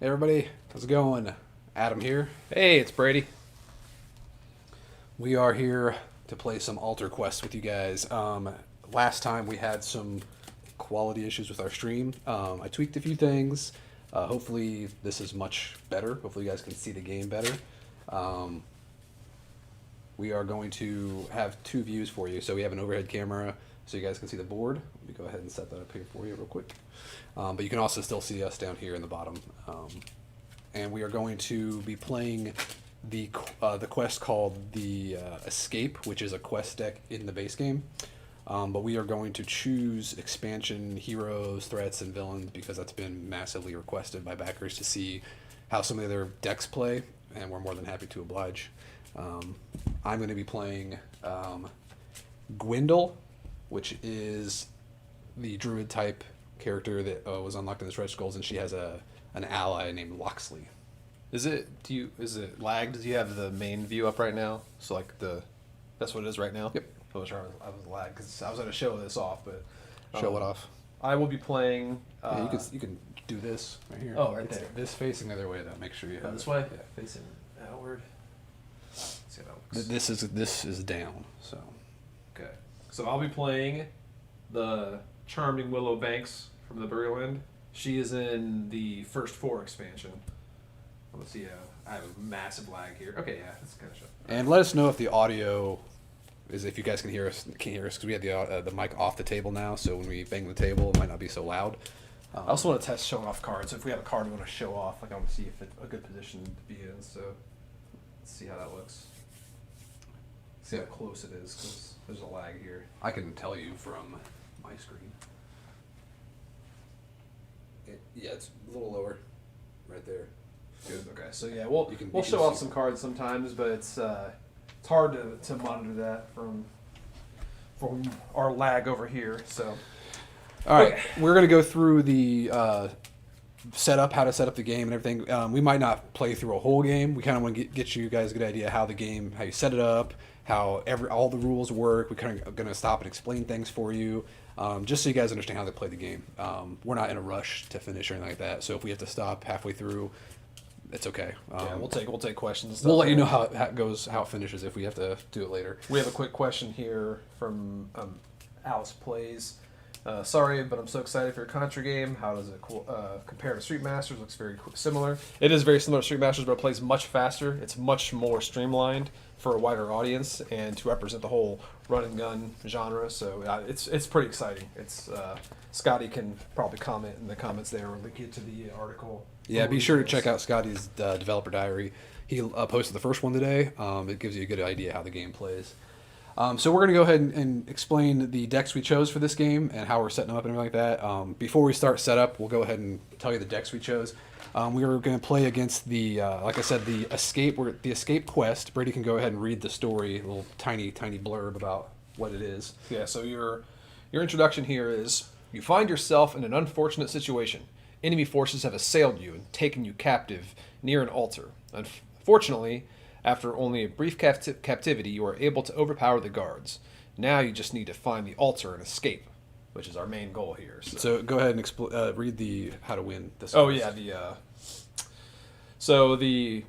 Hey everybody, how's it going? Adam here. Hey, it's Brady. We are here to play some Alter Quest with you guys. Last time we had some quality issues with our stream. I tweaked a few things. Hopefully this is much better. Hopefully you guys can see the game better. We are going to have two views for you. So we have an overhead camera so you guys can see the board. Let me go ahead and set that up here for you real quick. But you can also still see us down here in the bottom. And we are going to be playing the quest called the Escape, which is a quest deck in the base game. But we are going to choose expansion heroes, threats, and villains because that's been massively requested by backers to see how some of their decks play, and we're more than happy to oblige. I'm going to be playing Gwendol, which is the druid type character that was unlocked in the stretch goals, and she has an ally named Loxley. Is it lagged? Do you have the main view up right now? So that's what it is right now. Yep. I was lagged because I was going to show this off, but Show it off. I will be playing. Yeah, you can do this right here. Oh, right It's there. This facing the other way though. Make sure you have This it. way, Yeah. facing outward. Let's see how that looks. This is down. So Okay, so I'll be playing the Charming Willow Banks from the Burial End. She is in the first 4 expansion. Let's see. I have a massive lag here. Okay, yeah, that's kind of show. and let us know if the audio is if you guys can hear us because we have the mic off the table now. So when we bang the table, it might not be so loud. I also want to test showing off cards. So if we have a card we want to show off, I want to see if it's a good position to be in. So let's see how that looks. See how close it is because there's a lag here. I can tell you from my screen. Yeah, it's a little lower, right there. Good. Okay. So yeah, we'll You can show off see. some cards sometimes, but it's hard to monitor that from our lag over here. So All right, we're gonna go through the setup, how to set up the game and everything. We might not play through a whole game. We kind of want to get you guys a good idea how you set it up, how all the rules work. We're kind of gonna stop and explain things for you, just so you guys understand how to play the game. We're not in a rush to finish or anything like that. So if we have to stop halfway through, it's okay. yeah, we'll take questions and stuff. We'll let you know how it goes, how it finishes if we have to do it later. We have a quick question here from Alice Plays. Sorry, but I'm so excited for your Contra game. How does it compare to Street Masters? Looks very similar. It is very similar to Street Masters, but it plays much faster. It's much more streamlined for a wider audience and to represent the whole run and gun genre. So it's pretty exciting. It's Scotty can probably comment in the comments there or link you to the article. Yeah, be sure to check out Scotty's developer diary. He posted the first one today. It gives you a good idea how the game plays. So we're going to go ahead and explain the decks we chose for this game and how we're setting them up and everything like that. Before we start setup, we'll go ahead and tell you the decks we chose. We are going to play against the, like I said, the Escape quest. Brady can go ahead and read the story, a little tiny blurb about what it is. Yeah, so your introduction here is, you find yourself in an unfortunate situation. Enemy forces have assailed you and taken you captive near an altar. Unfortunately, after only a brief captivity, you are able to overpower the guards. Now you just need to find the altar and escape, which is our main goal here. So go ahead and read the how to win this. Oh yeah, so the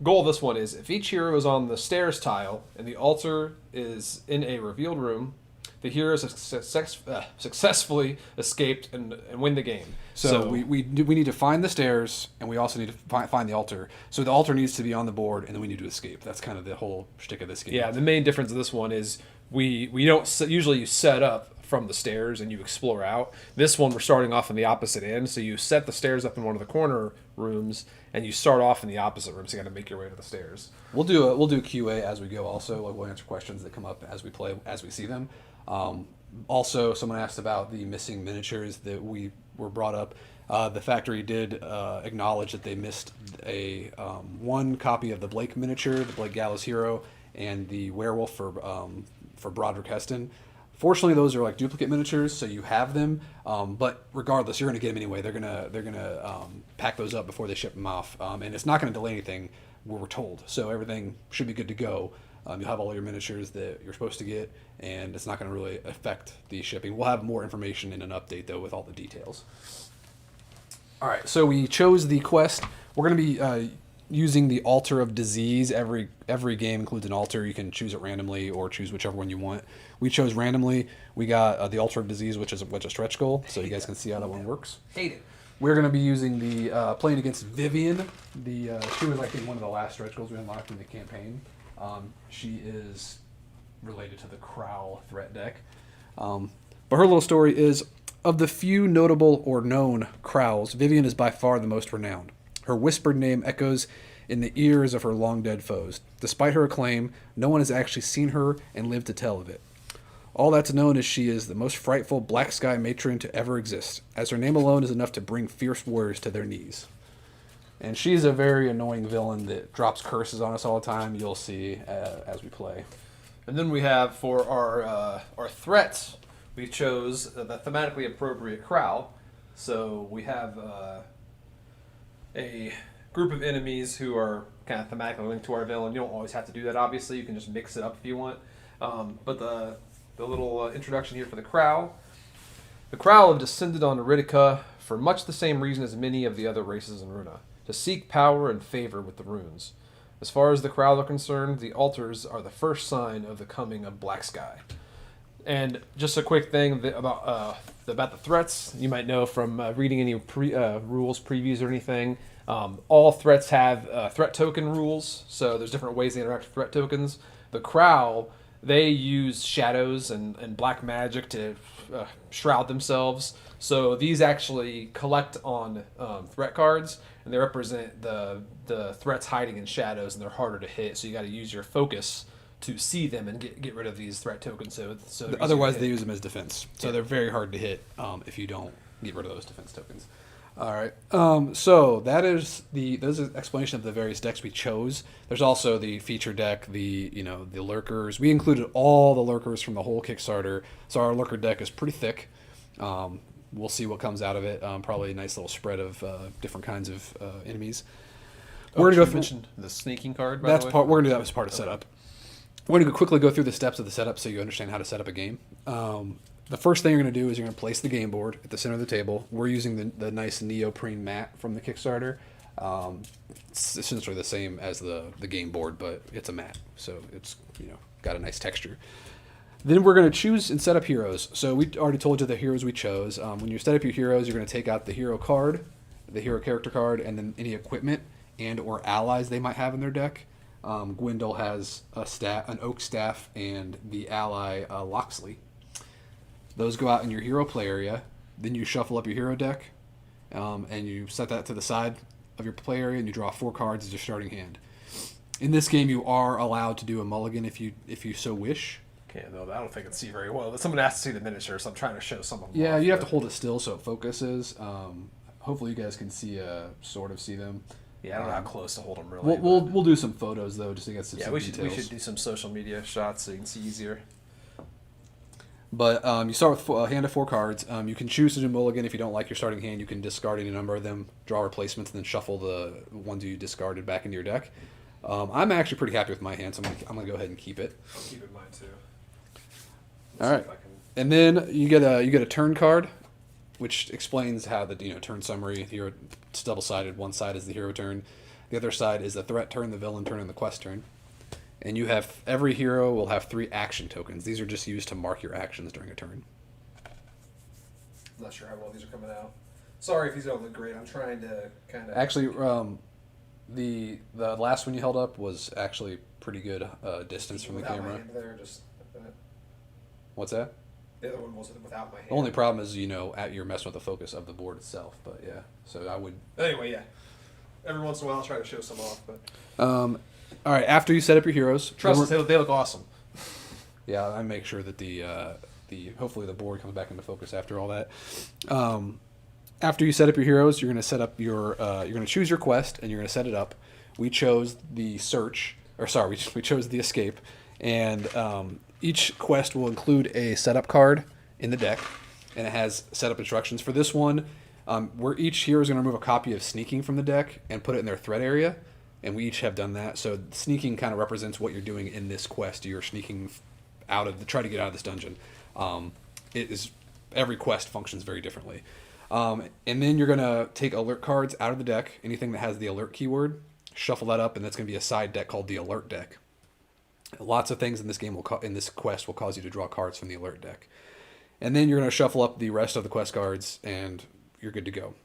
goal of this one is, if each hero is on the stairs tile and the altar is in a revealed room, the heroes have successfully escaped and win the game. So we need to find the stairs, and we also need to find the altar. So the altar needs to be on the board, and then we need to escape. That's kind of the whole shtick of this game. Yeah, the main difference of this one is we don't usually you set up from the stairs and you explore out. This one we're starting off in the opposite end, so you set the stairs up in one of the corner rooms, and you start off in the opposite room. So you got to make your way to the stairs. We'll do QA as we go. Also, like we'll answer questions that come up as we play, as we see them. Also, someone asked about the missing miniatures that were brought up. The factory did acknowledge that they missed a one copy of the Blake miniature, the Blake Gallows Hero, and the werewolf for Broderick Heston. Fortunately, those are like duplicate miniatures, so you have them. But regardless, you're going to get them anyway. They're gonna pack those up before they ship them off, and it's not going to delay anything. We're told, so everything should be good to go. You'll have all your miniatures that you're supposed to get, and it's not going to really affect the shipping. We'll have more information in an update, though, with all the details. All right, so we chose the quest. We're going to be using the Altar of Disease. Every game includes an altar. You can choose it randomly or choose whichever one you want. We chose randomly. We got the Altar of Disease, which is a stretch goal, so you guys can see how that one works. Hate it. We're going to be using the playing against Vivian. She was, I think, one of the last stretch goals we unlocked in the campaign. She is related to the Crowl threat deck. But her little story is, of the few notable or known Crowls, Vivian is by far the most renowned. Her whispered name echoes in the ears of her long-dead foes. Despite her acclaim, no one has actually seen her and lived to tell of it. All that's known is she is the most frightful Black Sky matron to ever exist, as her name alone is enough to bring fierce warriors to their knees. And she's a very annoying villain that drops curses on us all the time. You'll see as we play. And then we have, for our threats, we chose the thematically appropriate Crow. So we have a group of enemies who are kind of thematically linked to our villain. You don't always have to do that, obviously. You can just mix it up if you want. But the little introduction here for the Crow. The Crow have descended on Aridica for much the same reason as many of the other races in Runa, to seek power and favor with the runes. As far as the Crow are concerned, the altars are the first sign of the coming of Black Sky. And just a quick thing about the threats, you might know from reading any rules previews or anything. All threats have threat token rules, so there's different ways they interact with threat tokens. The Crow, they use shadows and black magic to shroud themselves. So these actually collect on threat cards, and they represent the threats hiding in shadows, and they're harder to hit. So you got to use your focus to see them and get rid of these threat tokens. So Otherwise, they use them as defense. So they're very hard to hit if you don't get rid of those defense tokens. All right. So that is those are explanation of the various decks we chose. There's also the feature deck, the lurkers. We included all the lurkers from the whole Kickstarter. So our lurker deck is pretty thick. We'll see what comes out of it. Probably a nice little spread of different kinds of enemies. We're gonna go through. Mentioned the sneaking card. We're gonna do that as part of setup. We're going to quickly go through the steps of the setup so you understand how to set up a game. The first thing you're going to do is you're going to place the game board at the center of the table. We're using the nice neoprene mat from the Kickstarter. It's essentially the same as the game board, but it's a mat, so it's got a nice texture. Then we're going to choose and set up heroes. So we already told you the heroes we chose. When you set up your heroes, you're going to take out the hero card, the hero character card, and then any equipment and or allies they might have in their deck. Gwendol has an oak staff and the ally Loxley. Those go out in your hero play area. Then you shuffle up your hero deck, and you set that to the side of your play area, and you draw 4 cards as your starting hand. In this game, you are allowed to do a mulligan if you so wish. Okay, no, I don't think it's see very well. Someone has to see the miniature, so I'm trying to show some of them. Yeah, you have to hold it still so it focuses. Hopefully, you guys can see sort of see them. Yeah, I don't know how close to hold them really. We'll do some photos though, just to get some we details. should do some social media shots so you can see easier. But you start with a hand of 4 cards. You can choose to do mulligan if you don't like your starting hand. You can discard any number of them, draw replacements, and then shuffle the ones you discarded back into your deck. I'm actually pretty happy with my hand, so I'm gonna go ahead and keep it. I'll keep it mine too. All right, and then you get a turn card, which explains how the turn summary. Hero, it's double-sided. One side is the hero turn, the other side is the threat turn, the villain turn, and the quest turn. And you have every hero will have 3 action tokens. These are just used to mark your actions during a turn. I'm not sure how well these are coming out. Sorry if these don't look great. I'm trying to kind of actually. The last one you held up was actually pretty good distance from the camera. What's that? The other one was without my hand. The only problem is, you're messing with the focus of the board itself. But yeah, so I would. Anyway, yeah. Every once in a while, I'll try to show some off. But all right. After you set up your heroes, trust us, they look awesome. Yeah, I make sure that the hopefully the board comes back into focus after all that. After you set up your heroes, you're going to set up your you're going to choose your quest and you're going to set it up. We chose the search, we chose the escape, and each quest will include a setup card in the deck, and it has setup instructions. For this one, where each hero is going to remove a copy of sneaking from the deck and put it in their threat area, and we each have done that. So sneaking kind of represents what you're doing in this quest. You're sneaking try to get out of this dungeon. Every quest functions very differently. And then you're gonna take alert cards out of the deck. Anything that has the alert keyword, shuffle that up, and that's gonna be a side deck called the alert deck. Lots of things in this game in this quest will cause you to draw cards from the alert deck. And then you're gonna shuffle up the rest of the quest cards, and you're good to go.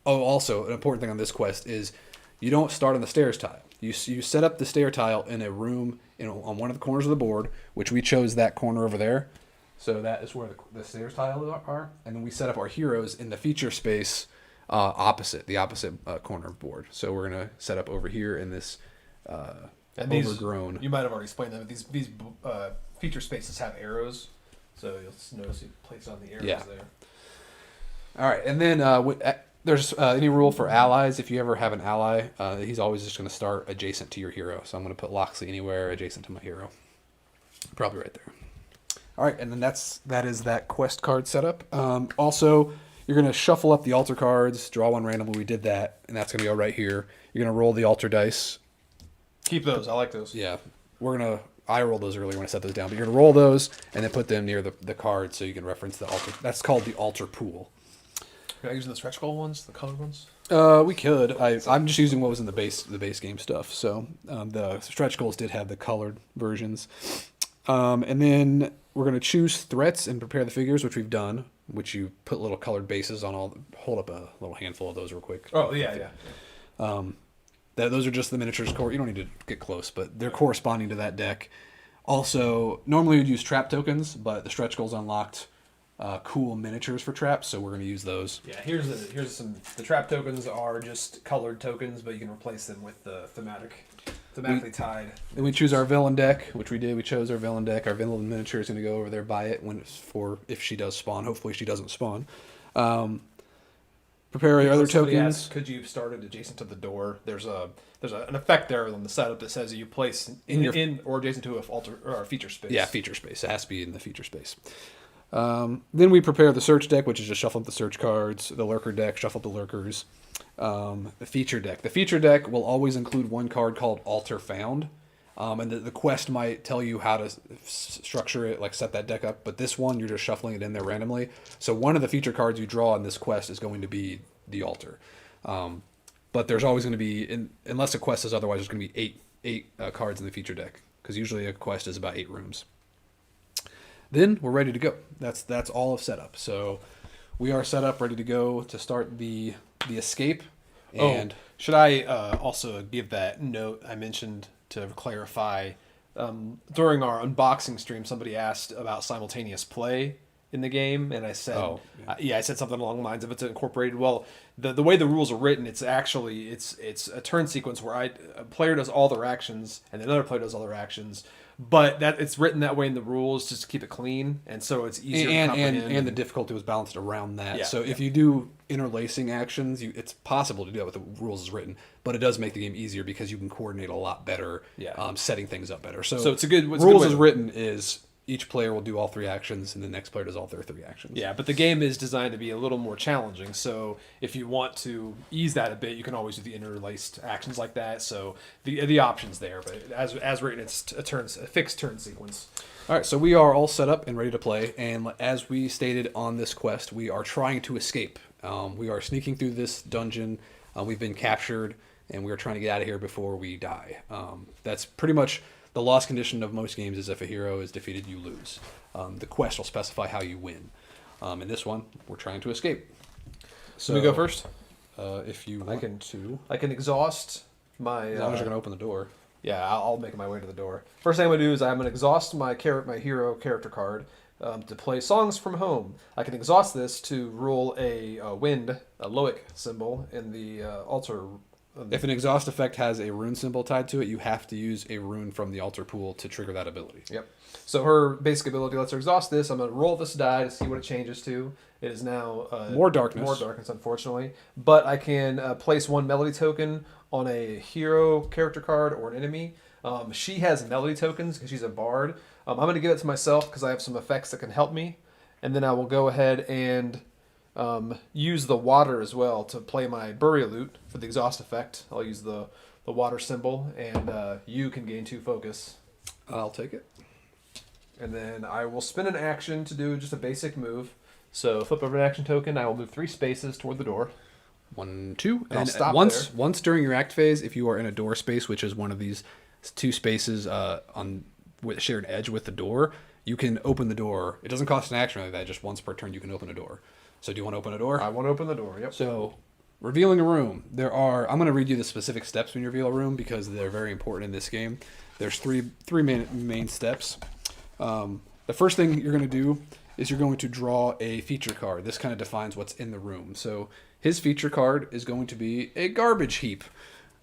Also, an important thing on this quest is you don't start on the stairs tile. You set up the stair tile in a room on one of the corners of the board, which we chose that corner over there. So that is where the stairs tiles are. And then we set up our heroes in the feature space the opposite corner of the board. So we're going to set up over here in this overgrown. You might have already explained that, but these feature spaces have arrows. So you'll notice you place on the arrows there. All right. And then there's any rule for allies. If you ever have an ally, he's always just going to start adjacent to your hero. So I'm going to put Loxley anywhere adjacent to my hero. Probably right there. All right, and then that is that quest card setup. Also, you're going to shuffle up the altar cards, draw one randomly. We did that, and that's going to go right here. You're going to roll the altar dice. Keep those. I like those. Yeah, I rolled those earlier when I set those down, but you're going to roll those and then put them near the card so you can reference the altar. That's called the altar pool. Can I use the stretch goal ones, the colored ones? We could. I'm just using what was in the base game stuff. So the stretch goals did have the colored versions, and then we're going to choose threats and prepare the figures, which we've done. Which you put little colored bases on all. Hold up a little handful of those real quick. Oh yeah. Those are just the miniatures. You don't need to get close, but they're corresponding to that deck. Also, normally we'd use trap tokens, but the stretch goals unlocked cool miniatures for traps, so we're going to use those. Yeah, here's some. The trap tokens are just colored tokens, but you can replace them with the thematically tied. Then we choose our villain deck, which we did. We chose our villain deck. Our villain miniature is going to go over there, buy it if she does spawn. Hopefully she doesn't spawn. Prepare our other tokens. Could you start it adjacent to the door? There's an effect there on the setup that says you place in or adjacent to a feature space. Yeah, feature space. It has to be in the feature space. Then we prepare the search deck, which is just shuffle up the search cards. The lurker deck, shuffle up the lurkers. The feature deck. The feature deck will always include one card called Altar Found. And the quest might tell you how to structure it, like set that deck up. But this one, you're just shuffling it in there randomly. So one of the feature cards you draw in this quest is going to be the altar. But there's always going to be, unless a quest is otherwise, there's going to be eight cards in the feature deck. Because usually a quest is about 8 rooms. Then we're ready to go. That's all of setup. So we are set up, ready to go to start the escape. And should I also give that note I mentioned to clarify? During our unboxing stream, somebody asked about simultaneous play in the game, and I said, I said something along the lines of it's incorporated. Well, the way the rules are written, it's a turn sequence where a player does all their actions and another player does all their actions. But that it's written that way in the rules just to keep it clean, and so it's easier to comprehend. And the difficulty was balanced around that. Yeah, so if you do interlacing actions, it's possible to do that with the rules as written, but it does make the game easier because you can coordinate a lot better, setting things up better. So it's a good rules as written is each player will do all 3 actions, and the next player does all their 3 actions. Yeah, but the game is designed to be a little more challenging. So if you want to ease that a bit, you can always do the interlaced actions like that. So the option's there, but as written, it's a fixed turn sequence. All right, so we are all set up and ready to play. And as we stated on this quest, we are trying to escape. We are sneaking through this dungeon. We've been captured, and we are trying to get out of here before we die. That's pretty much the loss condition of most games is if a hero is defeated, you lose. The quest will specify how you win. In this one, we're trying to escape. So we go first? If you want to. I can exhaust my... As long as you're going to open the door. Yeah, I'll make my way to the door. First thing I'm going to do is I'm going to exhaust my hero character card to play Songs from Home. I can exhaust this to roll a Loic symbol in the altar. If an exhaust effect has a rune symbol tied to it, you have to use a rune from the altar pool to trigger that ability. Yep. So her basic ability lets her exhaust this. I'm going to roll this die to see what it changes to. It is now... more darkness. More darkness, unfortunately. But I can place 1 melody token on a hero character card or an enemy. She has melody tokens because she's a bard. I'm going to give it to myself because I have some effects that can help me. And then I will go ahead and... use the water as well to play my burial loot for the exhaust effect. I'll use the water symbol, and you can gain 2 focus. I'll take it. And then I will spin an action to do just a basic move So flip over an action token. I will move 3 spaces toward the door. 1, 2, I'll and stop once during your act phase, if you are in a door space, which is one of these 2 spaces on with shared edge with the door, you can open the door. It doesn't cost an action like that. Just once per turn, you can open a door. So do you want to open a door? I want to open the door. Yep. So, revealing a room. I'm going to read you the specific steps when you reveal a room because they're very important in this game. There's three main steps. The first thing you're going to do is you're going to draw a feature card. This kind of defines what's in the room. So his feature card is going to be a garbage heap.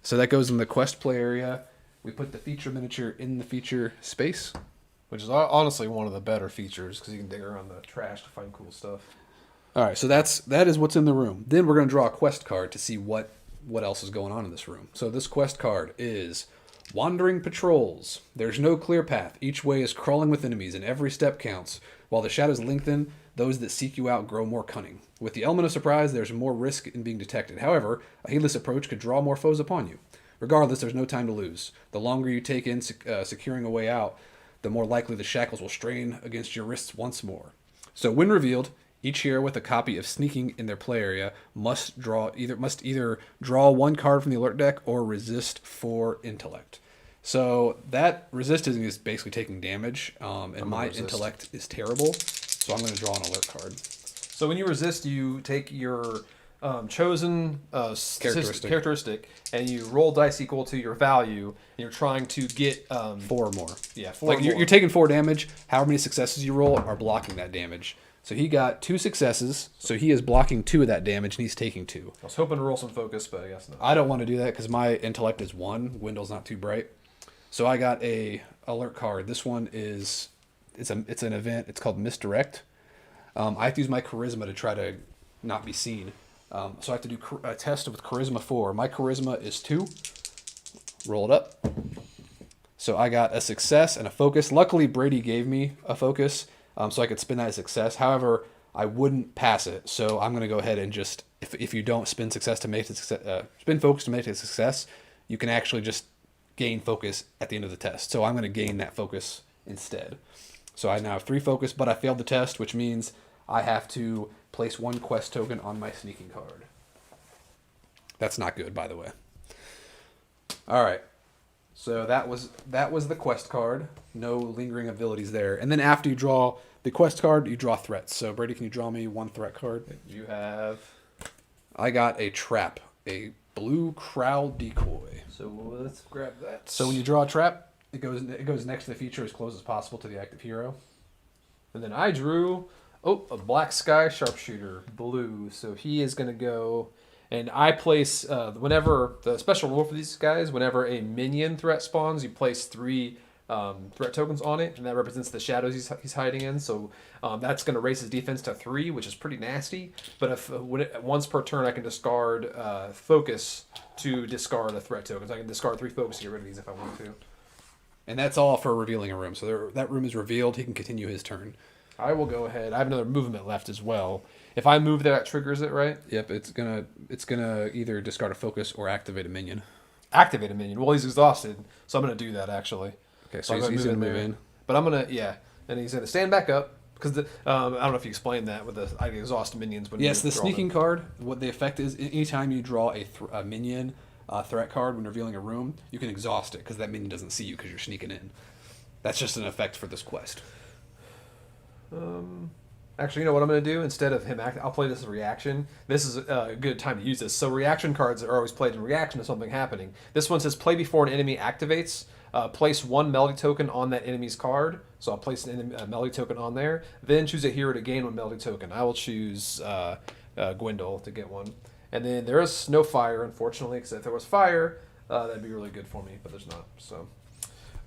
So that goes in the quest play area. We put the feature miniature in the feature space. Which is honestly one of the better features because you can dig around the trash to find cool stuff. All right, so that is what's in the room. Then we're going to draw a quest card to see what else is going on in this room. So this quest card is Wandering Patrols. There's no clear path. Each way is crawling with enemies, and every step counts. While the shadows lengthen, those that seek you out grow more cunning. With the element of surprise, there's more risk in being detected. However, a heedless approach could draw more foes upon you. Regardless, there's no time to lose. The longer you take in securing a way out, the more likely the shackles will strain against your wrists once more. So when revealed, each hero with a copy of Sneaking in their play area must either draw 1 card from the alert deck or resist 4 intellect. So that resisting is basically taking damage, and my intellect is terrible, so I'm going to draw an alert card. So when you resist, you take your chosen characteristic, and you roll dice equal to your value, and you're trying to get 4 or more. Yeah, 4 or more. You're taking 4 damage. However many successes you roll are blocking that damage. So he got 2 successes, so he is blocking 2 of that damage, and he's taking 2. I was hoping to roll some focus, but I guess not. I don't want to do that because my intellect is 1. Wendell's not too bright. So I got a alert card. This one is it's an event. It's called Misdirect. I have to use my charisma to try to not be seen. So I have to do a test with charisma 4. My charisma is 2. Roll it up. So I got a success and a focus. Luckily, Brady gave me a focus, so I could spin that as success. However, I wouldn't pass it. So I'm going to go ahead and just, if you don't spin success to make it spin focus to make it a success, you can actually just gain focus at the end of the test. So I'm going to gain that focus instead. So I now have 3 focus, but I failed the test, which means I have to place 1 quest token on my sneaking card. That's not good, by the way. All right. So that was the quest card. No lingering abilities there. And then after you draw the quest card, you draw threats. So Brady, can you draw me 1 threat card? You have. I got a trap, a blue crowd decoy. So let's grab that. So when you draw a trap, it goes next to the feature as close as possible to the active hero. And then I drew a black sky sharpshooter, blue. So he is going to go, and I place whenever the special rule for these guys, whenever a minion threat spawns, you place 3 threat tokens on it, and that represents the shadows he's hiding in. So that's going to raise his defense to 3, which is pretty nasty. But if once per turn, I can discard focus to discard a threat token. So I can discard 3 focus to get rid of these if I want to. And that's all for revealing a room. So that room is revealed. He can continue his turn. I will go ahead. I have another movement left as well. If I move there, that triggers it, right? Yep, it's gonna either discard a focus or activate a minion. Activate a minion. Well, he's exhausted, so I'm gonna do that actually. Okay, so he's gonna move in. But I'm gonna and he's gonna stand back up because I don't know if you explained that with the I exhaust minions when yes, the sneaking card. What the effect is, anytime you draw a minion threat card when revealing a room, you can exhaust it because that minion doesn't see you because you're sneaking in. That's just an effect for this quest. Actually, you know what I'm going to do? Instead of him acting, I'll play this as a reaction. This is a good time to use this. So reaction cards are always played in reaction to something happening. This one says play before an enemy activates. Place 1 melody token on that enemy's card. So I'll place a melody token on there. Then choose a hero to gain 1 melody token. I will choose Gwendol to get 1. And then there is no fire, unfortunately, because if there was fire, that'd be really good for me, but there's not. So,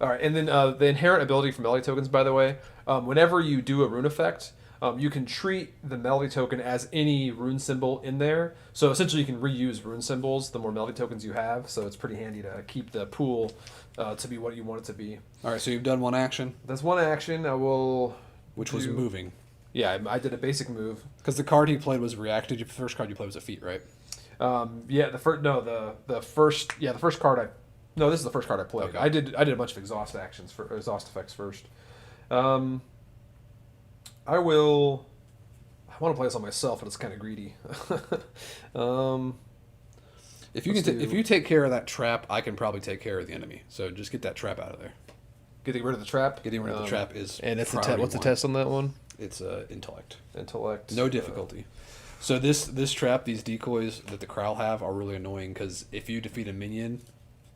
all right. And then the inherent ability for melody tokens, by the way, whenever you do a rune effect, you can treat the melody token as any rune symbol in there. So essentially you can reuse rune symbols the more melody tokens you have. So it's pretty handy to keep the pool to be what you want it to be. All right, so you've done 1 action. That's 1 action. I will... Which was moving. Yeah, I did a basic move. Because the card he played was reacted. The first card you played was a feat, right? The first card I... No, this is the first card I played. Okay. I did a bunch of exhaust actions, for exhaust effects first. I will I want to play this on myself, but it's kind of greedy. If you if you take care of that trap, I can probably take care of the enemy. So just get that trap out of there. Getting rid of the trap. Getting rid of the trap is and it's priority what's the one. test on that one? It's intellect. Intellect. No difficulty. So this trap, these decoys that the Crowl have are really annoying because if you defeat a minion,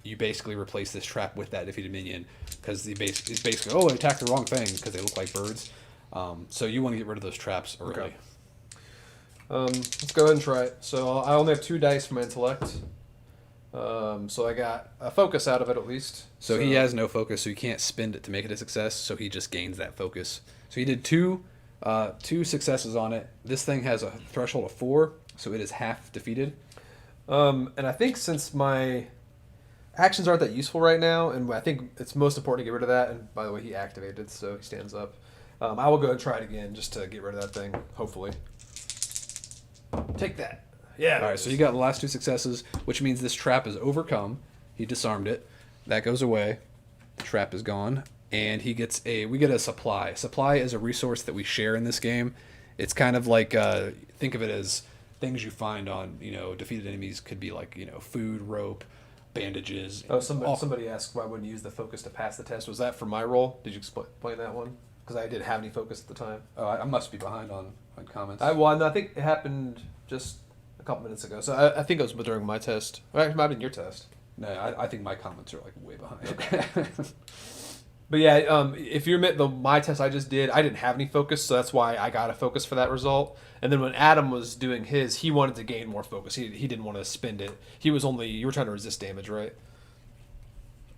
you basically replace this trap with that defeated minion because it's basically, oh, I attacked the wrong thing because they look like birds. So you want to get rid of those traps early. Okay. Let's go ahead and try it. So I only have 2 dice for my intellect. So I got a focus out of it at least. So he has no focus, so you can't spend it to make it a success. So he just gains that focus. So he did two successes on it. This thing has a threshold of 4, so it is half defeated. And I think since my actions aren't that useful right now, and I think it's most important to get rid of that. And by the way, he activated, so he stands up. I will go and try it again just to get rid of that thing. Hopefully. Take that. Yeah. All right, so you got the last 2 successes, which means this trap is overcome. He disarmed it. That goes away. The trap is gone, and we get a supply. Supply is a resource that we share in this game. It's kind of like think of it as things you find on defeated enemies. Could be like food, rope, bandages. Oh, somebody asked why I wouldn't use the focus to pass the test. Was that for my role? Did you explain that one? Because I didn't have any focus at the time. Oh, I must be behind on comments. I think it happened just a couple minutes ago. So I think it was during my test. Well, actually, it might have been your test. No, I think my comments are like way behind. But yeah, if you admit my test I just did, I didn't have any focus, so that's why I got a focus for that result. And then when Adam was doing his, he wanted to gain more focus. He didn't want to spend it. You were trying to resist damage, right?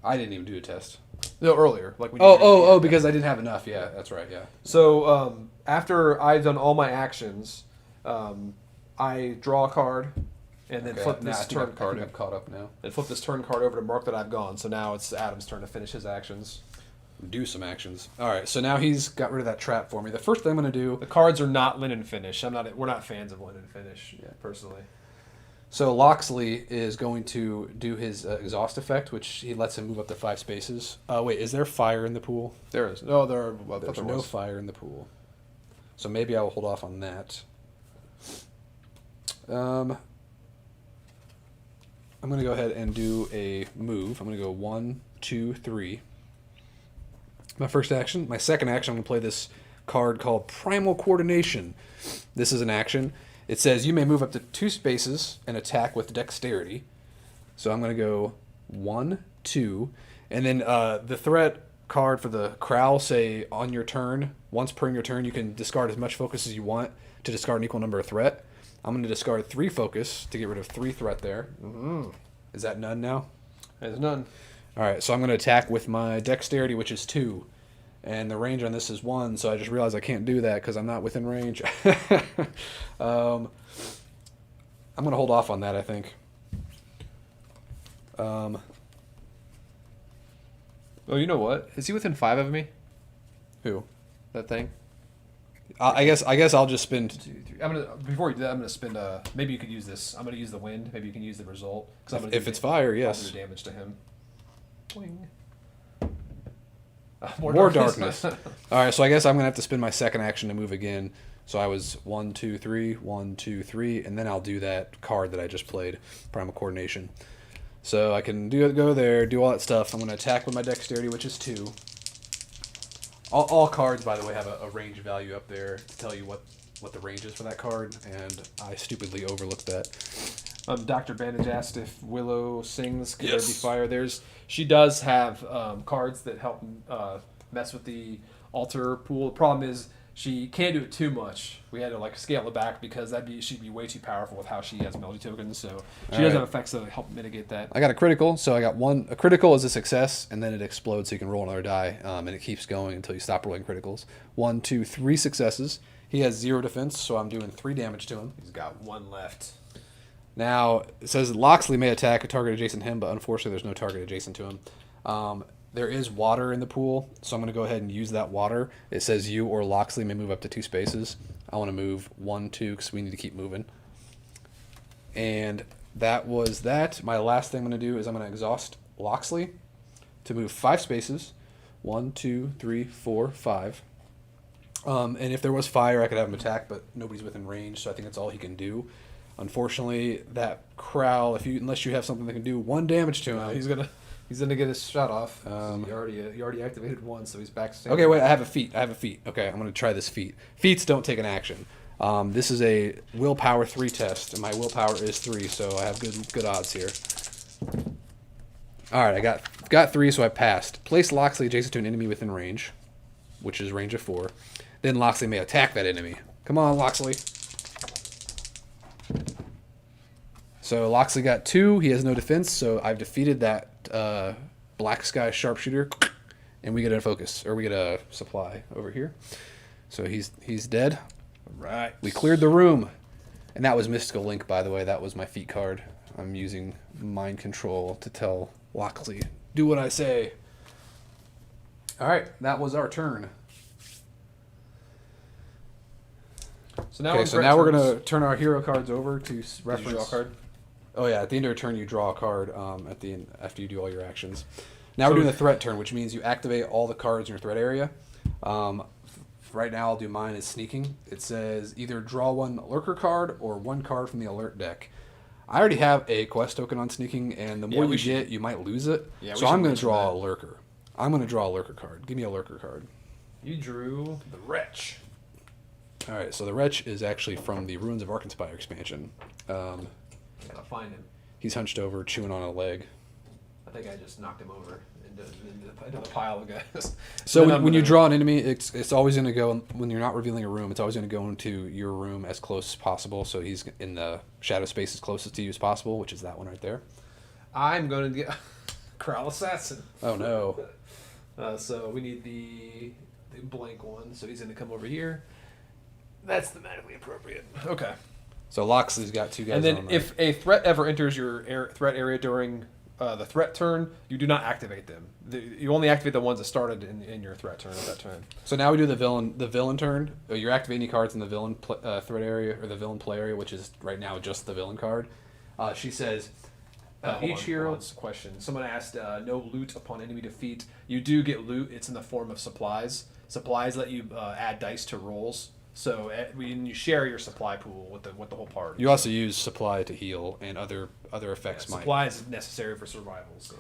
I didn't even do a test. No, earlier. Like when because I didn't have enough. Yeah, that's right. Yeah. So after I've done all my actions, I draw a card, and then flip this turn card. I'm caught up now. And flip this turn card over to mark that I've gone. So now it's Adam's turn to finish his actions. Do some actions. All right, so now he's got rid of that trap for me. The first thing I'm going to do... The cards are not linen finish. We're not fans of linen finish, personally. So Loxley is going to do his exhaust effect, which he lets him move up to 5 spaces. Wait, is there fire in the pool? There is. No, There's no fire in the pool. So maybe I will hold off on that. I'm going to go ahead and do a move. I'm going to go 1, 2, 3. My first action. My second action, I'm going to play this card called Primal Coordination. This is an action. It says you may move up to 2 spaces and attack with dexterity. So I'm going to go 1, 2. And then the threat card for the Crowl say on your turn, once per your turn, you can discard as much focus as you want to discard an equal number of threat. I'm going to discard 3 focus to get rid of 3 threat there. Mm-hmm. Is that none now? There's none. All right, so I'm going to attack with my dexterity, which is 2. And the range on this is 1, so I just realized I can't do that because I'm not within range. I'm going to hold off on that, I think. Oh, you know what? Is he within 5 of me? Who? That thing? I guess I'll just spend... 2, 3. Before you do that, I'm gonna spend maybe you could use this. I'm gonna use the wind. Maybe you can use the result. If it's fire, yes. I'll do damage to him. Boing. More darkness. All right, so I guess I'm gonna have to spend my second action to move again. So I was 1, 2, 3, 1, 2, 3, and then I'll do that card that I just played, Primal Coordination. So I can go there, do all that stuff. I'm gonna attack with my dexterity, which is 2. All cards, by the way, have a range value up there to tell you what the range is for that card, and I stupidly overlooked that. Dr. Bandage asked if Willow sings, could there be fire? She does have cards that help mess with the altar pool. The problem is she can't do it too much. We had to scale it back because she'd be way too powerful with how she has melody tokens. So she does have effects that help mitigate that. I got a critical, so I got 1. A critical is a success, and then it explodes, so you can roll another die, and it keeps going until you stop rolling criticals. 1, 2, 3 successes. He has 0 defense, so I'm doing 3 damage to him. He's got 1 left. Now, it says Loxley may attack a target adjacent to him, but unfortunately there's no target adjacent to him. There is water in the pool, so I'm going to go ahead and use that water. It says you or Loxley may move up to 2 spaces. I want to move 1, 2, because we need to keep moving. And that was that. My last thing I'm going to do is I'm going to exhaust Loxley to move 5 spaces. 1, 2, 3, 4, 5. And if there was fire, I could have him attack, but nobody's within range, so I think that's all he can do. Unfortunately, that Crowl, unless you have something that can do 1 damage to him, He's gonna get his shot off. He already activated one, so he's back. Standing. Okay, wait. I have a feat. Okay, I'm gonna try this feat. Feats don't take an action. This is a willpower 3 test, and my willpower is 3, so I have good odds here. All right, I got 3, so I passed. Place Loxley adjacent to an enemy within range, which is range of 4. Then Loxley may attack that enemy. Come on, Loxley. So Loxley got 2. He has no defense, so I've defeated that Black Sky sharpshooter, and we get a focus, or we get a supply over here. So he's dead. Right. We cleared the room, and that was Mystical Link, by the way. That was my feat card. I'm using mind control to tell Loxley, do what I say. All right, that was our turn. So now, we're gonna turn our hero cards over to reference. Draw a card. Oh yeah, at the end of your turn, you draw a card. At the end, after you do all your actions. Now we're doing the threat turn, which means you activate all the cards in your threat area. Right now, I'll do mine as sneaking. It says either draw 1 lurker card or 1 card from the alert deck. I already have a quest token on sneaking, and the more you get, you might lose it. Yeah, so I'm going to draw a lurker. I'm going to draw a lurker card. Give me a lurker card. You drew the Wretch. All right, so the Wretch is actually from the Ruins of Arkenspire expansion. Gotta find him. He's hunched over, chewing on a leg. I think I just knocked him over into the pile of guys. So when you draw an enemy, it's always going to go, when you're not revealing a room, it's always going to go into your room as close as possible. So he's in the shadow space as closest to you as possible, which is that one right there. I'm going to get Crowl Assassin. Oh, no. So we need the blank one. So he's going to come over here. That's thematically appropriate. Okay. So Loxley's got 2 guys and then on if a threat ever enters your threat area during the threat turn, you do not activate them. You only activate the ones that started in your threat turn at that turn. So now we do the villain turn. You're activating cards in the villain threat area, or the villain play area, which is right now just the villain card. She says, each hero... Question. Someone asked, no loot upon enemy defeat. You do get loot. It's in the form of supplies. Supplies let you add dice to rolls. So when you share your supply pool with the whole party. You also use supply to heal, and other effects might. Supply is necessary for survival. So.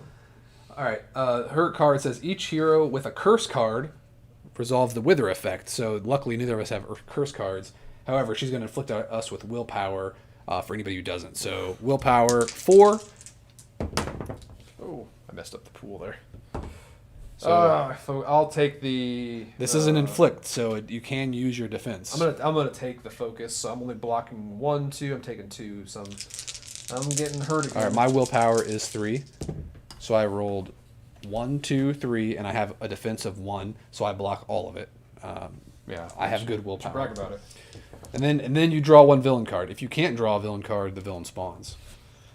All right. Her card says each hero with a curse card resolves the Wither effect. So luckily, neither of us have curse cards. However, she's going to inflict us with willpower for anybody who doesn't. So willpower 4. Oh, I messed up the pool there. So I'll take the. This is an inflict, so you can use your defense. I'm gonna take the focus. So I'm only blocking 1, 2. I'm taking 2. So I'm getting hurt again. All right, my willpower is 3, so I rolled 1, 2, 3, and I have a defense of 1, so I block all of it. I have good willpower. Brag about it. And then you draw 1 villain card. If you can't draw a villain card, the villain spawns.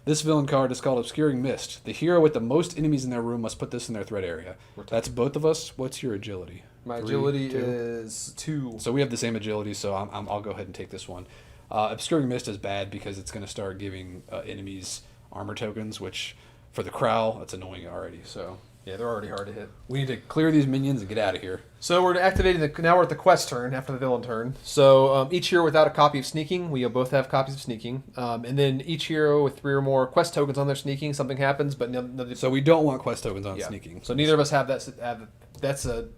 This villain card is called Obscuring Mist. The hero with the most enemies in their room must put this in their threat area. That's both of us. What's your agility? My 3, agility 2? is 2. So we have the same agility, so I'll go ahead and take this one. Obscuring Mist is bad because it's going to start giving enemies armor tokens, which for the Crowl, that's annoying already. So yeah, they're already hard to hit. we need to clear these minions and get out of here. So we're activating now we're at the quest turn after the villain turn. So each hero without a copy of sneaking, we both have copies of sneaking, and then each hero with 3 or more quest tokens on their sneaking, something happens, but So we don't want quest tokens on sneaking. So neither of us have that. That's a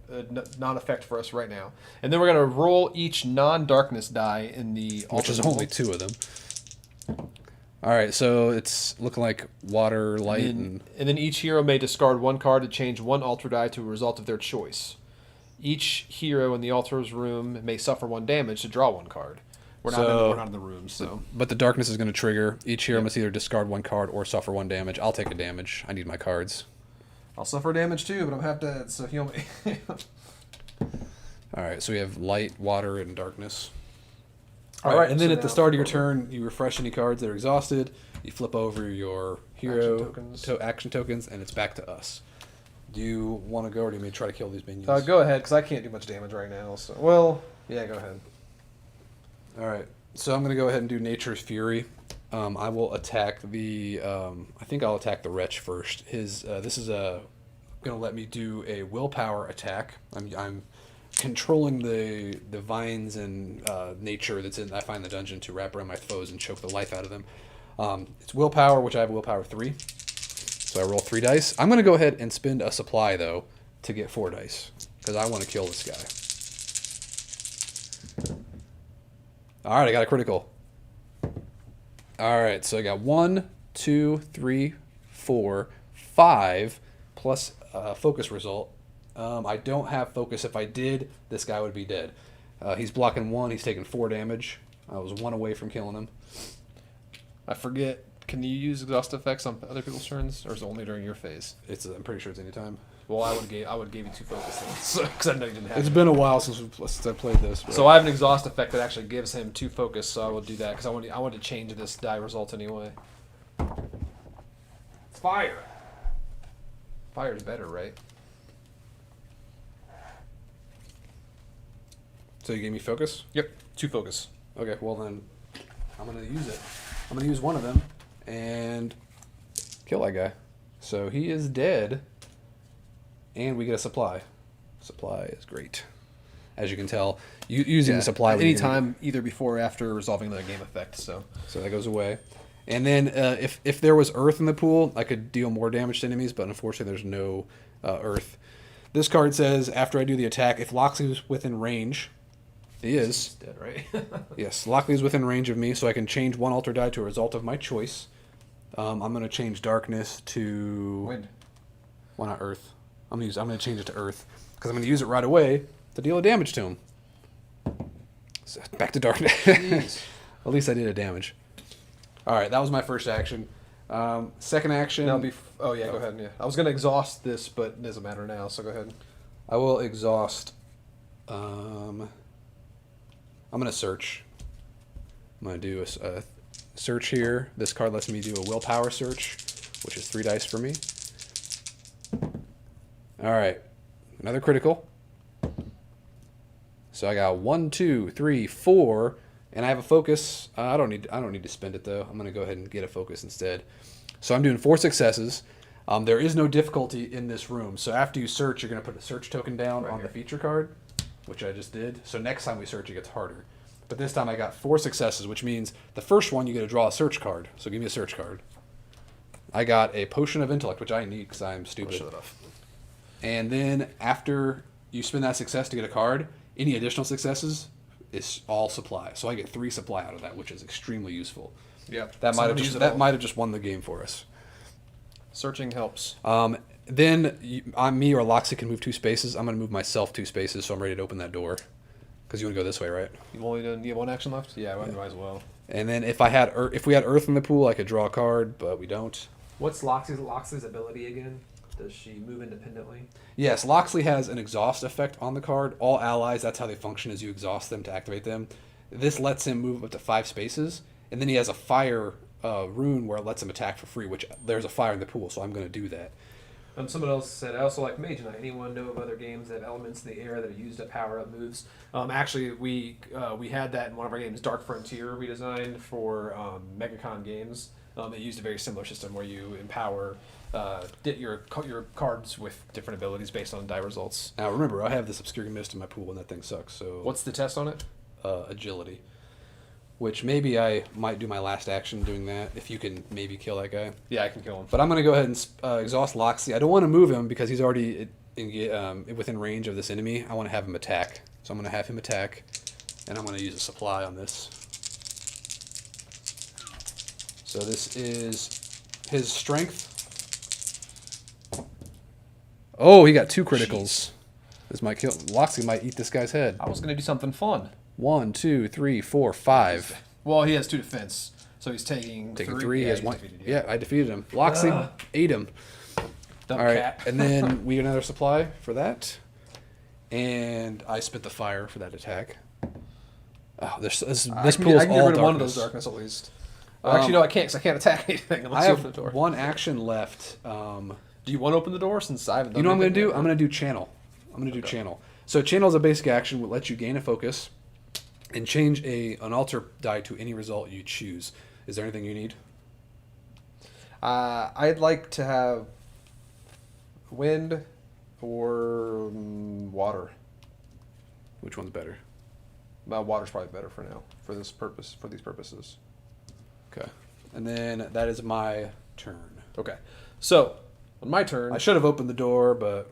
non-effect for us right now. And then we're gonna roll each non-darkness die in the Which is only 2 of them. All right, so it's looking like water, light, and then each hero may discard 1 card to change 1 altar die to a result of their choice. Each hero in the altar's room may suffer 1 damage to draw 1 card. We're not in the room, so. But the darkness is going to trigger. Each hero must either discard 1 card or suffer 1 damage. I'll take a damage. I need my cards. I'll suffer damage too, but I'm half dead, so heal me. All right, so we have light, water, and darkness. All right, and then so at the now start of your turn, you refresh any cards that are exhausted. You flip over your hero action tokens, and it's back to us. Do you want to go, or do you want me to try to kill these minions? Go ahead, because I can't do much damage right now. So, well, yeah, go ahead. All right, so I'm going to go ahead and do Nature's Fury. I will attack the. I think I'll attack the Wretch first. This is going to let me do a willpower attack. I'm controlling the vines and nature that's in I find the dungeon to wrap around my foes and choke the life out of them. It's willpower, which I have willpower 3. So I roll 3 dice. I'm going to go ahead and spend a supply, though, to get 4 dice. Because I want to kill this guy. Alright, I got a critical. Alright, so I got 1, 2, 3, 4, 5, plus focus result. I don't have focus. If I did, this guy would be dead. He's blocking 1. He's taking 4 damage. I was 1 away from killing him. I forget. Can you use exhaust effects on other people's turns, or is it only during your phase? I'm pretty sure it's any time. Well, I would give you 2 focus then, because I know you didn't have. It's it. been a while since I played this. But. So I have an exhaust effect that actually gives him 2 focus, so I will do that because I want to change this die result anyway. Fire. Fire is better, right? So you gave me focus? Yep, 2 focus. Okay, well then, I'm gonna use it. I'm gonna use one of them and kill that guy. So he is dead, and we get a supply. Supply is great, as you can tell. Using the supply anytime, either before or after resolving the game effect. So that goes away. And then if there was earth in the pool, I could deal more damage to enemies, but unfortunately there's no earth. This card says after I do the attack, if Loxley is within range. He is. Dead, right? Yes, Lockley is within range of me, so I can change 1 alter die to a result of my choice. I'm going to change darkness to... Wind. Why not earth? I'm going to change it to earth, because I'm going to use it right away to deal a damage to him. So, back to darkness. At least I did a damage. Alright, that was my first action. Second action... Now go ahead. Yeah, I was going to exhaust this, but it doesn't matter now, so go ahead. I will exhaust... I'm going to search. I'm going to do a search here. This card lets me do a willpower search, which is 3 dice for me. All right. Another critical. So I got 1, 2, 3, 4, and I have a focus. I don't need to spend it, though. I'm going to go ahead and get a focus instead. So I'm doing 4 successes. There is no difficulty in this room. So after you search, you're going to put a search token down on the feature card, which I just did. So next time we search, it gets harder. But this time I got 4 successes, which means the first one you get to draw a search card. So give me a search card. I got a Potion of Intellect, which I need because I'm stupid. I'll show that off. And then after you spend that success to get a card, any additional successes is all supply. So I get 3 supply out of that, which is extremely useful. Yeah, That might have just won the game for us. Searching helps. Then me or Loxy can move 2 spaces. I'm going to move myself 2 spaces, so I'm ready to open that door. Because you want to go this way, right? You have 1 action left? Yeah, I might as well. And then if we had Earth in the pool, I could draw a card, but we don't. What's Loxley's ability again? Does she move independently? Yes, Loxley has an exhaust effect on the card. All allies, that's how they function, is you exhaust them to activate them. This lets him move up to 5 spaces, and then he has a fire rune where it lets him attack for free, which there's a fire in the pool, so I'm going to do that. Someone else said, I also like Mage Knight. Anyone know of other games that have elements in the air that are used to power up moves? Actually, we had that in one of our games, Dark Frontier, we designed for MegaCon games. It used a very similar system where you empower your cards with different abilities based on die results. Now remember, I have this Obscuring Mist in my pool and that thing sucks. So what's the test on it? Agility. Which maybe I might do my last action doing that, if you can maybe kill that guy. Yeah, I can kill him. But I'm going to go ahead and exhaust Loxley. I don't want to move him because he's already within range of this enemy. I want to have him attack. So I'm going to have him attack, and I'm going to use a supply on this. So this is his strength. Oh, he got 2 criticals. This might kill. Loxley might eat this guy's head. I was going to do something fun. 1, 2, 3, 4, 5. Well, he has 2 defense, so he's taking 3. He has 1. Defeated, Yeah, I defeated him. Loxley ate him. Dumb All right, cat. and then we get another supply for that, and I spit the fire for that attack. Oh, this pool is all I can get rid of darkness. one of those darkness at least. Actually, no, I can't, because I can't attack anything unless I you have open the door. 1 action left. Do you want to open the door since I haven't done You know what I'm going to anything do? yet? I'm going to do channel. I'm going to do channel. So channel is a basic action that lets you gain a focus and change an alter die to any result you choose. Is there anything you need? I'd like to have wind or water. Which one's better? Water's probably better for now, for this purpose, for these purposes. Okay. And then that is my turn. Okay. So, on my turn, I should have opened the door, but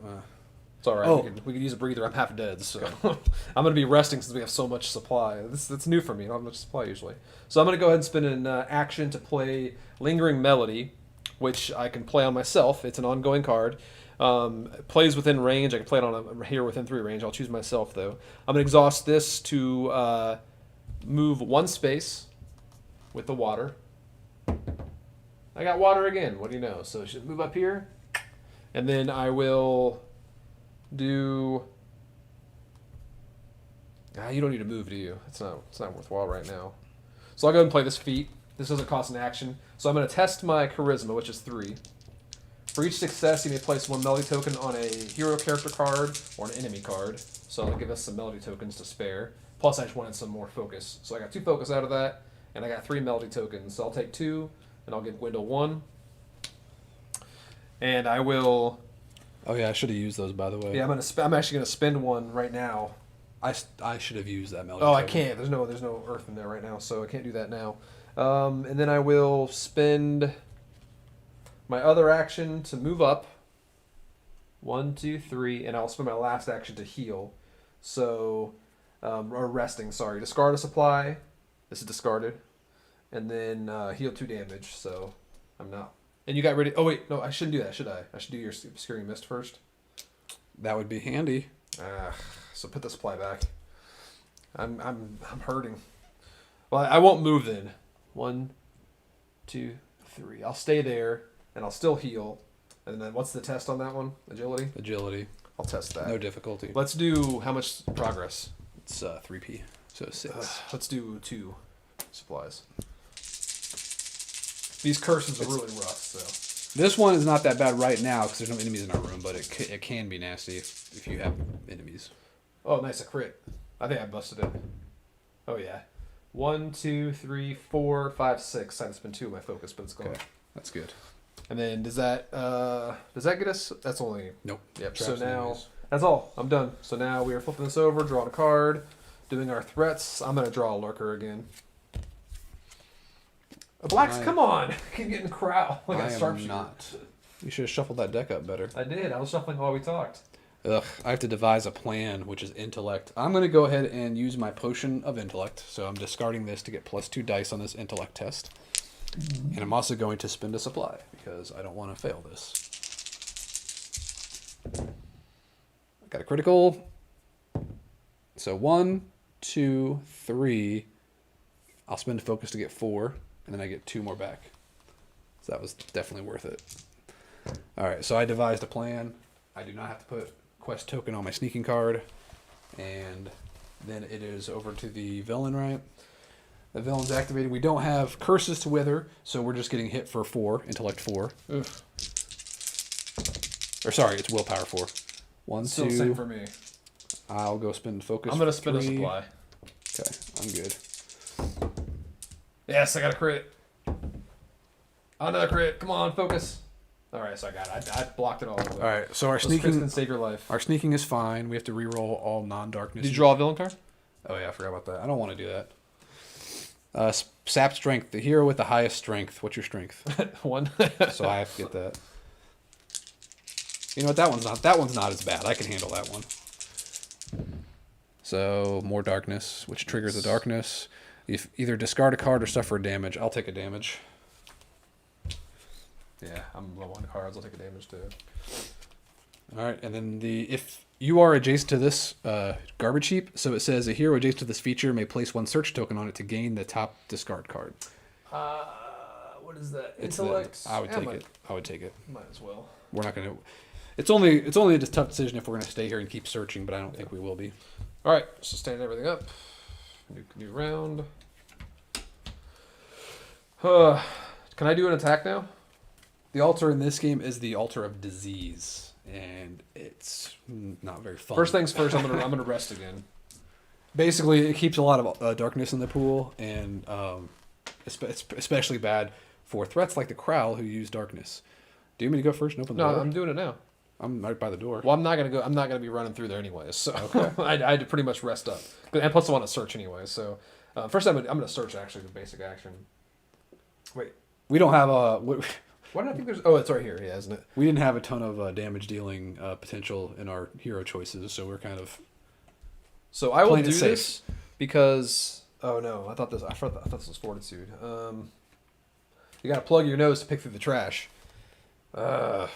it's all right. Oh. We could use a breather. I'm half dead, so I'm going to be resting since we have so much supply. That's new for me. I don't have much supply usually. So I'm going to go ahead and spend an action to play Lingering Melody, which I can play on myself. It's an ongoing card. It plays within range. I can play it on here within 3 range. I'll choose myself, though. I'm going to exhaust this to move 1 space with the water. I got water again. What do you know? So I should move up here. And then I will do... you don't need to move, do you? It's not worthwhile right now. So I'll go ahead and play this feat. This doesn't cost an action. So I'm going to test my charisma, which is 3. For each success, you may place 1 melody token on a hero character card or an enemy card. So I'll give us some melody tokens to spare. Plus, I just wanted some more focus. So I got 2 focus out of that, and I got 3 melody tokens. So I'll take 2, and I'll give Wendell 1. And I will... oh yeah, I should have used those, by the way. Yeah, I'm actually gonna spend 1 right now. I should have used that melody. Oh, I token. can't. There's no earth in there right now, so I can't do that now. And then I will spend my other action to move up. 1, 2, 3, and I'll spend my last action to heal. So, or resting. Sorry, discard a supply. This is discarded, and then heal 2 damage. So, I'm not. And you got rid of... oh wait, no, I shouldn't do that, should I? I should do your Obscuring Mist first. That would be handy. So put the supply back. I'm hurting. Well, I won't move then. 1, 2, 3. I'll stay there, and I'll still heal. And then what's the test on that one? Agility? Agility. I'll test that. No difficulty. Let's do how much progress? It's 3p, so 6. Let's do 2 supplies. These curses are really rough, so. This one is not that bad right now because there's no enemies in our room, but it can be nasty if you have enemies. Oh, nice, a crit. I think I busted it. Oh, yeah. 1, 2, 3, 4, 5, 6. I had to spend 2 of my focus, but it's gone. Okay, that's good. And then does that get us? That's only... Nope. Yep. Traps So now, enemies. that's all. I'm done. So now we are flipping this over, drawing a card, doing our threats. I'm going to draw a lurker again. Blacks, come on! Keep getting corral. Like I a am sharpshooter. not. You should have shuffled that deck up better. I did. I was shuffling while we talked. Ugh, I have to devise a plan, which is intellect. I'm going to go ahead and use my potion of intellect. So I'm discarding this to get +2 dice on this intellect test. And I'm also going to spend a supply because I don't want to fail this. Got a critical. So 1, 2, 3. I'll spend focus to get 4, and then I get 2 more back. So that was definitely worth it. All right, so I devised a plan. I do not have to put quest token on my sneaking card. And then it is over to the villain, right? The villain's activated. We don't have curses to wither, so we're just getting hit for 4, intellect 4. Oof. Or sorry, it's willpower 4. 1, Still 2. the same for me. I'll go spend focus. I'm going to spend 3. a supply. Okay, I'm good. Yes, I got a crit. Another crit. Come on, focus. All right, so I got it. I blocked it all. All right, so our Those crits sneaking can save your life. our sneaking is fine. We have to reroll all non-darkness. Did you draw a villain card? Oh yeah, I forgot about that. I don't want to do that. Sap strength. The hero with the highest strength. What's your strength? 1. So I have to get that. You know what? That one's not as bad. I can handle that one. So more darkness, which triggers a darkness. If either discard a card or suffer damage, I'll take a damage. Yeah, I'm low on cards. I'll take a damage too. All right, and then if you are adjacent to this garbage heap, so it says a hero adjacent to this feature may place 1 search token on it to gain the top discard card. What is that? It's Intellect. I would take it. I would take it. Might as well. We're not gonna. It's only a tough decision if we're gonna stay here and keep searching, but I don't think we will be. All right, so stand everything up. New round. Can I do an attack now? The altar in this game is the altar of disease, and it's not very fun. First things first. I'm gonna rest again. Basically, it keeps a lot of darkness in the pool, and it's especially bad for threats like the Crowl who use darkness. Do you want me to go first and open the No, door? I'm doing it now. I'm right by the door. Well, I'm not gonna be running through there anyways. So I had to pretty much rest up, and plus I want to search anyway. So first I'm gonna search actually the basic action. Wait, We don't have why did I think there's? Oh, it's right here. Yeah, isn't it? we didn't have a ton of damage dealing potential in our hero choices, so we're kind of So I will Playing do it safe. this because I thought this was Fortitude. You gotta plug your nose to pick through the trash. I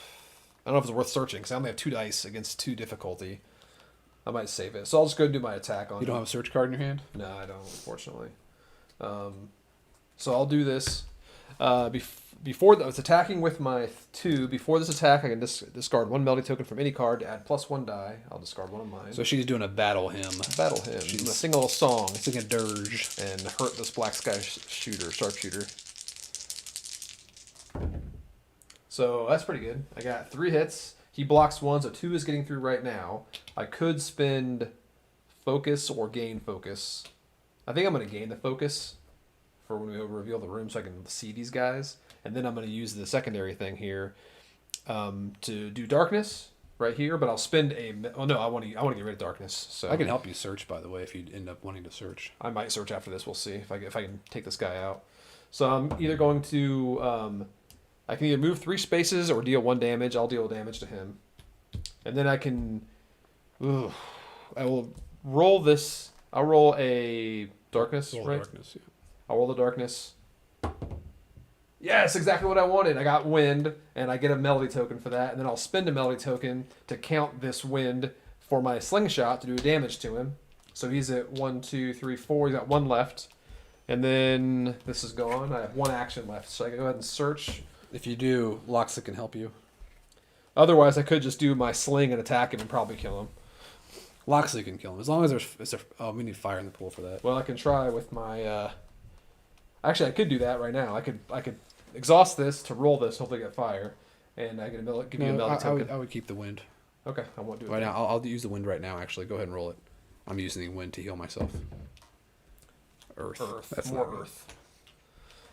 don't know if it's worth searching because I only have 2 dice against 2 difficulty. I might save it, so I'll just go do my attack on. you don't have a search card in your hand. No, I don't, unfortunately. So I'll do this. Before it's attacking with my 2. Before this attack, I can discard 1 melody token from any card to add +1 die. I'll discard 1 of mine. So she's doing a battle hymn. Battle hymn. She's- I'm gonna sing a little song Sing a dirge. and hurt this black sky sharpshooter. So that's pretty good. I got 3 hits. He blocks 1, so 2 is getting through right now. I could spend focus or gain focus. I think I'm going to gain the focus for when we reveal the room so I can see these guys. And then I'm going to use the secondary thing here to do darkness right here. But I'll spend oh no, I want to get rid of darkness. So I can help you search, by the way, if you end up wanting to search. I might search after this. We'll see if I can take this guy out. So I'm either going to I can either move 3 spaces or deal 1 damage. I'll deal damage to him, and then I can. I will roll this. I'll roll a darkness. Roll right? darkness. Yeah. I'll roll the darkness. Yes, exactly what I wanted. I got wind, and I get a melody token for that, and then I'll spend a melody token to count this wind for my slingshot to do damage to him. So he's at 1, 2, 3, 4. He's got 1 left, and then this is gone. I have 1 action left, so I can go ahead and search. If you do, Loxa can help you. Otherwise, I could just do my sling and attack him and probably kill him. Loxa can kill him as long as we need fire in the pool for that. Well, I can try with my. Actually, I could do that right now. I could exhaust this to roll this. Hopefully, get fire, and I can give you a melody token. I would keep the wind. Okay, I won't do it Right now, I'll use the wind right now. Actually, go ahead and roll it. I'm using the wind to heal myself. Earth. Earth. not More earth.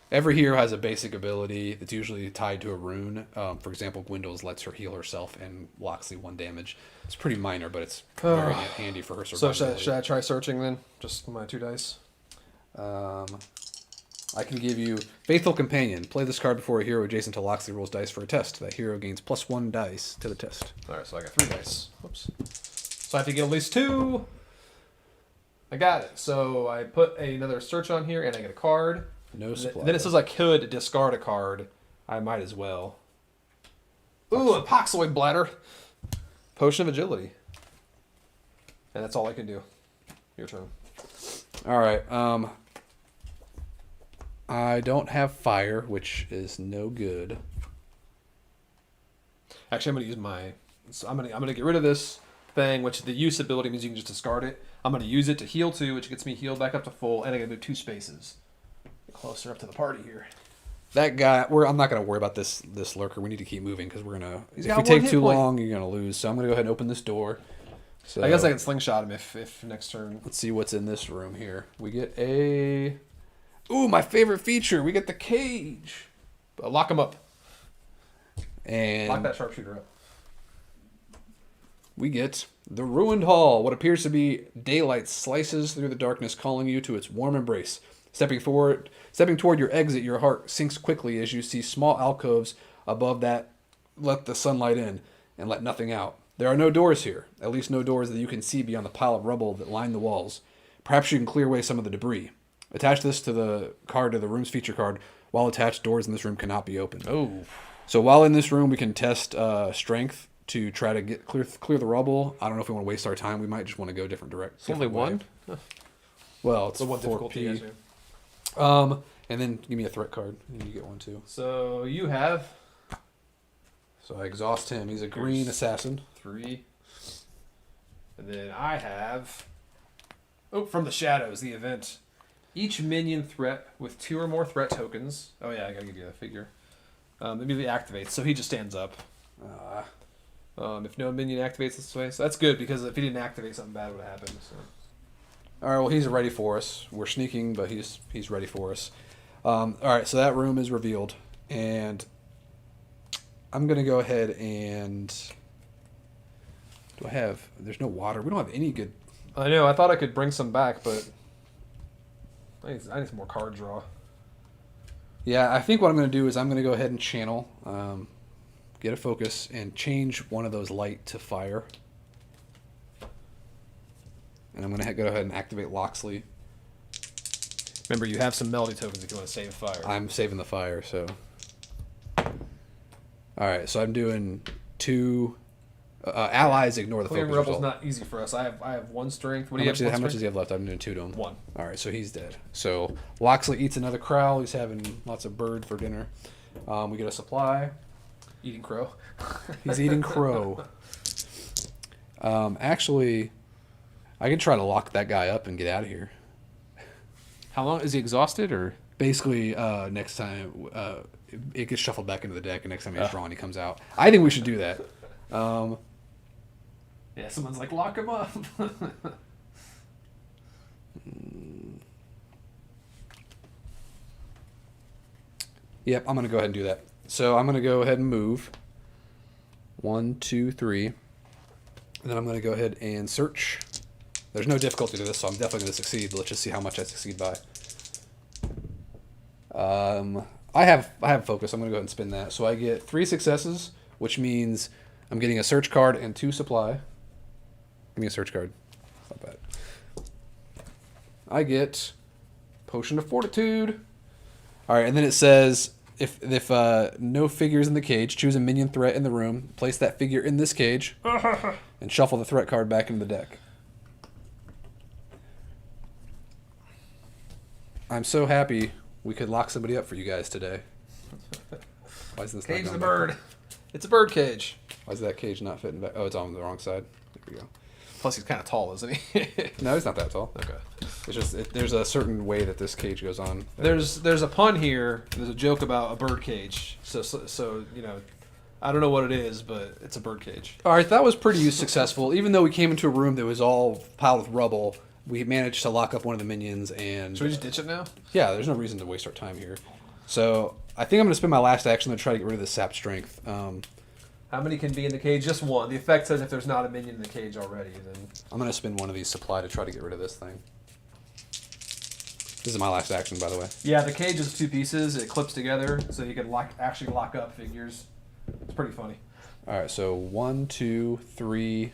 Every hero has a basic ability that's usually tied to a rune. For example, Gwendol's lets her heal herself and Loxley 1 damage. It's pretty minor, but it's very handy for her So survivability. should I try searching then? Just my 2 dice. I can give you Faithful Companion. Play this card before a hero adjacent to Loxley rolls dice for a test. That hero gains +1 dice to the test. All right, so I got 3 dice. Whoops. So I have to get at least 2. I got it. So I put another search on here, and I get a card. No supply. Then it says I could discard a card. I might as well. Ooh, a Poxoid Bladder. Potion of Agility. And that's all I can do. Your turn. All right. I don't have fire, which is no good. Actually, I'm gonna use my. So I'm gonna get rid of this thing, which the use ability means you can just discard it. I'm gonna use it to heal 2, which gets me healed back up to full, and I gotta move 2 spaces. Get closer up to the party here. That guy. I'm not gonna worry about this lurker. We need to keep moving because we're gonna. He's If got we 1 take hit too point. long, you're gonna lose. So I'm gonna go ahead and open this door. So I guess I can slingshot him if next turn. Let's see what's in this room here. We get a. Ooh, my favorite feature. We get the cage. Lock him up. And Lock that sharpshooter up. we get the ruined hall. What appears to be daylight slices through the darkness, calling you to its warm embrace. Stepping toward your exit, your heart sinks quickly as you see small alcoves above that let the sunlight in and let nothing out. There are no doors here, at least no doors that you can see beyond the pile of rubble that line the walls. Perhaps you can clear away some of the debris. Attach this to the room's feature card. While attached, doors in this room cannot be opened. Oh. So while in this room, we can test strength to try to get clear the rubble. I don't know if we want to waste our time. We might just want to go different direct. It's only different 1? way. Well, it's So 1 4P. difficulty. Yes, man. And then give me a threat card, and you get 1 too. So you have So I exhaust him. He's a green assassin. 3. And then I have. Oh, from the shadows, the event. Each minion threat with 2 or more threat tokens. Oh, yeah, I gotta give you a figure. Immediately activates, so he just stands up. If no minion activates this way. So that's good because if he didn't activate, something bad would happen. So. All right. Well, he's ready for us. We're sneaking, but he's ready for us. All right. So that room is revealed, and I'm gonna go ahead and Do I have? There's no water. We don't have any good. I know. I thought I could bring some back, but I need some more card draw. Yeah, I think what I'm going to do is I'm going to go ahead and channel, get a focus, and change one of those light to fire. And I'm going to go ahead and activate Loxley. Remember, you have some melody tokens if you want to save fire. I'm saving the fire, so. Alright, so I'm doing 2. Allies ignore the Clearing focus Rebel's result. not easy for us. I have 1 strength. What How do you much, have? how much does he have left? I'm doing 2 to him. 1. Alright, so he's dead. So Loxley eats another crowl. He's having lots of bird for dinner. We get a supply. Eating crow. He's eating crow. Actually, I can try to lock that guy up and get out of here. How long is he exhausted or? Basically, next time it gets shuffled back into the deck, and next time he's drawn, he comes out. I think we should do that. Yeah, someone's like, lock him up. Yep, I'm gonna go ahead and do that. So I'm gonna go ahead and move. 1, 2, 3, and then I'm gonna go ahead and search. There's no difficulty to this, so I'm definitely gonna succeed. Let's just see how much I succeed by. I have focus. I'm gonna go ahead and spin that. So I get 3 successes, which means I'm getting a search card and 2 supply. Give me a search card. Not bad. I get Potion of Fortitude. All right, and then it says if no figures in the cage, choose a minion threat in the room, place that figure in this cage, and shuffle the threat card back into the deck. I'm so happy we could lock somebody up for you guys today. Why is this not Cage the going bird. back? It's a bird cage. Why is that cage not fitting back? Oh, it's on the wrong side. There we go. Plus, he's kind of tall, isn't he? No, it's not that tall. Okay. It's just there's a certain way that this cage goes on. There's a pun here. There's a joke about a bird cage. So you know, I don't know what it is, but it's a bird cage. All right, that was pretty successful. Even though we came into a room that was all piled with rubble, we managed to lock up one of the minions. And Should we just ditch it now? yeah, there's no reason to waste our time here. So I think I'm going to spend my last action to try to get rid of the sap strength. How many can be in the cage? Just 1. The effect says if there's not a minion in the cage already, then. I'm going to spend one of these supply to try to get rid of this thing. This is my last action, by the way. Yeah, the cage is 2 pieces. It clips together, so you can actually lock up figures. It's pretty funny. All right, so 1, 2, 3,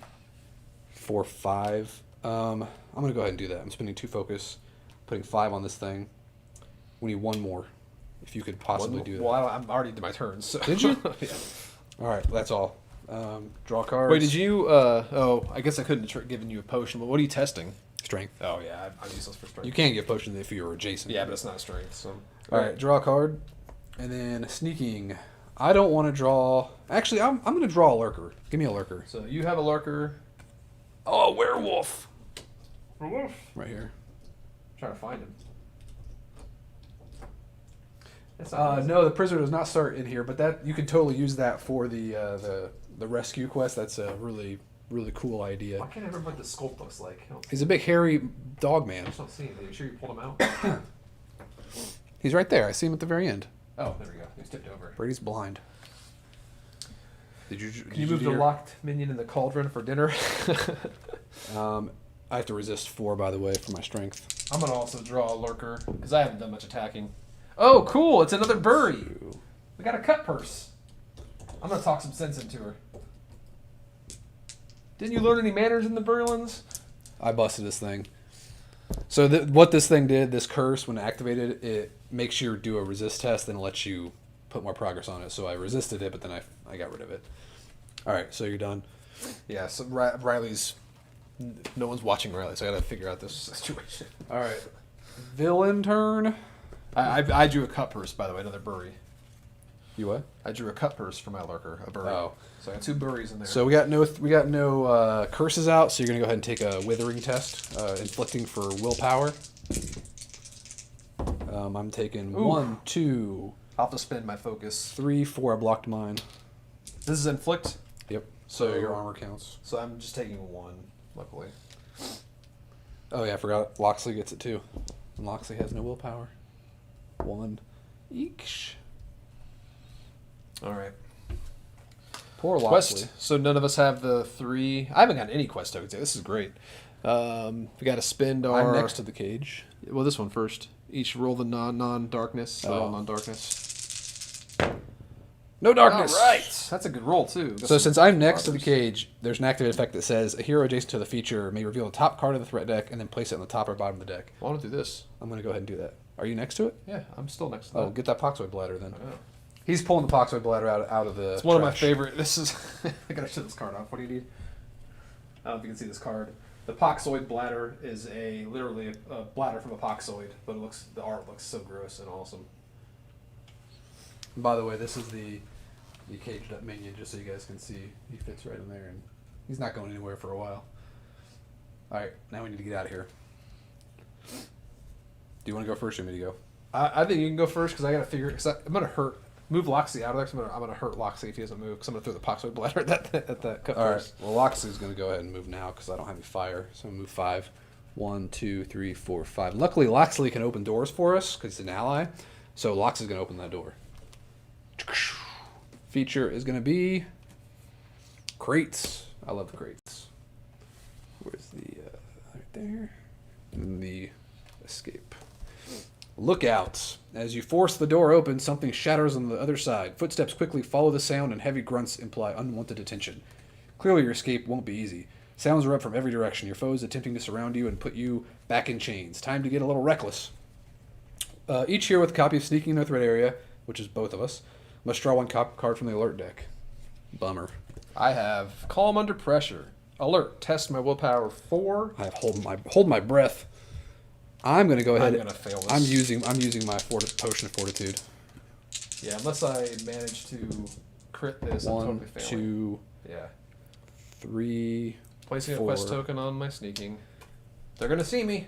4, 5. I'm going to go ahead and do that. I'm spending 2 focus, putting 5 on this thing. We need 1 more, if you could possibly do that. Well, I'm already did my turn. So. Did you? Yeah. All right, that's all. Draw cards. Wait, did you? Oh, I guess I couldn't have given you a potion. But what are you testing? Strength. Oh yeah, I'm useless for strength. You can get potions if you were adjacent. Yeah, but it's not strength. So. All right, draw a card, and then sneaking. I don't want to draw. Actually, I'm going to draw a lurker. Give me a lurker. So you have a lurker. Oh, werewolf. Right here. Trying to find him. No, the prisoner does not start in here, but that you could totally use that for the rescue quest. That's a really cool idea. Why can't I remember what the sculpt looks like? He's a big hairy dog man. I just don't see anything. You sure you pulled him out? He's right there. I see him at the very end. Oh, there we go. He's tipped over. Brady's blind. Did you? Can you move the locked minion in the cauldron for dinner? I have to resist 4, by the way, for my strength. I'm gonna also draw a lurker because I haven't done much attacking. Oh, cool! It's another bury. We got a cut purse. I'm gonna talk some sense into her. Didn't you learn any manners in the Burlands? I busted this thing. So what this thing did, this curse, when activated, it makes you do a resist test and lets you put more progress on it. So I resisted it, but then I got rid of it. All right, so you're done. Yeah. So Riley's. No one's watching Riley, so I gotta figure out this situation. All right, villain turn. I drew a cut purse, by the way, another bury. You what? I drew a cut purse for my lurker, a bury. Oh. So I got 2 buries in there. So we got no curses out. So you're gonna go ahead and take a withering test, inflicting for willpower. I'm taking Ooh. 1, 2, I'll have to spend my focus. 3, 4. I blocked mine. This is inflict, Yep. So your armor counts. so I'm just taking 1, luckily. Oh yeah, I forgot. Loxley gets it too. And Loxley has no willpower. 1. Eesh. All right. Poor Quest. Loxley. So none of us have the 3. I haven't gotten any quest tokens yet. This is great. We got to spend our. I'm next to the cage. Well, this one first. Each roll the non-darkness. Oh. Roll non-darkness. No darkness. All right. That's a good roll, too. So since I'm next to the cage, there's an activated effect that says a hero adjacent to the feature may reveal the top card of the threat deck and then place it on the top or bottom of the deck. I want to do this. I'm going to go ahead and do that. Are you next to it? Yeah, I'm still next to that. Oh, get that Poxoid Bladder then. I know. He's pulling the Poxoid Bladder out of the It's one of my trash. favorite. This is. I gotta show this card off. What do you need? I don't know if you can see this card. The Poxoid Bladder is literally a bladder from a Poxoid, but the art looks so gross and awesome. By the way, this is the caged up minion, just so you guys can see. He fits right in there, and he's not going anywhere for a while. All right, now we need to get out of here. Do you want to go first, or me to go? I think you can go first because I gotta figure. Cause I'm gonna move Loxley out of there. Cause I'm gonna hurt Loxley if he doesn't move. Because I'm gonna throw the Poxoid Bladder at that cut All right. first. Well, Loxley's going to go ahead and move now because I don't have any fire. So I'm going to move 5. 1, 2, 3, 4, 5. Luckily, Loxley can open doors for us because he's an ally. So Loxley's going to open that door. Feature is going to be crates. I love the crates. Where's the right there? And the escape. Look out. As you force the door open, something shatters on the other side. Footsteps quickly follow the sound, and heavy grunts imply unwanted attention. Clearly, your escape won't be easy. Sounds erupt from every direction. Your foes attempting to surround you and put you back in chains. Time to get a little reckless. Each hero with a copy of Sneaking in the Threat Area, which is both of us, must draw one card from the alert deck. Bummer. I have Calm Under Pressure. Alert. Test my willpower 4. I have hold my breath. I'm going to go ahead. I'm gonna fail this. I'm using my potion of fortitude. Yeah, unless I manage to crit this, I'm 1, totally failing. 2, Yeah. 3. Placing 4. a quest token on my sneaking. They're gonna see me.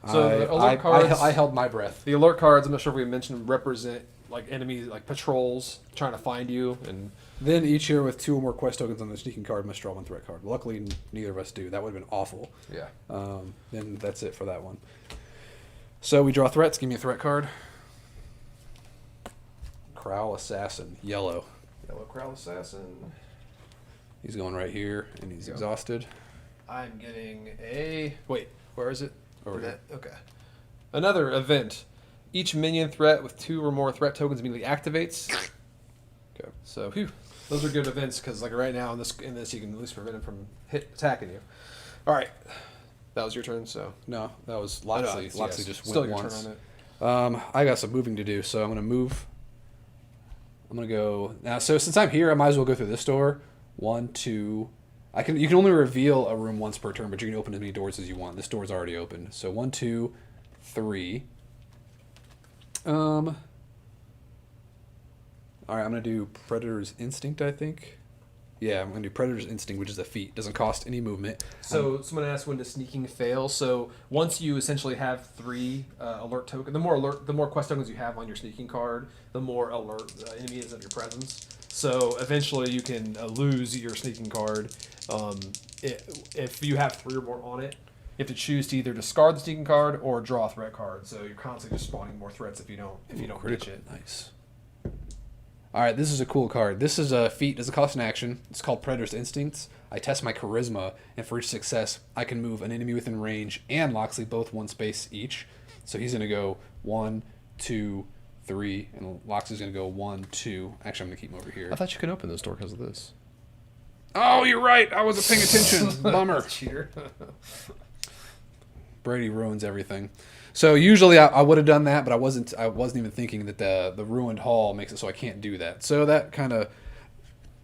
So So the alert cards. I held my breath. The alert cards, I'm not sure if we mentioned, represent like enemies, like patrols trying to find you, and Then each hero with 2 or more quest tokens on the sneaking card must draw one threat card. Luckily, neither of us do. That would have been awful. yeah. Then that's it for that one. So we draw threats. Give me a threat card. Crowl Assassin, yellow. Yellow Crowl Assassin. He's going right here, and he's Go. exhausted. I'm getting a wait. Where is it? Over here. Okay. Another event. Each minion threat with 2 or more threat tokens immediately activates. Okay. So, phew, those are good events because, like right now in this, you can at least prevent him from attacking you. All right, that was your turn. So, No, that was I know, Loxley. yes, Loxley just still went your once. turn on it. I got some moving to do, so I'm going to move. I'm going to go now. So since I'm here, I might as well go through this door. 1, 2. You can only reveal a room once per turn, but you can open as many doors as you want. This door's already open. So 1, 2, 3. All right, I'm gonna do Predator's Instinct. I think. Yeah, I'm gonna do Predator's Instinct, which is a feat. Doesn't cost any movement. So, someone asked when does sneaking fail. So, once you essentially have 3 alert token, the more quest tokens you have on your sneaking card, the more alert the enemy is of your presence. So, eventually, you can lose your sneaking card if you have 3 or more on it. You have to choose to either discard the sneaking card or draw a threat card. So you're constantly just spawning more threats if you don't reach it. Nice. All right, this is a cool card. This is a feat. Doesn't cost an action. It's called Predator's Instincts. I test my charisma, and for each success, I can move an enemy within range and Loxley both 1 space each. So he's gonna go 1, 2, 3, and Loxley's gonna go 1, 2. Actually, I'm gonna keep him over here. I thought you could open this door because of this. Oh, you're right. I wasn't paying attention. Bummer. Cheater. Brady ruins everything. So usually I would have done that, but I wasn't even thinking that the ruined hall makes it so I can't do that. So that kind of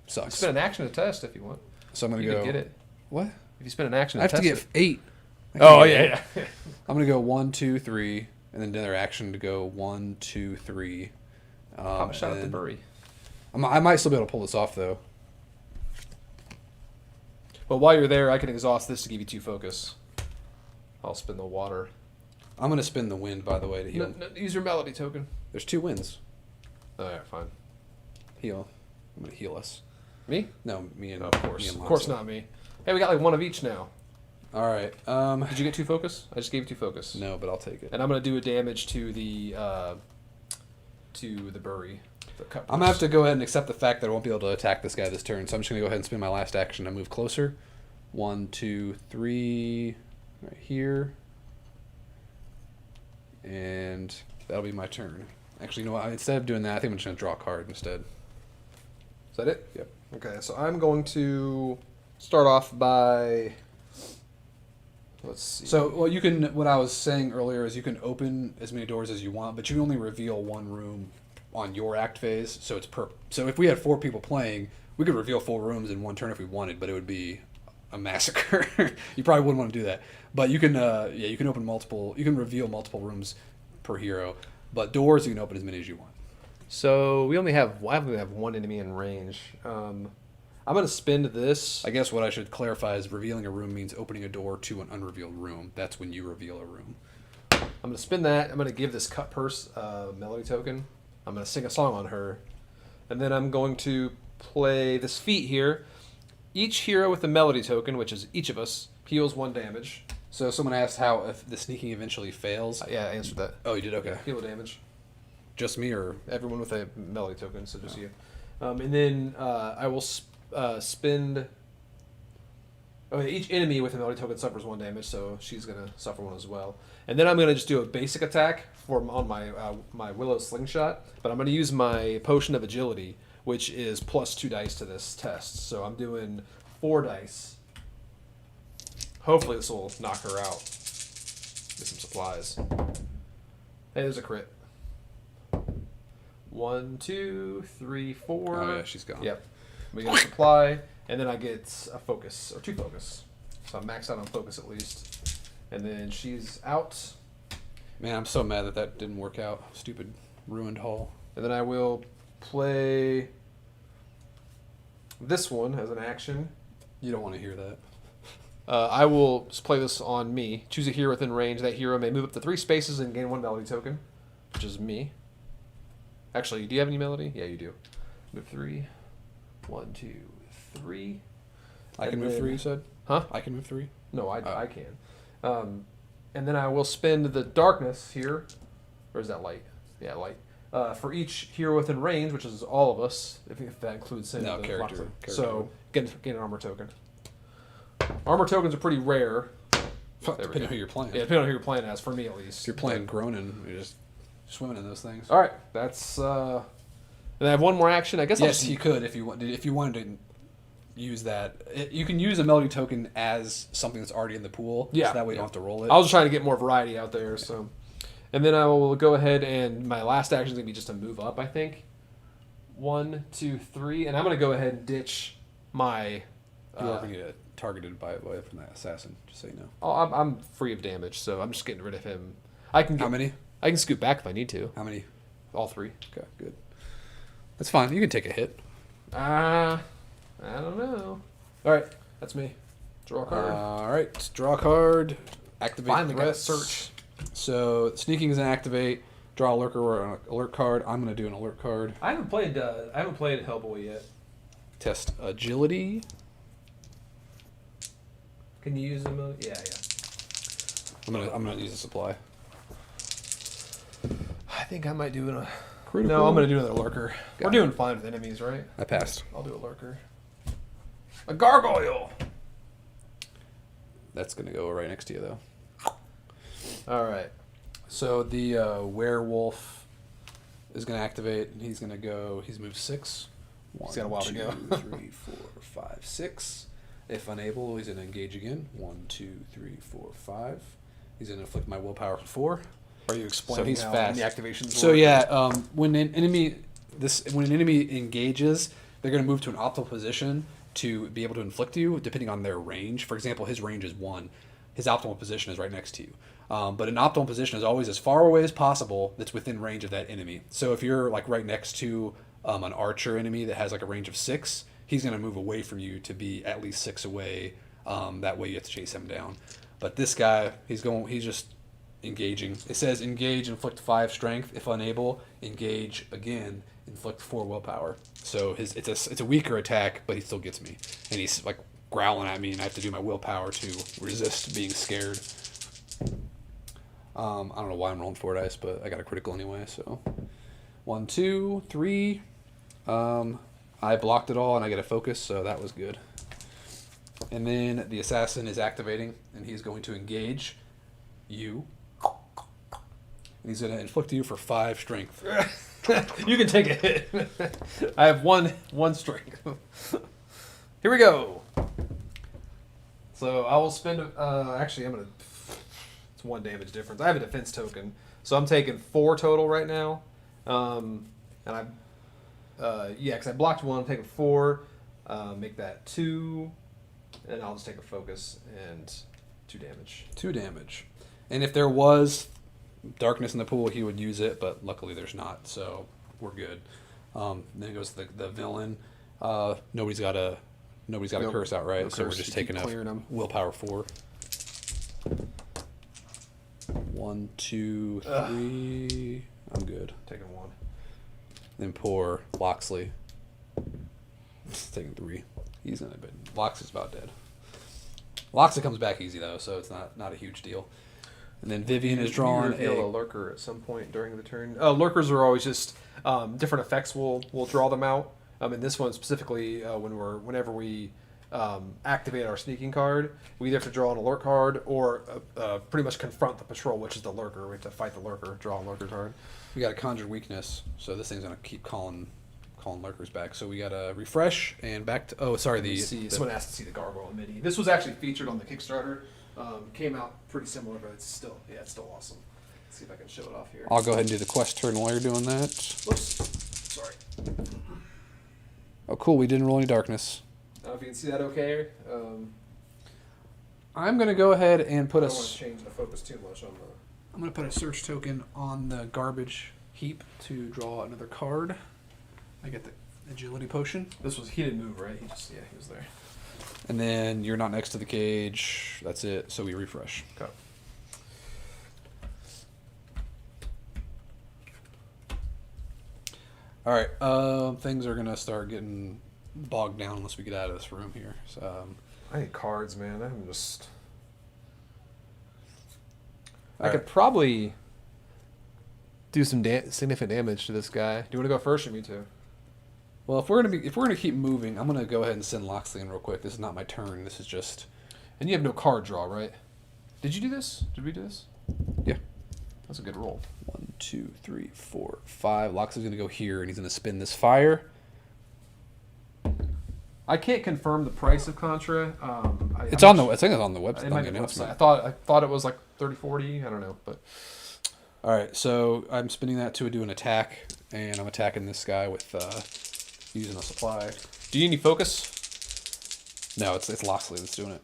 sucks. Spend an action to test if you want. So I'm gonna You go. could get it. What? If you spend an action I have to test get it. 8. I Oh, can't yeah, get yeah. I'm gonna go 1, 2, 3, and then another action to go 1, 2, 3. Pop a shot at the and bury. I might still be able to pull this off though. But while you're there, I can exhaust this to give you 2 focus. I'll spin the water. I'm gonna spin the wind, by the way, to heal. No, use your melody token. There's 2 winds. Oh, yeah, fine. Heal. I'm gonna heal us. Me? No, me and No, of course. me and Of course Lonzo. not me. Hey, we got like 1 of each now. All right. Did you get 2 focus? I just gave you 2 focus. No, but I'll take it. And I'm gonna do a damage to the bury. The cut I'm gonna have to go ahead and accept the fact that I won't be able to attack this guy this turn. So I'm just gonna go ahead and spend my last action to move closer. 1, 2, 3, right here, and that'll be my turn. Actually, you know what? Instead of doing that, I think I'm just gonna draw a card instead. Is that it? Yep. Okay, so I'm going to start off by. Let's see. So, well, you can. What I was saying earlier is you can open as many doors as you want, but you can only reveal one room on your act phase. So it's per. So if we had 4 people playing, we could reveal 4 rooms in one turn if we wanted, but it would be a massacre. You probably wouldn't want to do that. But you can. You can open multiple. You can reveal multiple rooms per hero, but doors you can open as many as you want. So we only have. I only have one enemy in range. I'm gonna spend this. I guess what I should clarify is revealing a room means opening a door to an unrevealed room. That's when you reveal a room. I'm gonna spend that. I'm gonna give this cut purse melody token. I'm gonna sing a song on her, and then I'm going to play this feat here. Each hero with a melody token, which is each of us, heals 1 damage. So someone asked how if the sneaking eventually fails. Yeah, I answered that. Oh, you did? Okay. Heal damage. Just me or Everyone with a melody token, so just you. And then I will spend. Okay, each enemy with a melody token suffers 1 damage, so she's gonna suffer 1 as well. And then I'm gonna just do a basic attack on my my Willow Slingshot, but I'm gonna use my Potion of Agility, which is plus 2 dice to this test. So I'm doing 4 dice. Hopefully this will knock her out. Get some supplies. Hey, there's a crit. 1, 2, 3, 4. Oh yeah, she's gone. Yep. We get a supply, and then I get a focus, or 2 focus. So I'm maxed out on focus at least. And then she's out. Man, I'm so mad that that didn't work out. Stupid ruined haul. And then I will play this one as an action. You don't want to hear that. I will play this on me. Choose a hero within range. That hero may move up to 3 spaces and gain 1 melody token, which is me. Actually, do you have any melody? Yeah, you do. Move 3. 1, 2, 3. I can move 3, you said? Huh? I can move 3? No, I can. And then I will spend the darkness here. Or is that light? Yeah, light. For each hero within range, which is all of us, if that includes any No, of the character- lots of- character. So get an armor token. Armor tokens are pretty rare. Depending on who you're playing. Yeah, depending on who you're playing as. For me, at least. If you're playing Gronin, you're just swimming in those things. All right, that's. And I have one more action. I guess. Yes, you could if you wanted to use that. You can use a melody token as something that's already in the pool. Yeah, So that way you yeah. don't have to roll it. I was just trying to get more variety out there. So, and then I will go ahead and my last action is gonna be just to move up. I think. 1, 2, 3, and I'm gonna go ahead and ditch my. You are going to get targeted by from that assassin. Just so you know. Oh, I'm free of damage, so I'm just getting rid of him. I can. How many? I can scoot back if I need to. How many? All 3. Okay, good. That's fine. You can take a hit. I don't know. All right, that's me. Draw a card. All right, draw a card. Activate Finally got a threats. search. So sneaking is an activate. Draw a lurker or an alert card. I'm going to do an alert card. I haven't played Hellboy yet. Test agility. Can you use them? Yeah. I'm gonna use a supply. I think I might do a. Critical. No, I'm gonna do another lurker. Got We're it. doing fine with enemies, right? I passed. I'll do a lurker. A gargoyle. That's gonna go right next to you though. All right. So the werewolf is gonna activate. And he's gonna go. He's moved 6. He's got a while to go. 2, 3, 4, 5, 6. If unable, he's gonna engage again. 1, 2, 3, 4, 5. He's gonna inflict my willpower for 4. Are you explaining he's how fast. the activations So work? yeah, when an enemy engages, they're going to move to an optimal position to be able to inflict you, depending on their range. For example, his range is 1. His optimal position is right next to you. But an optimal position is always as far away as possible that's within range of that enemy. So if you're like right next to an archer enemy that has like a range of 6, he's going to move away from you to be at least 6 away. That way you have to chase him down. But this guy, he's just engaging. It says engage, inflict 5 strength. If unable, engage again, inflict 4 willpower. So it's a weaker attack, but he still gets me. And he's like growling at me, and I have to do my willpower to resist being scared. I don't know why I'm rolling 4 dice, but I got a critical anyway. So 1, 2, 3. I blocked it all, and I get a focus, so that was good. And then the assassin is activating, and he's going to engage you. And he's going to inflict you for 5 strength. You can take a hit. I have one strength. Here we go. So I will spend. Actually, I'm gonna. It's 1 damage difference. I have a defense token, so I'm taking 4 total right now. And I, because I blocked 1. I'm taking 4. Make that 2, and I'll just take a focus and 2 damage. 2 damage. And if there was darkness in the pool, he would use it, but luckily there's not, so we're good. Then goes the villain. Nobody's got a Nope. curse out, right? No So we're curse. just You taking keep a clearing 'em. willpower 4. 1, 2, 3. I'm good. Taking 1. Then poor Loxley. Taking 3. He's in a bit. Loxley's about dead. Loxley comes back easy though, so it's not a huge deal. And then Vivian is drawn You reveal a lurker at some point during the turn. Lurkers are always just different effects. Will draw them out. In this one specifically, whenever we activate our sneaking card, we either have to draw an alert card or pretty much confront the patrol, which is the lurker. We have to fight the lurker, draw a lurker card. We got a conjure weakness, so this thing's gonna keep calling lurkers back. So we got to refresh and back to. Oh, sorry. Someone asked to see the gargoyle mini. This was actually featured on the Kickstarter. Came out pretty similar, but it's still awesome. Let's see if I can show it off here. I'll go ahead and do the quest turn while you're doing that. Whoops. Sorry. Oh, cool. We didn't roll any darkness. I don't know if you can see that okay. I'm gonna go ahead and put I a. don't want to change the focus too much on the. I'm gonna put a search token on the garbage heap to draw another card. I get the agility potion. He didn't move, right? He was there. And then you're not next to the cage. That's it. So we refresh. Okay. All right. Things are gonna start getting bogged down unless we get out of this room here. So, I need cards, man. I'm just. I All could right. probably do some significant damage to this guy. Do you want to go first or me too? Well, if we're gonna keep moving, I'm gonna go ahead and send Loxley in real quick. This is not my turn. This is just. And you have no card draw, right? Did you do this? Did we do this? Yeah. That's a good roll. 1, 2, 3, 4, 5. Loxley's gonna go here, and he's gonna spin this fire. I can't confirm the price of Contra. I think it's on the website. It might be on the the announcement. website. I thought it was like 30, 40. I don't know, but All right, so I'm spinning that to do an attack, and I'm attacking this guy with using a supply. do you need any focus? No, it's Loxley that's doing it.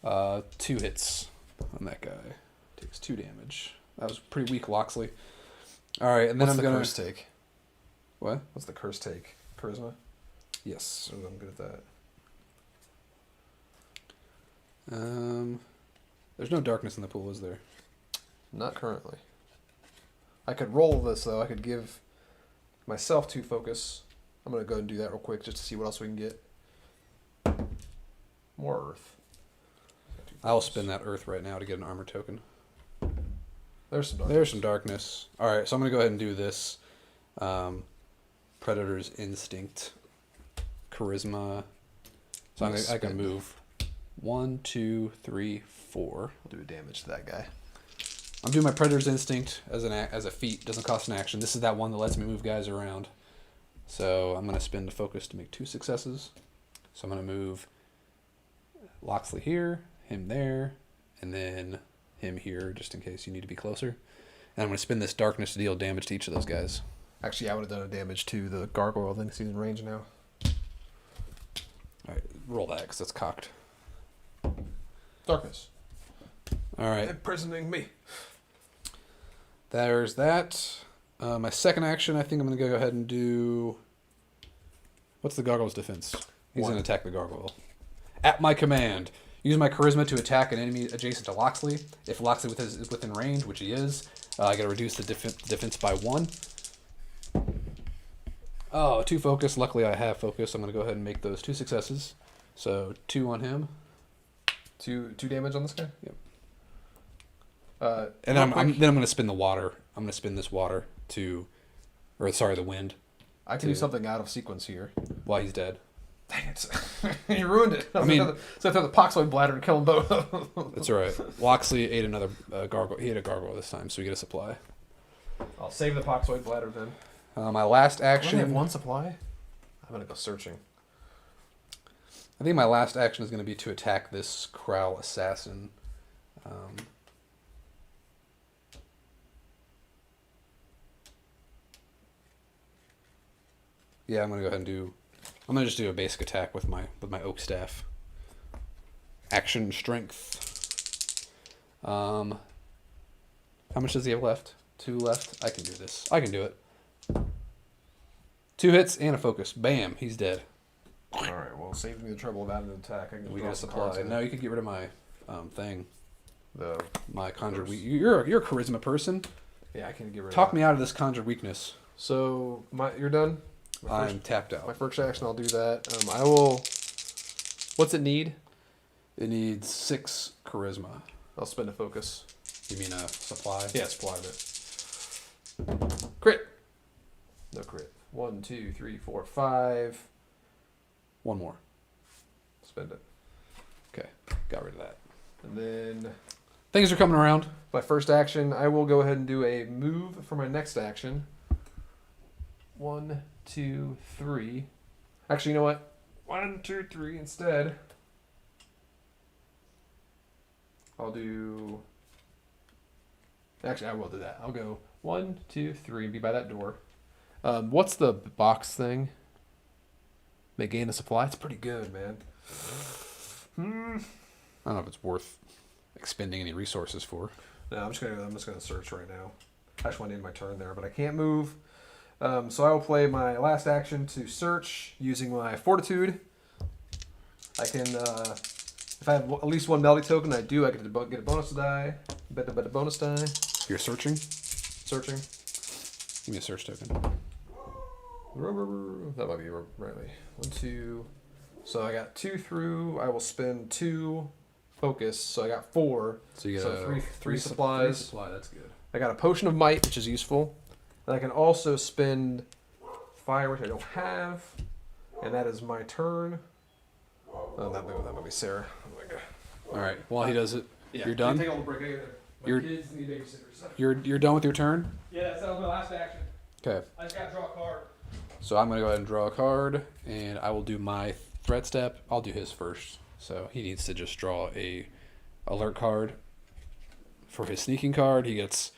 No. 2 hits on that guy. Takes 2 damage. That was pretty weak, Loxley. All right, and then What's I'm the gonna curse take? what? What's the curse take? Charisma. Yes. Oh, I'm good at that. There's no darkness in the pool, is there? Not currently. I could roll this though. I could give myself 2 focus. I'm gonna go ahead and do that real quick just to see what else we can get. More earth. I will spin that earth right now to get an armor token. There's some. There's some darkness. All right, so I'm gonna go ahead and do this. Predator's instinct, charisma. So I can move 1, 2, 3, 4. I'll do damage to that guy. I'm doing my Predator's Instinct as a feat. Doesn't cost an action. This is that one that lets me move guys around. So I'm going to spend the focus to make 2 successes. So I'm going to move Loxley here, him there, and then him here, just in case you need to be closer. And I'm going to spend this darkness to deal damage to each of those guys. Actually, I would have done a damage to the gargoyle. Then he's in range now. All right, roll that because that's cocked. Darkness. All right, Imprisoning me. there's that. My second action, I think I'm going to go ahead and do... What's the gargoyle's defense? He's 1. going to attack the gargoyle. At my command, use my charisma to attack an enemy adjacent to Loxley. If Loxley is within range, which he is, I got to reduce the defense by 1. Oh, 2 focus. Luckily, I have focus. I'm going to go ahead and make those 2 successes. So 2 on him. 2 damage on this guy. Yep. And real I'm quick, then I'm gonna spin the water. I'm gonna spin this water to, or sorry, the wind. I can do something out of sequence here. While he's dead. Dang it! You ruined it. I mean- so I throw the Poxoid Bladder and kill them both. That's all right. Loxley ate another gargoyle. He ate a gargoyle this time, so we get a supply. I'll save the Poxoid Bladder then. My last I only action. have one supply. I'm gonna go searching. I think my last action is going to be to attack this Crowl Assassin. Yeah, I'm going to go ahead and do. I'm going to just do a basic attack with my oak staff. Action strength. How much does he have left? 2 left. I can do this. I can do it. 2 hits and a focus. Bam, he's dead. All right. Well, save me the trouble of adding an attack. I can We draw got a some cards supply. in No, you can get rid of my thing. The My conjured Yours. weak. You're a charisma person. yeah, I can get rid Talk of me out of this conjured weakness. So you're done. My I'm tapped my out. first action, I'll do that. I will. What's it need? It needs 6 charisma. I'll spend a focus. You mean a supply? Yeah, supply it. Crit. No crit. 1, 2, 3, 4, 5. 1 more. Spend it. Okay, got rid of that. And then Things are coming around. my first action, I will go ahead and do a move for my next action. 1, 2, 3. Actually, you know what? 1, 2, 3 instead. I'll do. Actually, I will do that. I'll go 1, 2, 3. Be by that door. What's the box thing? May gain a supply. It's pretty good, man. I don't know if it's worth expending any resources for. No, I'm just gonna search right now. I just want to end my turn there, but I can't move. So I will play my last action to search using my Fortitude. I can, if I have at least 1 melody token, I do. I get a bonus die. Bet a bonus die. You're searching? Searching. Give me a search token. That might be rightly. 1, 2. So I got 2 through. I will spend 2 focus. So I got 4. So you get So a three supplies. supply, that's good. I got a Potion of Might, which is useful. And I can also spend Fire, which I don't have. And that is my turn. Oh, that might be Sarah. Oh my God. Alright, while he does it, you're done? Take a little break. My You're- kids need babysitters. You're done with your turn? Yeah, that was my last action. Okay. I just got to draw a card. So I'm going to go ahead and draw a card, and I will do my threat step. I'll do his first. So he needs to just draw a alert card. For his sneaking card, he gets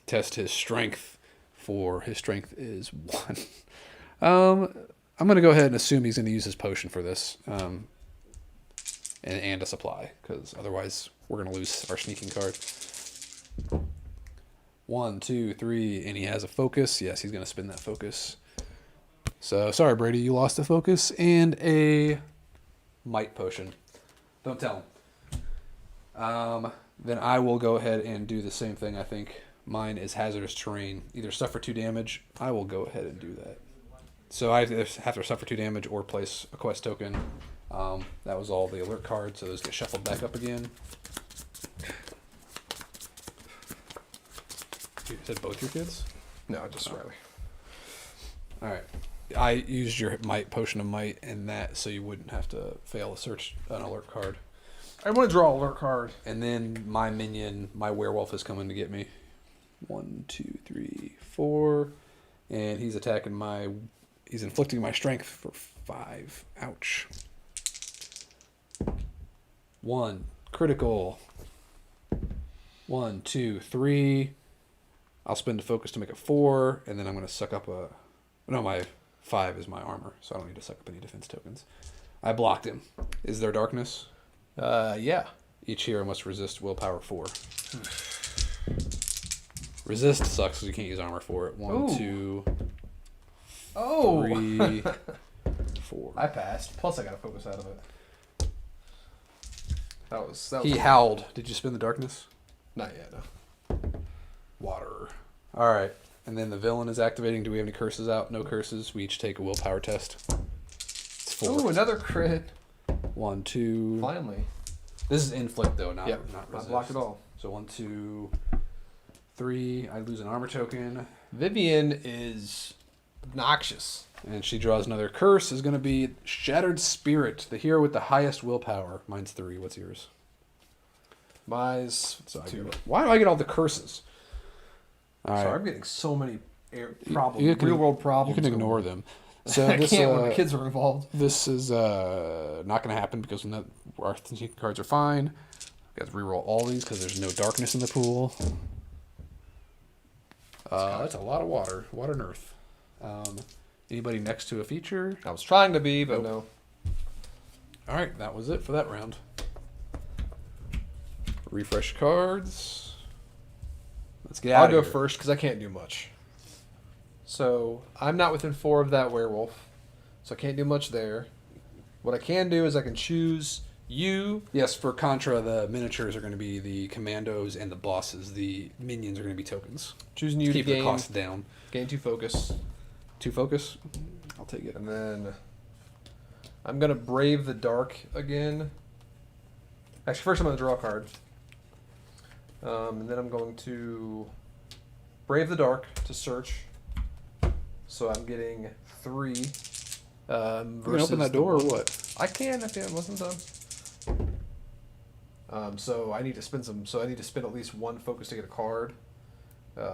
test his strength. For his strength is 1. I'm going to go ahead and assume he's going to use his potion for this, and a supply, because otherwise we're going to lose our sneaking card. 1, 2, 3, and he has a focus. Yes, he's going to spin that focus. So, sorry, Brady, you lost a focus and a might potion. Don't tell him. Then I will go ahead and do the same thing. I think mine is hazardous terrain. Either suffer 2 damage. I will go ahead and do that. So I either have to suffer 2 damage or place a quest token. That was all the alert cards, so those get shuffled back up again. You said both your kids? No, just Riley. All right. I used your might potion of might and that so you wouldn't have to fail to search an alert card. I want to draw an alert card. And then my minion, my werewolf, is coming to get me. 1, 2, 3, 4, and he's attacking my. He's inflicting my strength for 5. Ouch. 1 critical. 1, 2, 3. I'll spend a focus to make it 4, and then I'm going to suck up a. No, my 5 is my armor, so I don't need to suck up any defense tokens. I blocked him. Is there darkness? Yeah. Each hero must resist willpower 4. Resist sucks because you can't use armor for it. 1, Ooh. 2, Oh. 3, 4. I passed. Plus, I got a focus out of it. That was. He howled. Did you spin the darkness? Not yet. No. Water. All right. And then the villain is activating. Do we have any curses out? No curses. We each take a willpower test. It's 4. Oh, another crit. 1, 2. Finally. This is inflict though, not Yep. not Not resist. blocked at all. So 1, 2, 3. I lose an armor token. Vivian is obnoxious. And she draws another curse. Is going to be Shattered Spirit, the hero with the highest willpower. Mine's 3. What's yours? Mine's So 2. Why do I get all the curses? All right. Sorry, I'm getting so many problems, You can- real world problems. You can ignore them. So I this, can't when the kids are involved. This is not going to happen because our cards are fine. You guys reroll all these because there's no darkness in the pool. That's a lot of water. Water and earth. Anybody next to a feature? I was trying to be, but no. All right, that was it for that round. Refresh cards. Let's get out I'll of go here. first because I can't do much. So I'm not within 4 of that werewolf, so I can't do much there. What I can do is I can choose you. Yes, for Contra, the miniatures are going to be the commandos and the bosses. The minions are going to be tokens. Choosing you to Keep the gain, cost down. gain 2 focus. 2 focus. I'll take it. And then I'm going to Brave the Dark again. Actually, first I'm going to draw a card. And then I'm going to Brave the Dark to search. So I'm getting 3. You can Versus open that the door or one- what? I can if it wasn't done. So I need to spend some. So I need to spend at least 1 focus to get a card. Then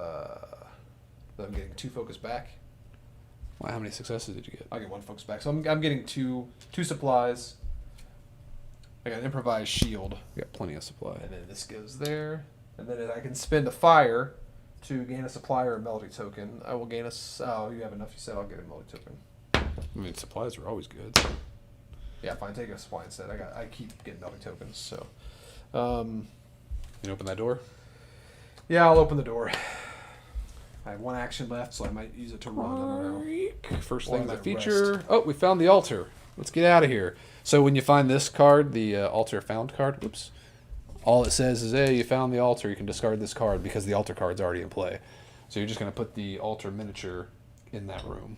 I'm getting 2 focus back. Wow, how many successes did you get? I get 1 focus back. So I'm getting two supplies. I got an improvised shield, You got plenty of supply. and then this goes there, and then I can spend a fire to gain a supply or a melody token. I will gain a. Oh, you have enough. You said I'll get a melody token. I mean, supplies are always good. Yeah, fine. Take a supply instead. I keep getting melody tokens. So, You can open that door. yeah, I'll open the door. I have 1 action left, so I might use it to run. I don't know. First Or thing, I the might feature. rest. Oh, we found the altar. Let's get out of here. So when you find this card, the altar found card, oops, all it says is, hey, you found the altar. You can discard this card because the altar card's already in play. So you're just going to put the altar miniature in that room.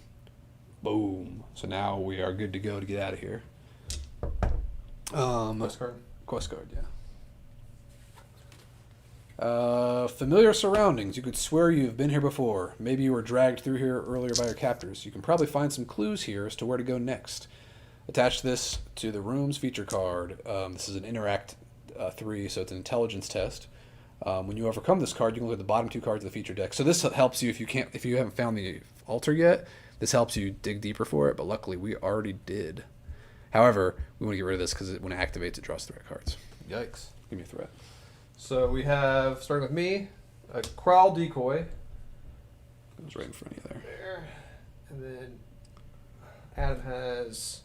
Boom. So now we are good to go to get out of here. Quest card. Quest card, yeah. Familiar surroundings. You could swear you've been here before. Maybe you were dragged through here earlier by your captors. You can probably find some clues here as to where to go next. Attach this to the room's feature card. This is an Interact 3, so it's an intelligence test. When you overcome this card, you can look at the bottom 2 cards of the feature deck. So this helps you if you haven't found the altar yet. This helps you dig deeper for it, but luckily we already did. However, we want to get rid of this because when it activates, it draws threat cards. Yikes. Give me a threat. So we have, starting with me, a Crowl Decoy. It was right in front of you there. There. And then Adam has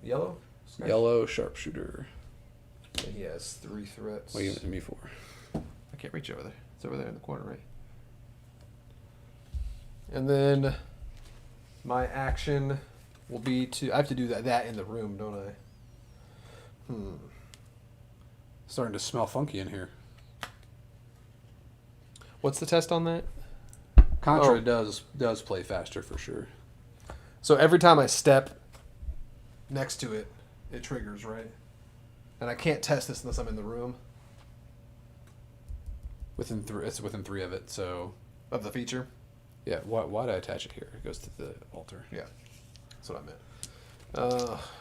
yellow. Scratch. Yellow sharpshooter. And he has 3 threats. What are you giving it to me for? I can't reach over there. It's over there in the corner, right? And then my action will be to. I have to do that in the room, don't I? Starting to smell funky in here. What's the test on that? Contra Oh. does play faster for sure. So every time I step next to it, it triggers, right? And I can't test this unless I'm in the room It's within 3 of it. So of the feature. yeah, why did I attach it here? It goes to the altar. Yeah, that's what I meant.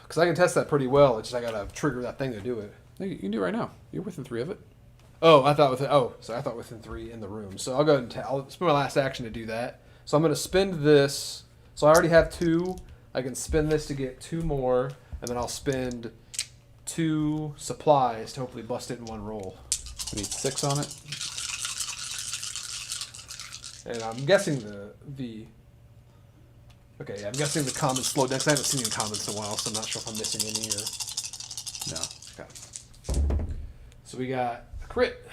Because I can test that pretty well. It's just I gotta trigger that thing to do it. No, you can do it right now. You're within 3 of it. Oh, I thought within 3 in the room. So I'll go ahead and I'll spend my last action to do that. So I'm gonna spend this. So I already have 2. I can spend this to get 2 more, and then I'll spend 2 supplies to hopefully bust it in 1 roll. We need 6 on it. And I'm guessing Okay, I'm guessing the comments slow decks. I haven't seen any comments in a while, so I'm not sure if I'm missing any or. No. Okay. So we got a crit.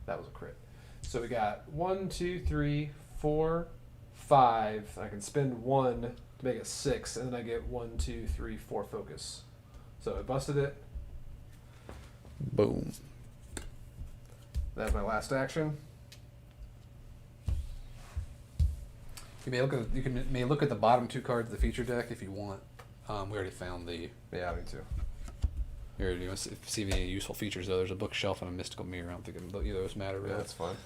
That was a crit. So we got 1, 2, 3, 4, 5. I can spend 1 to make it 6, and then I get 1, 2, 3, 4 focus. So I busted it. Boom. That's my last action. You may look at the bottom 2 cards of the feature deck if you want. We already found the. Yeah, me too. Here, you want to see any useful features though? There's a bookshelf and a mystical mirror. I don't think either of those matter really. Yeah, that's fine.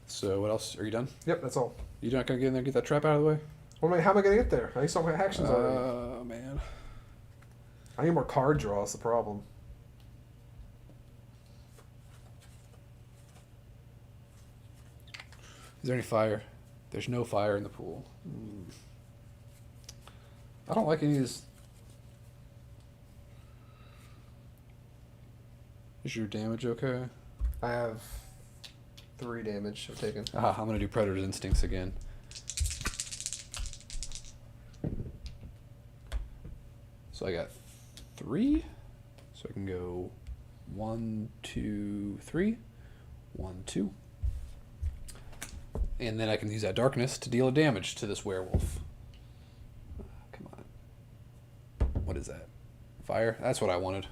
So what else? Are you done? Yep, that's all. You not gonna get in there and get that trap out of the way? How am I gonna get there? I saw my actions already. Oh man. I need more card draw. That's the problem. Is there any fire? There's no fire in the pool. I don't like any of these. Is your damage okay? I have 3 damage I've taken. I'm gonna do Predator's Instincts again. So I got 3. So I can go 1, 2, 3. 1, 2. And then I can use that darkness to deal a damage to this werewolf. Come on. What is that? Fire? That's what I wanted.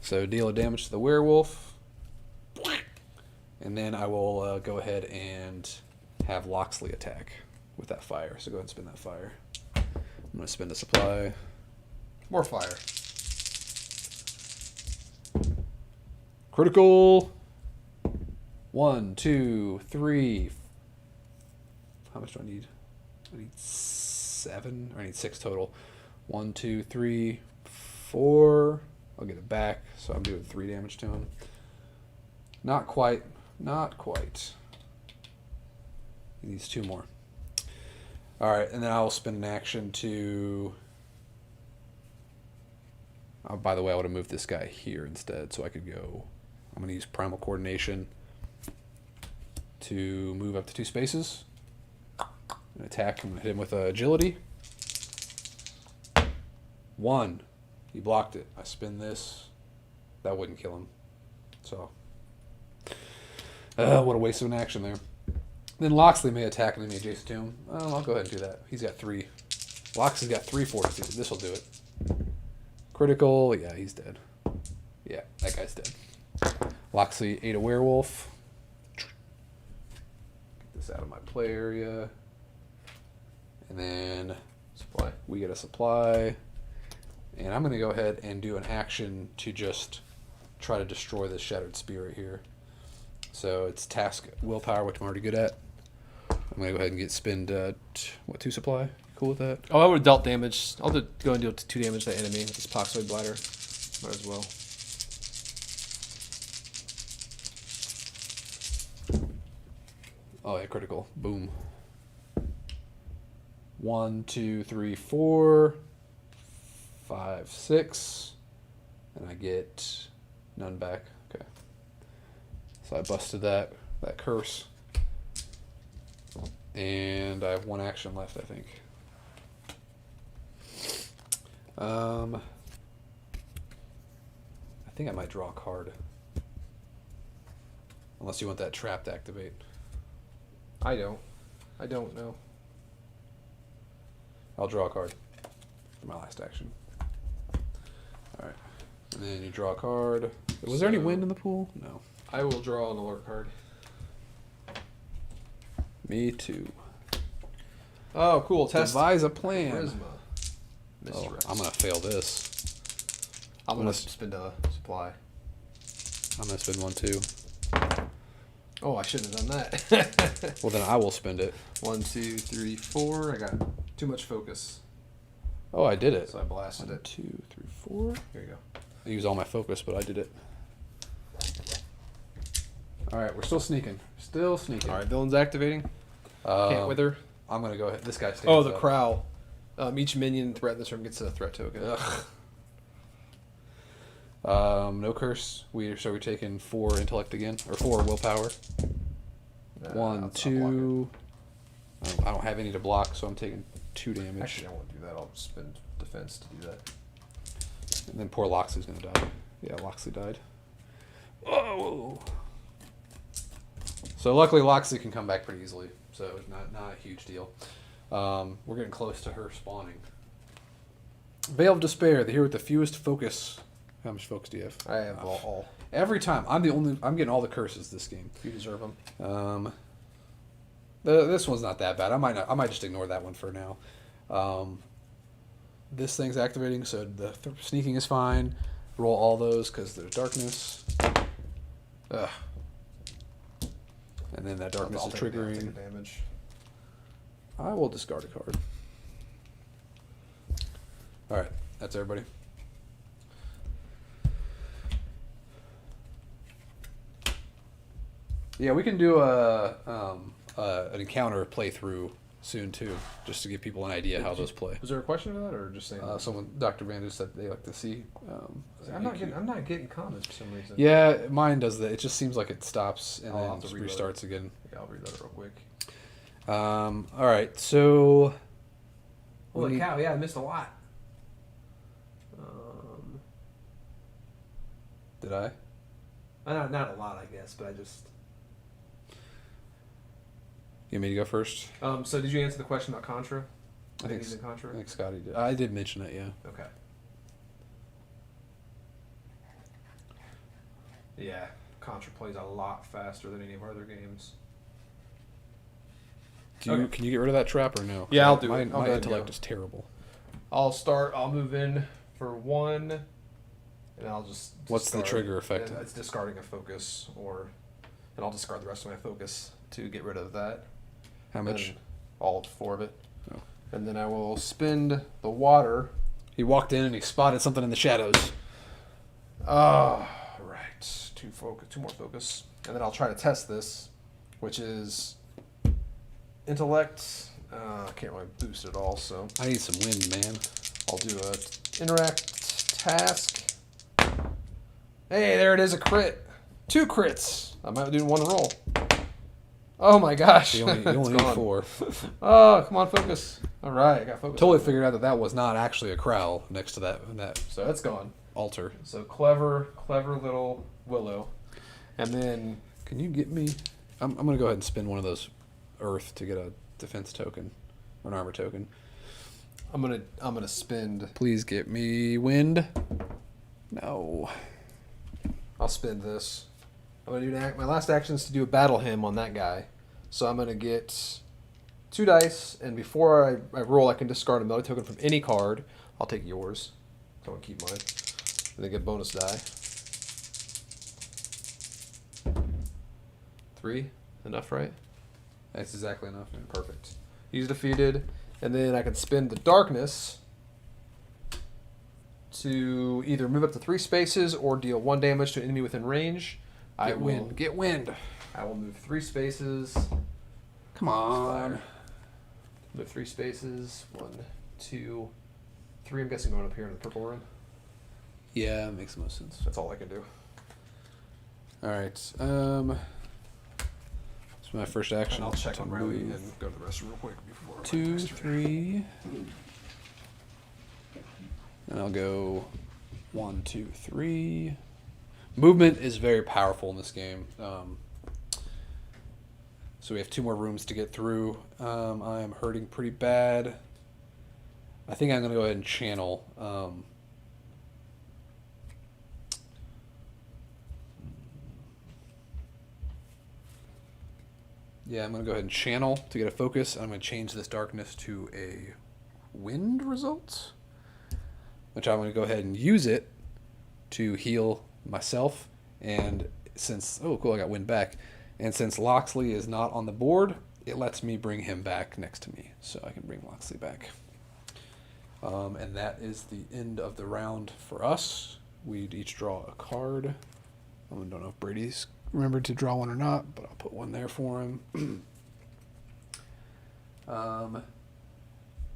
So deal a damage to the werewolf. And then I will go ahead and have Loxley attack with that fire. So go ahead and spin that fire. I'm going to spend a supply. More fire. Critical. 1, 2, 3. How much do I need? I need 7. Or I need 6 total. 1, 2, 3, 4. I'll get it back. So I'm doing 3 damage to him. Not quite. Not quite. He needs 2 more. Alright, and then I will spend an action to... Oh, by the way, I would have moved this guy here instead, so I could go... I'm going to use Primal Coordination to move up to 2 spaces. And attack. I'm going to hit him with Agility. 1. He blocked it. I spin this. That wouldn't kill him. So... what a waste of an action there. Then Loxley may attack an enemy adjacent to him. I'll go ahead and do that. He's got 3. Loxley's got 3 fortitude. This will do it. Critical. Yeah, he's dead. Yeah, that guy's dead. Loxley ate a werewolf. Get this out of my play area. And then Supply. we get a supply. And I'm going to go ahead and do an action to just try to destroy this Shattered Spirit here. So it's task willpower, which I'm already good at. I'm going to go ahead and spend 2 supply? Cool with that? Oh, I would have dealt damage. I'll go and deal 2 damage to the enemy with this Poxoid Bladder. Might as well. Oh, yeah, critical. Boom. 1, 2, 3, 4, 5, 6. And I get none back. Okay. So I busted that curse. And I have 1 action left, I think. I think I might draw a card. Unless you want that trap to activate. I don't know. I'll draw a card for my last action. Alright. And then you draw a card. Was there any wind in the pool? No. I will draw an alert card. Me too. Oh, cool. Test Devise a plan. Charisma. Oh, Mistress. I'm gonna fail this. I'm gonna gonna spend a supply. I'm gonna spend 1 too. Oh, I shouldn't have done that. Well, then I will spend it. 1, 2, 3, 4. I got too much focus, Oh, I did it. so I blasted 1, it. 2, 3, 4. Here you go. I used all my focus, but I did it. All right, we're still sneaking. Still sneaking. All right, villain's activating. Can't wither. I'm gonna go ahead. This guy stands Oh, the up. Crow. Each minion threat in this room gets a threat token. Ugh. No curse. We're taking 4 intellect again, or 4 willpower. 1, it's not blocking. 2. I don't have any to block, so I'm taking 2 damage. Actually, I won't do that. I'll spend defense to do that. And then poor Loxley's gonna die. Yeah, Loxley died. Oh. So luckily Loxley can come back pretty easily. So it's not a huge deal. We're getting close to her spawning. Veil of Despair, the hero with the fewest focus. How much focus do you have? I have all. Every time. I'm getting all the curses this game. You deserve them. This one's not that bad. I might just ignore that one for now. this thing's activating, so the sneaking is fine. Roll all those because there's darkness. Ugh. And then that darkness is Take triggering. damage. I will discard a card. All right, that's everybody. Yeah, we can do an encounter playthrough soon too, just to give people an idea how those play. Was there a question to that, or just saying? Someone, Dr. Van, just said they like to see. I'm not getting comments for some reason. Yeah, mine does that. It just seems like it stops and I'll then have to just reload restarts again. Yeah, I'll read that real quick. All right, so Holy we- cow! Yeah, I missed a lot. did I? Not a lot, I guess, but I just. You want me to go first? So did you answer the question about Contra? I think he's in Contra. I think Scotty did. I did mention it, yeah. Okay. Yeah, Contra plays a lot faster than any of our other games. Can you get rid of that trap or no? Yeah, I'll do my, it. I'll My go ahead and intellect go. is terrible. I'll move in for 1, and I'll just. What's the discard. trigger effect? It's discarding a focus, and I'll discard the rest of my focus to get rid of that. How much? And all 4 of it. Oh. And then I will spend the water. He walked in and he spotted something in the shadows. Right. 2 more focus. And then I'll try to test this, which is intellect. I can't really boost it at all, so I need some wind, man. I'll do a interact task. Hey, there it is, a crit. 2 crits. I might do 1 roll. Oh my gosh. You only It's need gone. 4. Oh, come on, focus. All right, I got focus. Totally figured out that was not actually a crowl next to that So that's gone. altar. So clever little Willow. And then Can you get me? I'm gonna go ahead and spend one of those earth to get a defense token, or an armor token. I'm gonna spend. Please get me wind. No. I'll spend this. I'm gonna do my last action is to do a battle hymn on that guy. So I'm gonna get 2 dice, and before I roll, I can discard a melody token from any card. I'll take yours. Don't want to keep mine. And then get bonus die. 3, enough, right? That's exactly enough. Man. Perfect. He's defeated, and then I can spend the darkness to either move up to 3 spaces or deal 1 damage to an enemy within range. I Get wind. Get wind. I will move 3 spaces. Come on. Move 3 spaces. 1, 2, 3. I'm guessing going up here in the purple room. Yeah, it makes the most sense. That's all I can do. All right. It's my first action. And I'll check to on Riley move. and go to the restroom real quick before. my 2, next turn. 3. And I'll go 1, 2, 3. Movement is very powerful in this game. So we have 2 more rooms to get through. I am hurting pretty bad. I think I'm going to go ahead and channel. Yeah, I'm going to go ahead and channel to get a focus. I'm going to change this darkness to a wind result, which I'm going to go ahead and use it to heal myself. And since, oh cool, I got wind back. And since Loxley is not on the board, it lets me bring him back next to me. So I can bring Loxley back. And that is the end of the round for us. We'd each draw a card. I don't know if Brady's remembered to draw one or not, but I'll put one there for him. Gonna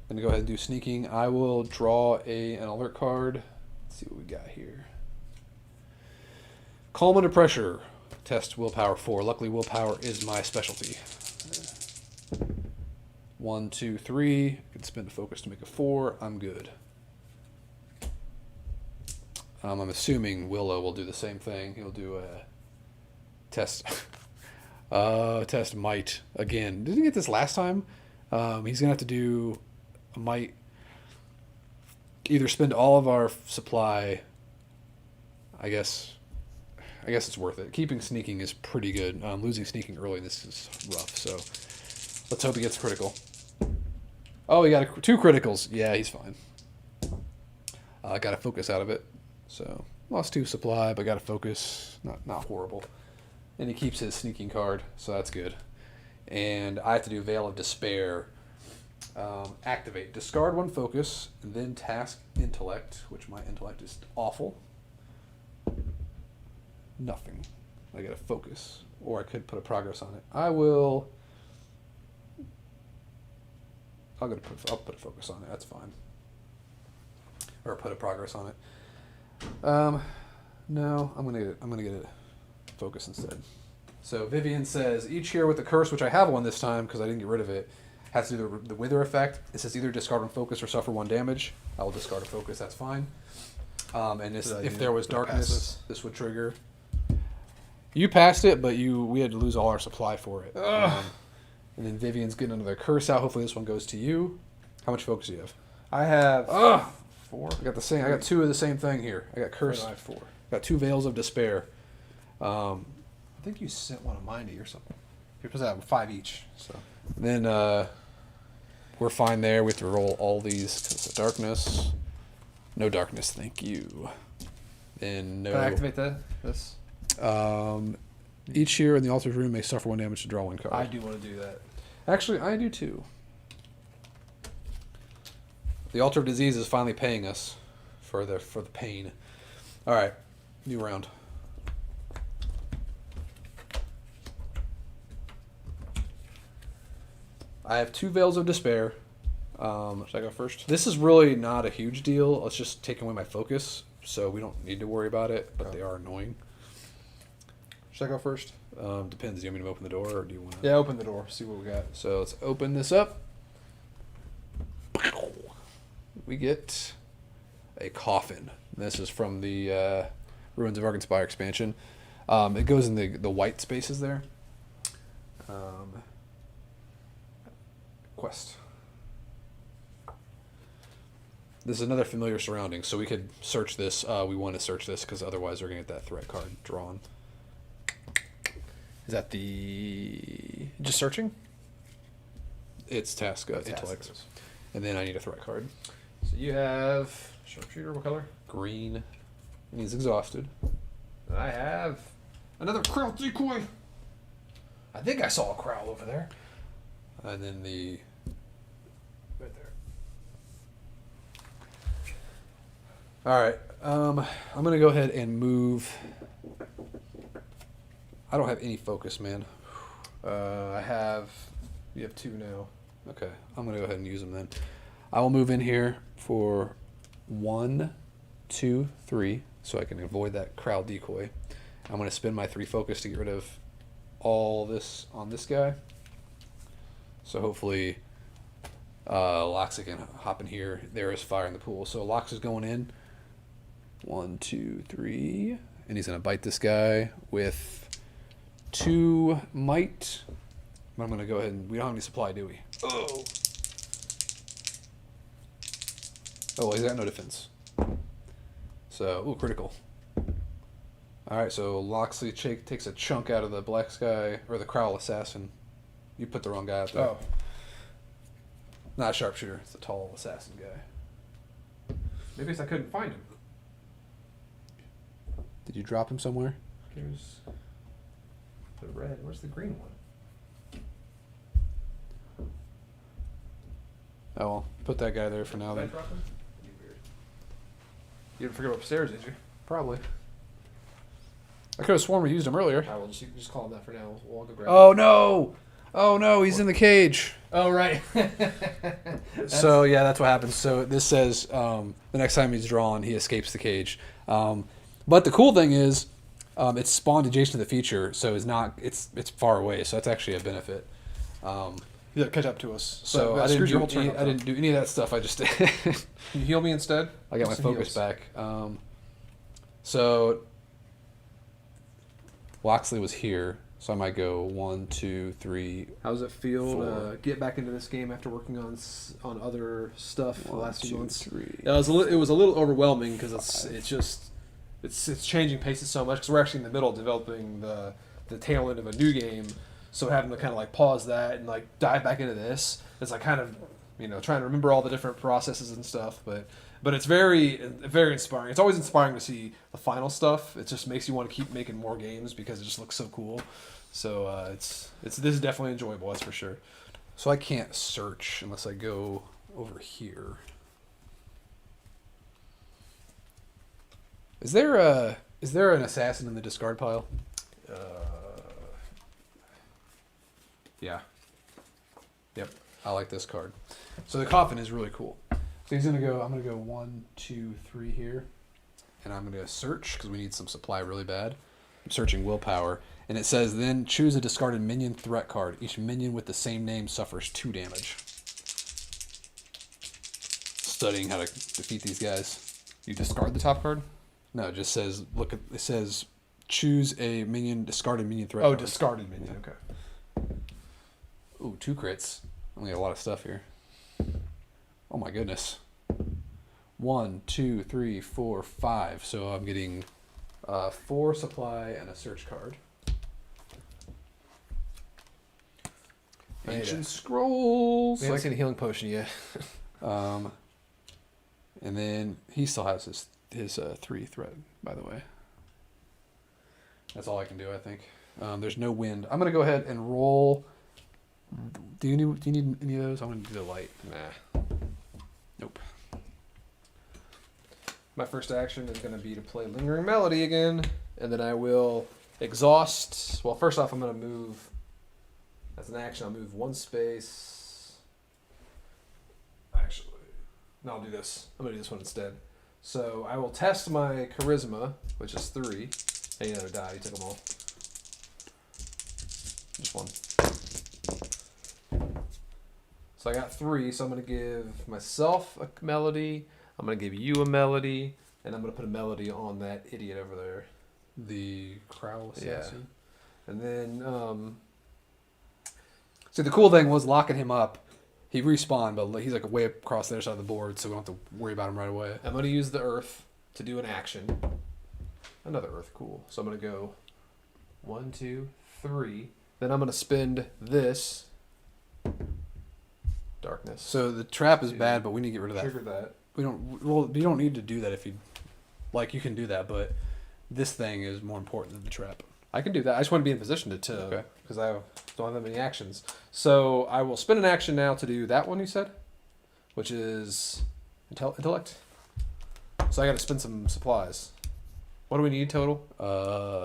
go ahead and do sneaking. I will draw an alert card. Let's see what we got here. Calm under pressure. Test willpower 4. Luckily, willpower is my specialty. 1, 2, 3. I can spend a focus to make a 4. I'm good. I'm assuming Willow will do the same thing. He'll do a test. Test might again. Didn't he get this last time? He's gonna have to do a might. Either spend all of our supply. I guess it's worth it. Keeping sneaking is pretty good. Losing sneaking early, this is rough. So let's hope he gets critical. Oh, he got 2 criticals. Yeah, he's fine. I got a focus out of it. So lost 2 supply, but got a focus. Not horrible. And he keeps his sneaking card, so that's good. And I have to do Veil of Despair. Activate. Discard 1 focus, and then task intellect, which my intellect is awful. Nothing. I get a focus. Or I could put a progress on it. I'll put a focus on it. That's fine. Or put a progress on it. No, I'm gonna get a focus instead. So Vivian says each hero with the curse, which I have one this time because I didn't get rid of it, has to do the wither effect. It says either discard 1 focus or suffer 1 damage. I will discard a focus. That's fine. And if there was darkness, this would trigger. You passed it, but we had to lose all our supply for it. And then Vivian's getting another curse out. Hopefully this one goes to you. How much focus do you have? I have 4. I got the same. I got 2 of the same thing here. I got curse. I have 4. Got 2 veils of despair. I think you sent one of mine to you or something. You're supposed to have 5 each. So Then we're fine there. We have to roll all these because of darkness. No darkness, thank you. Then no. can I activate this? Each hero in the altar's room may suffer 1 damage to draw 1 card. I do want to do that. Actually, I do too. The altar of disease is finally paying us for the pain. All right, new round. I have 2 veils of despair. Should I go first? This is really not a huge deal. It's just taking away my focus, so we don't need to worry about it. But they are annoying. Should I go first? Depends. Do you want me to open the door, or do you want to? Yeah, open the door. See what we got. So let's open this up. We get a coffin. This is from the Ruins of Arkenspire expansion. It goes in the white spaces there. Quest. This is another familiar surrounding, so we could search this. We want to search this because otherwise we're going to get that threat card drawn. Is that the just searching? It's task intellect. And then I need a threat card. So you have sharpshooter. What color? Green. And he's exhausted. I have another crow decoy. I think I saw a crow over there. And then the... Right there. All right. I'm going to go ahead and move... I don't have any focus, man. I have. You have 2 now. Okay. I'm going to go ahead and use them then. I will move in here for 1, 2, 3, so I can avoid that crowd decoy. I'm going to spend my 3 focus to get rid of all this on this guy. So hopefully Loxa can hop in here. There is fire in the pool. So Lox is going in. 1, 2, 3. And he's going to bite this guy with 2 might. But I'm going to go ahead and... We don't have any supply, do we? Oh, well, he's got no defense. So, ooh, critical. Alright, so Loxley takes a chunk out of the black sky, or the Crowl Assassin. You put the wrong guy out there. Oh. Not a sharpshooter, it's the tall assassin guy. Maybe it's I couldn't find him. Did you drop him somewhere? Here's the red. Where's the green one? Oh well, put that guy there for now Did I then. drop him? Weird. You didn't forget upstairs, did you? Probably. I could have sworn we used him earlier. I will just call him that for now. We'll go grab him. Oh no! Oh no, he's in the cage. Oh, right. So yeah, that's what happens. So this says the next time he's drawn, he escapes the cage. But the cool thing is, it's spawned adjacent to the feature, so it's far away. So that's actually a benefit. Yeah, catch up to us. So I didn't do any of that stuff. I just did. Can you heal me instead? I got my Some focus heals. back. So Loxley was here, so I might go 1, 2, 3. How does it feel 4. to get back into this game after working on other stuff the 1, last few 2, months? 3. Yeah, it was a little overwhelming because it's changing paces so much because we're actually in the middle of developing the tail end of a new game, so having to kind of like pause that and like dive back into this, it's like kind of trying to remember all the different processes and stuff, but But it's very inspiring. It's always inspiring to see the final stuff. It just makes you want to keep making more games because it just looks so cool. So this is definitely enjoyable. That's for sure. So I can't search unless I go over here. Is there an assassin in the discard pile? Yeah. Yep. I like this card. So the coffin is really cool. So I'm gonna go 1, 2, 3 here, and I'm gonna search because we need some supply really bad. I'm searching willpower, and it says then choose a discarded minion threat card. Each minion with the same name suffers 2 damage. Studying how to defeat these guys. You discard the top card? No, it just says it says choose a discarded minion threat. Oh, card. discarded minion. Yeah. Okay. Ooh, 2 crits. Only a lot of stuff here. Oh my goodness. 1, 2, 3, 4, 5. So I'm getting 4 supply and a search card. Ancient Scrolls. We haven't seen a healing potion yet. And then he still has his 3 threat, by the way. That's all I can do, I think. There's no wind. I'm gonna go ahead and roll. Do you need any of those? I'm gonna do the light. Nah. Nope. My first action is going to be to play Lingering Melody again, and then I will exhaust. Well, first off, I'm going to move. As an action, I'll move 1 space. Actually, no, I'll do this. I'm going to do this one instead. So I will test my Charisma, which is 3. And another die. You took them all. Just 1. So I got 3, so I'm going to give myself a melody. I'm going to give you a melody, and I'm going to put a melody on that idiot over there. The Crowl Assassin. Yeah. And then, See, the cool thing was locking him up. He respawned, but he's like way across the other side of the board, so we don't have to worry about him right away. I'm going to use the earth to do an action. Another earth, cool. So I'm going to go 1, 2, 3. Then I'm going to spend this. Darkness. So the trap is Dude. bad, but we need to get rid of that. Trigger that. Well, you don't need to do that if you like. You can do that, but this thing is more important than the trap. I can do that. I just want to be in position to Okay. because I don't have that many actions. So I will spend an action now to do that one you said, which is intellect. So I got to spend some supplies. What do we need total?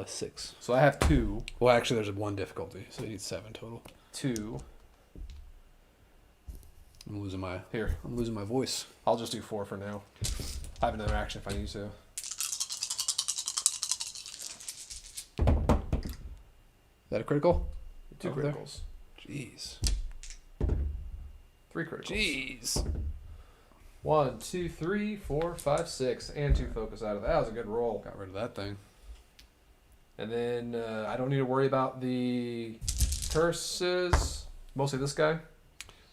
6. So I have 2. Well, actually, there's 1 difficulty, so you need 7 total. 2. I'm losing my voice. I'll just do 4 for now. I have another action if I need to. Is that a critical? 2 Over there? criticals. Jeez. 3 criticals. Jeez. 1, 2, 3, 4, 5, 6, and 2 focus out of that. That was a good roll. Got rid of that thing. And then I don't need to worry about the curses. Mostly this guy.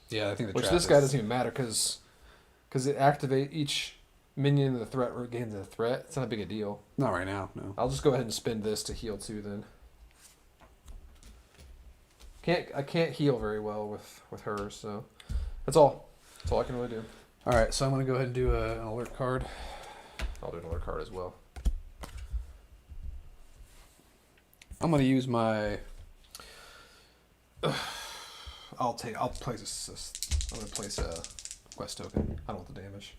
Yeah, I think the Which trap this guy is- doesn't even matter because it activate each minion in the threat regains a threat. It's not a big a deal. Not right now, no. I'll just go ahead and spend this to heal 2 then. I can't heal very well with her, so that's all. That's all I can really do. All right, so I'm going to go ahead and do an alert card. I'll do another card as well. I'm going to use my... I'll place this. I'm gonna place a quest token. I don't want the damage.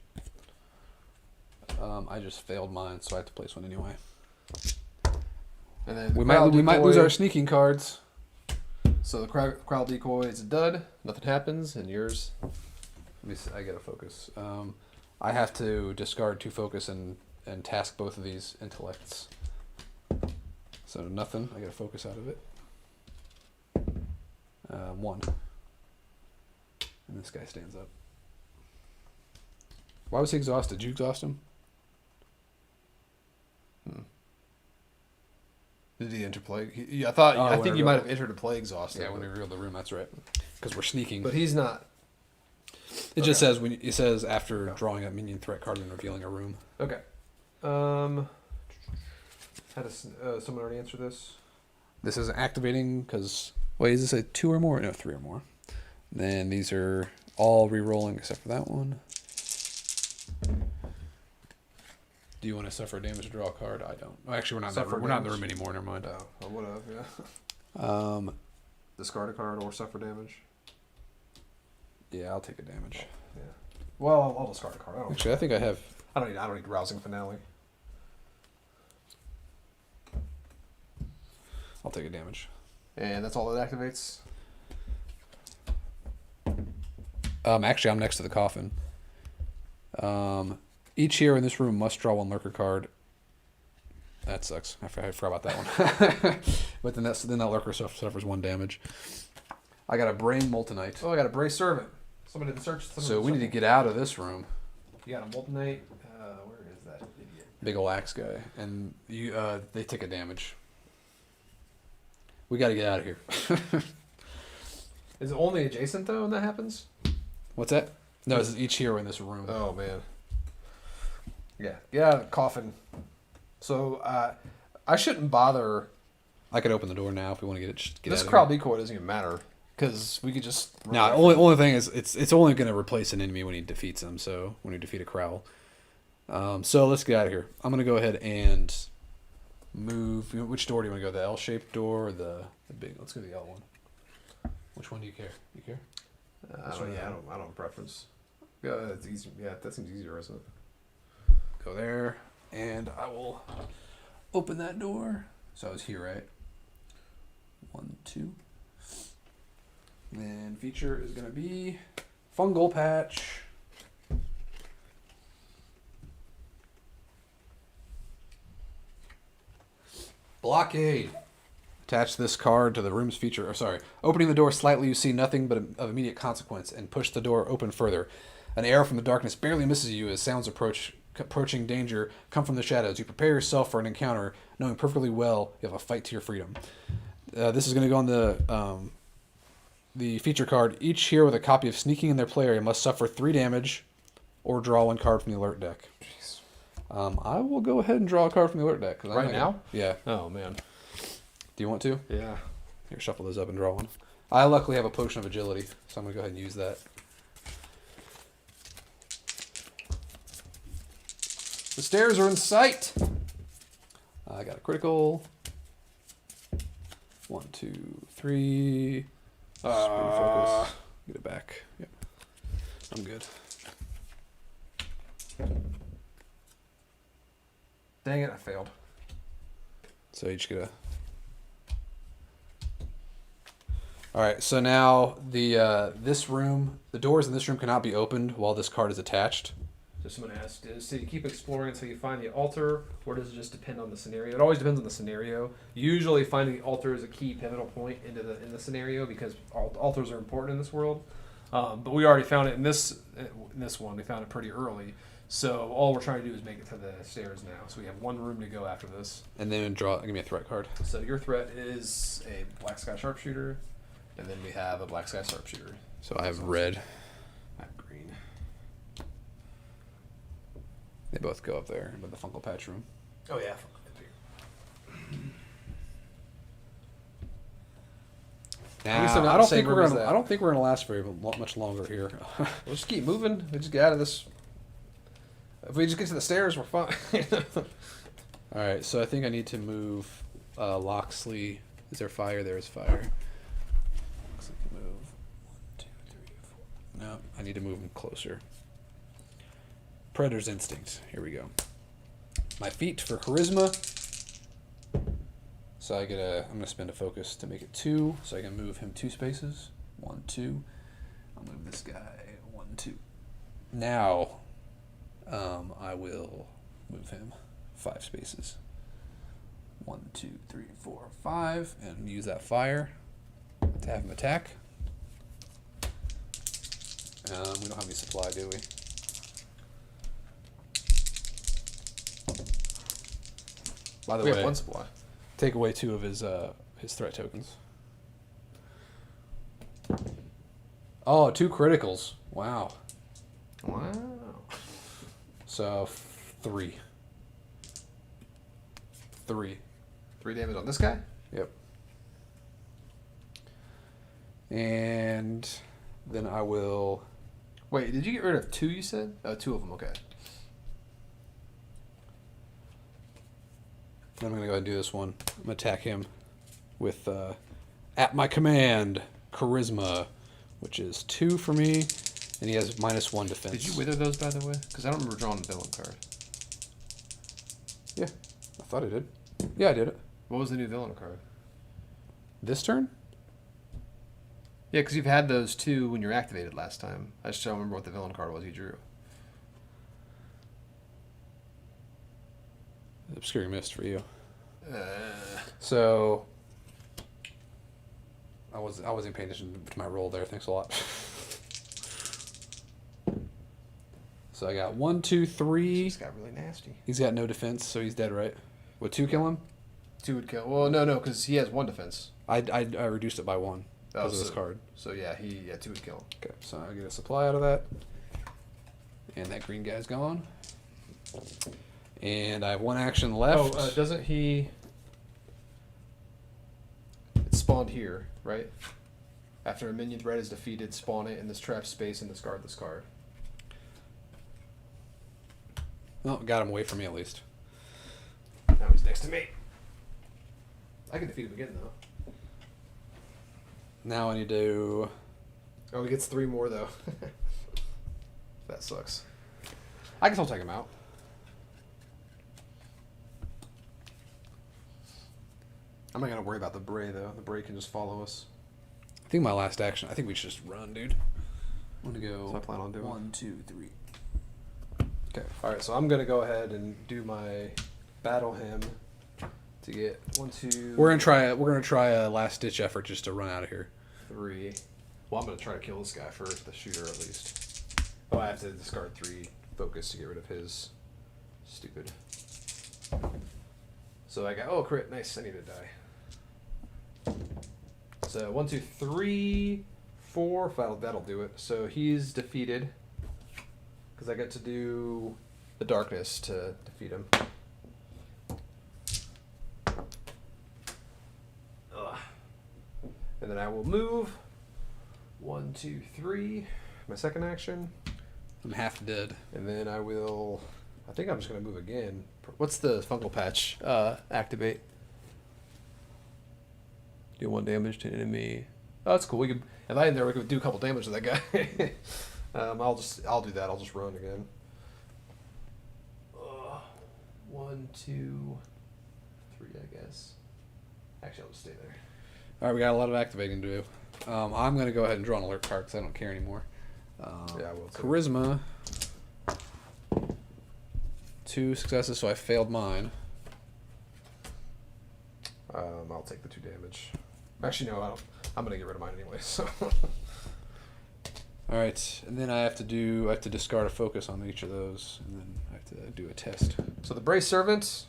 I just failed mine, so I have to place one anyway. And then We Crowd might lose Decoy. our sneaking cards. So the crowd decoy is a dud. Nothing happens, and yours. I get a focus. I have to discard 2 focus and task both of these intellects. So nothing. I get a focus out of it. 1. And this guy stands up. Why was he exhausted? Did you exhaust him? Did he enter play? I Oh, think you whenever- might have entered a play exhausted. Yeah, when we revealed the room, that's right. Because we're sneaking. But he's not. It just says it says after drawing a minion threat card and revealing a room. Okay. Had someone already answer this? This is activating because wait, is this a 2 or more? No, 3 or more. Then these are all re-rolling except for that one. Do you want to suffer damage to draw a card? I don't. Oh, actually, we're not. Suffer We're not in the damage? room anymore. Never mind. No, I would have. Yeah. Um, Discard a card or suffer damage. yeah, I'll take a damage. Yeah. Well, I'll discard a card. Actually, I think I have. I don't need rousing finale. I'll take a damage. And that's all it activates. Actually, I'm next to the coffin. Each hero in this room must draw one lurker card. That sucks. I forgot about that one. But then that lurker suffers 1 damage. I got a brain moltenite. Oh, I got a Brace Servant. Somebody did search. So we need to get out of this room. You got a Moltenite. Where is that idiot? Big ol' axe guy, and they take a damage. We got to get out of here. Is it only adjacent though when that happens? What's that? No, this is each hero in this room. Oh man. Yeah, get out of the coffin. So I shouldn't bother. I could open the door now if we want to get This out of crowd decoy doesn't even matter because we could just. here. No, only thing is it's only going to replace an enemy when he defeats them. So when you defeat a Crowl. So let's get out of here. I'm going to go ahead and move. Which door do you want to go? The L-shaped door or the big? Let's go to the L one. Which one do you care? You care? I don't have a preference. Yeah, it's easy. Yeah, that seems easier, isn't it? Go there, and I will open that door. So I was here, right? 1, 2. Then feature is going to be fungal patch. Blockade. Attach this card to the room's feature. Or sorry, opening the door slightly, you see nothing but of immediate consequence, and push the door open further. An arrow from the darkness barely misses you as sounds approaching danger come from the shadows. You prepare yourself for an encounter, knowing perfectly well you have a fight to your freedom. This is going to go on the feature card. Each hero with a copy of Sneaking in their play area must suffer 3 damage or draw 1 card from the alert deck. Jeez. I will go ahead and draw a card from the alert deck. Right now? Yeah. Oh man. Do you want to? Yeah. Here, shuffle those up and draw 1. I luckily have a potion of agility, so I'm going to go ahead and use that. The stairs are in sight. I got a critical. 1, 2, 3. Spring focus. Get it back. Yep. I'm good. Dang it! I failed. So you just get a. All right. So now the doors in this room cannot be opened while this card is attached. So someone asked, do you keep exploring until you find the altar, or does it just depend on the scenario? It always depends on the scenario. Usually finding the altar is a key pivotal point in the scenario because altars are important in this world. But we already found it in this one. We found it pretty early. So all we're trying to do is make it to the stairs now. So we have 1 room to go after this. And then give me a threat card. So your threat is a Black Sky Sharpshooter, and then we have a Black Sky Sharpshooter. So I have red. I have green. They both go up there into the Fungal Patch room. Oh yeah. Nah, least they're not I the don't same think we're room as gonna. that. I don't think we're gonna last very much longer here. We'll just keep moving. We just get out of this. If we just get to the stairs, we're fine. All right, so I think I need to move Loxley. Is there fire? There is fire. Loxley can move 1, 2, 3, 4. No, I need to move him closer. Predator's Instinct. Here we go. My feat for charisma. So I'm gonna spend a focus to make it 2, so I can move him 2 spaces. 1, 2. I'll move this guy 1, 2. Now, I will move him 5 spaces. 1, 2, 3, 4, 5, and use that fire to have him attack. We don't have any supply, do we? By the we way, have 1 supply. take away 2 of his threat tokens. Oh, 2 criticals. Wow. Wow. So 3. 3. 3 damage on this guy. Yep. And then I will. Wait, did you get rid of 2? You said 2 of them. Okay. Then I'm going to go ahead and do this one. I'm going to attack him with, at my command, Charisma, which is 2 for me, and he has -1 defense. Did you wither those, by the way? Because I don't remember drawing a villain card. Yeah, I thought I did. Yeah, I did it. What was the new villain card? This turn? Yeah, because you've had those 2 when you were activated last time. I just don't remember what the villain card was you drew. Obscuring Mist for you. Uh, So I wasn't paying attention to my roll there. Thanks a lot. So I got 1, 2, 3. This got really nasty. He's got no defense, so he's dead, right? Would 2 kill him? 2 would kill. Well, no, because he has 1 defense. I reduced it by 1 because of this card. So yeah, 2 would kill him. Okay, so I get a supply out of that, and that green guy's gone. And I have 1 action left. Oh, doesn't he? It spawned here, right? After a minion threat is defeated, spawn it in this trap space and discard this card. Oh, got him away from me at least. Now he's next to me. I can defeat him again though. Now I need to. Oh, he gets 3 more though. That sucks. I can still take him out. I'm not gonna worry about the Bray though. The Bray can just follow us. I think my last action. I think we should just run, dude. I'm gonna go. That's what I plan on doing. 1, 2, 3. Okay. All right. So I'm gonna go ahead and do my battle him to get 1, 2. We're gonna try a last ditch effort just to run out of here. 3. Well, I'm gonna try to kill this guy first, the shooter at least. Oh, I have to discard 3 focus to get rid of his stupid. So I got crit, nice. I need to die. So 1, 2, 3, 4. That'll do it. So he's defeated because I get to do the darkness to defeat him. Ugh. And then I will move. 1, 2, 3. My second action. I'm half dead. And then I will. I think I'm just gonna move again. What's the Fungal Patch? Activate. Do 1 damage to an enemy. Oh, that's cool. We could. If I in there, we could do a couple damage to that guy. I'll do that. I'll just run again. 1, 2, 3. I guess. Actually, I'll just stay there. All right, we got a lot of activating to do. I'm gonna go ahead and draw an alert card because I don't care anymore. Yeah, I will too. Charisma. 2 successes, so I failed mine. I'll take the 2 damage. Actually, no, I don't. I'm gonna get rid of mine anyway. So. All right, and then I have to discard a focus on each of those, and then I have to do a test. So the Brace Servant.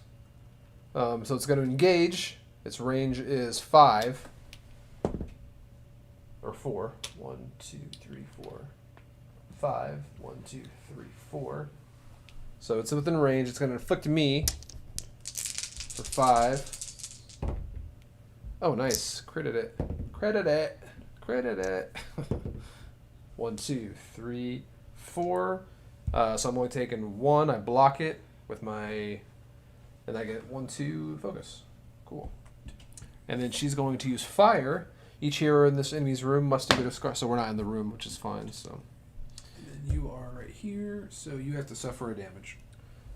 So it's going to engage. Its range is 5. Or 4. 1, 2, 3, 4. 5. 1, 2, 3, 4. So it's within range. It's going to inflict me for 5. Oh, nice. Credit it. Credit it. Credit it. 1, 2, 3, 4. So I'm only taking 1. I block it with my... And I get 1, 2 focus. Cool. And then she's going to use fire. Each hero in this enemy's room must do a discard. So we're not in the room, which is fine. So And then you are right here, so you have to suffer a damage.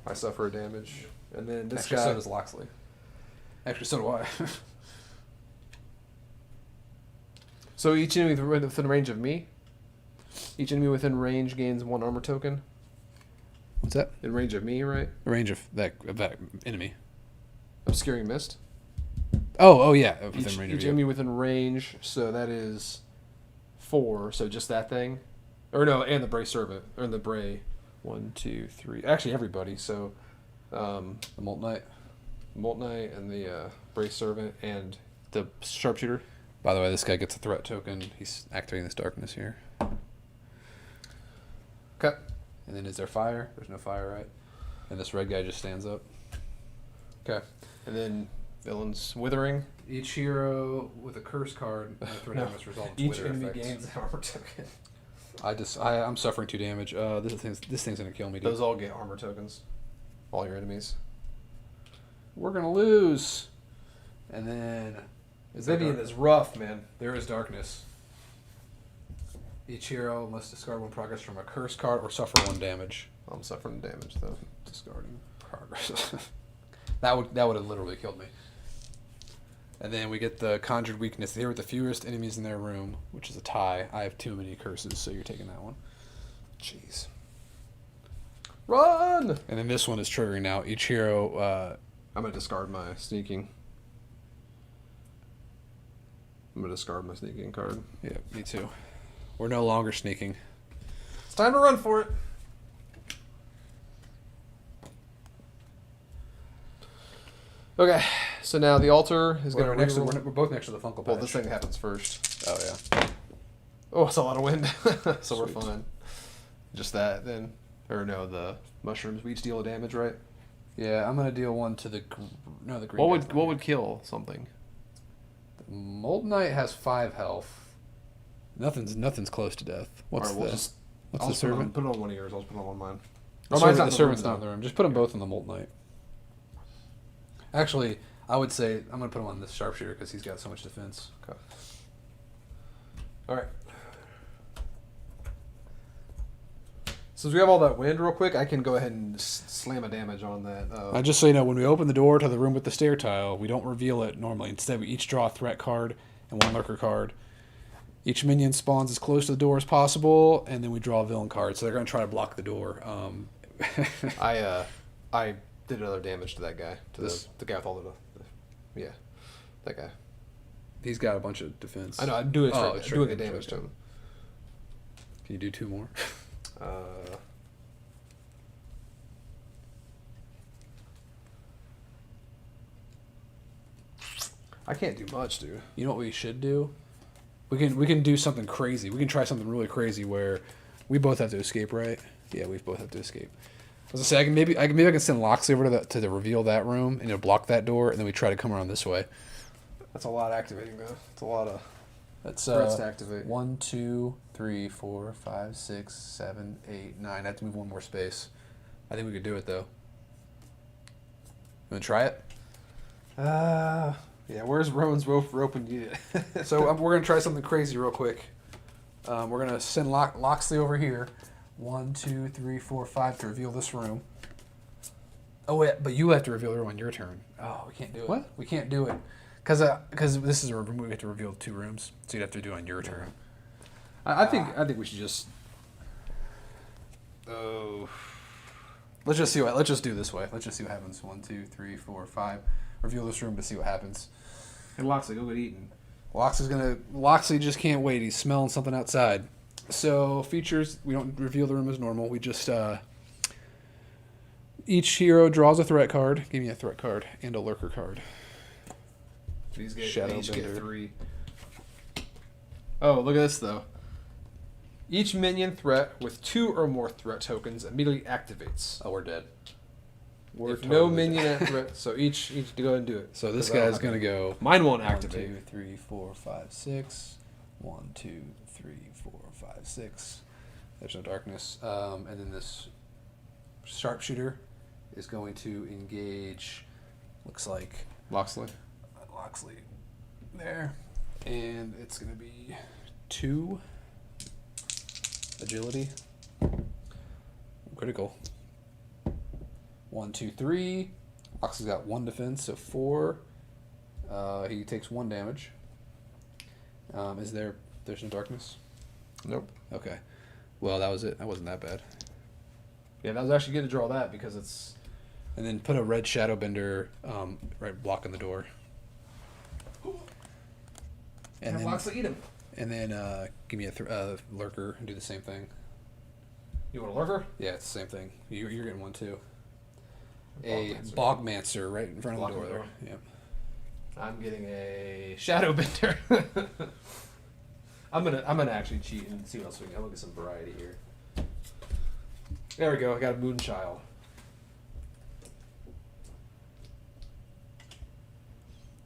I suffer a damage. And then this Actually, guy... so does Loxley. Actually, so do I. So each enemy within range of me? Each enemy within range gains 1 armor token? What's that? In range of me, right? The range of that enemy. Obscuring Mist. Oh yeah. Within Each range of enemy you. within range, so that is 4. So just that thing, or no, and the Bray Servant, or the Bray. 1, 2, 3. Actually, everybody. So, The Molt Knight. Molt Knight and the Bray Servant and the Sharpshooter. By the way, this guy gets a threat token. He's activating this darkness here. Okay. And then is there fire? There's no fire, right? And this red guy just stands up. Okay. And then villains withering. Each hero with a curse card and a threat No. damage result to Each wither enemy effects. gains an armor token. I'm suffering 2 damage. This thing's gonna kill me, dude. Those all get armor tokens. All your enemies. We're gonna lose. And then Vivian is rough, man. there is darkness. Each hero must discard one progress from a curse card or suffer one damage. I'm suffering damage though. Discarding progress. that would have literally killed me. And then we get the conjured weakness. Here with the fewest enemies in their room, which is a tie. I have too many curses, so you're taking that one. Jeez. Run! And then this one is triggering now. Each hero. I'm gonna discard my sneaking. I'm gonna discard my sneaking card. Yeah, me too. We're no longer sneaking. It's time to run for it. Okay, so now the altar is We're, gonna next to, reroll- we're both next to the Funko Patch. Well, this thing happens first. Oh yeah. Oh, it's a lot of wind, so we're Sweet. fine. Just that then, or no, the mushrooms. We each deal a damage, right? Yeah, I'm gonna deal one to the the green. What would kill something? Molten Knight has 5 health. Nothing's close to death. What's Alright, we'll the just what's I'll the just put it on- servant? Put it on one of yours. I'll just put it on mine. The, Oh, servant, mine's the not servant's in the not in the room. Just put them both in the Molten Knight. Actually, I would say I'm gonna put him on this sharpshooter because he's got so much defense. Okay. All right. Since we have all that wind, real quick, I can go ahead and slam a damage on that. Just so you know, when we open the door to the room with the stair tile, we don't reveal it normally. Instead, we each draw a threat card and one lurker card. Each minion spawns as close to the door as possible, and then we draw a villain card. So they're going to try to block the door. I did another damage to that guy, to This- the guy with all yeah, that guy. He's got a bunch of defense. I know. I'm doing Oh, straight, straight doing a damage, damage to okay. him. Can you do 2 more? I can't do much, dude. You know what we should do? We can do something crazy. We can try something really crazy where we both have to escape, right? Yeah, we both have to escape. I was gonna say I can send Loxley over to reveal that room and block that door, and then we try to come around this way. That's a lot activating, though. It's a lot of That's threats to activate. 1, 2, 3, 4, 5, 6, 7, 8, 9. I have to move one more space. I think we could do it though. You wanna try it? Yeah. Where's Rowan's rope and you? So we're gonna try something crazy real quick. We're gonna send Loxley over here. 1, 2, 3, 4, 5 to reveal this room. Oh wait, but you have to reveal the room on your turn. Oh, we can't do it. What? We can't do it because this is a room we have to reveal 2 rooms, so you'd have to do it on your turn. I think we should just. Oh. Let's just do it this way. Let's just see what happens. 1, 2, 3, 4, 5. Reveal this room to see what happens. Hey, Loxley, go get eaten. Loxley just can't wait. He's smelling something outside. So features, we don't reveal the room as normal. We just each hero draws a threat card. Give me a threat card and a lurker card. These Shadow each get Bender. 3. Oh, look at this though. Each minion threat with 2 or more threat tokens immediately activates. Oh, we're dead. We're If no totally minion dead. at threat, so each go ahead and do it. So this 'Cause that'll guy's gonna happen. go Mine won't 1, activate. 2, 3, 4, 5, 6. 1, 2, 3, 4, 5, 6. There's no darkness. And then this sharpshooter is going to engage. Looks like Loxley. Loxley there, and it's gonna be 2 agility, critical. 1, 2, 3. Loxley's got 1 defense, so 4. He takes 1 damage. There's no darkness? Nope. Okay. Well, that was it. That wasn't that bad. Yeah, that was actually good to draw that because it's. And then put a red shadow bender right blocking the door. And then, Loxley eat him. and then give me a lurker and do the same thing. You want a lurker? Yeah, it's the same thing. You're getting 1 too. A Bogmancer. Bogmancer right in front of the Blocking door the there. door. Yep. I'm getting a shadow bender. I'm gonna actually cheat and see what else we can. I'll look at some variety here. There we go. I got a Moonchild.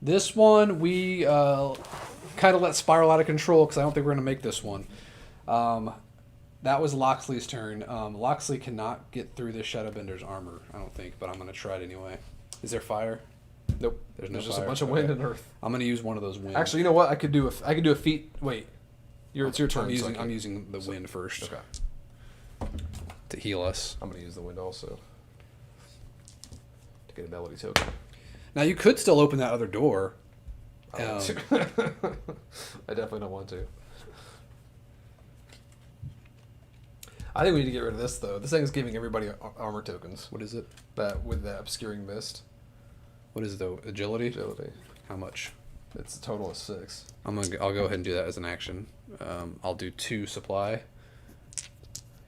This one we kind of let spiral out of control because I don't think we're going to make this one. That was Loxley's turn. Loxley cannot get through this Shadowbender's armor, I don't think, but I'm going to try it anyway. Is there fire? Nope. There's no There's just fire. a bunch of wind Okay. and earth. I'm gonna use one of those winds. Actually, you know what? I could do a feat. Wait, it's your turn. I'm so using I I'm can- using the wind first Okay. to heal us. I'm gonna use the wind also to get a melody token. Now you could still open that other door. I don't want to. I definitely don't want to. I think we need to get rid of this though. This thing is giving everybody armor tokens. What is it? That with the obscuring mist What is it though? Agility? agility. How much? It's a total of 6. I'll go ahead and do that as an action. I'll do 2 supply.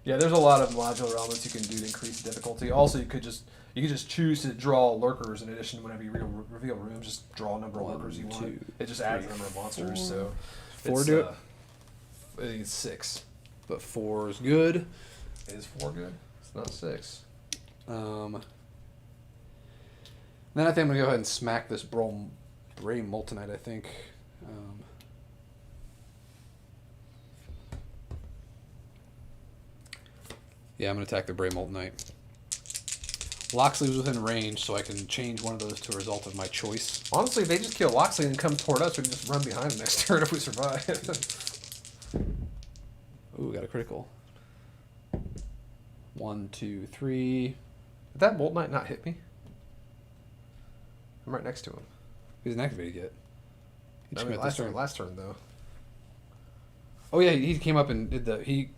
Yeah, there's a lot of modular elements you can do to increase the difficulty. Also, you could just choose to draw lurkers in addition. Whenever you reveal rooms, just draw a number of 1, lurkers you 2, want. It just adds a 3, number of monsters. 4. So 4 it's, do it? I think it's 6. But 4 is good. Is 4 good? It's not 6. Then I think I'm gonna go ahead and smack this Bray Moltenite. I think. Yeah, I'm gonna attack the Bray Moltenite. Loxley was within range, so I can change one of those to a result of my choice. Honestly, if they just kill Loxley and come toward us, we can just run behind them next turn if we survive. Ooh, got a critical. 1, 2, 3. Did that Bolt Knight not hit me? I'm right next to him. He isn't activated yet. He just I mean, met this turn. last turn though. Oh yeah, he came up and did the. He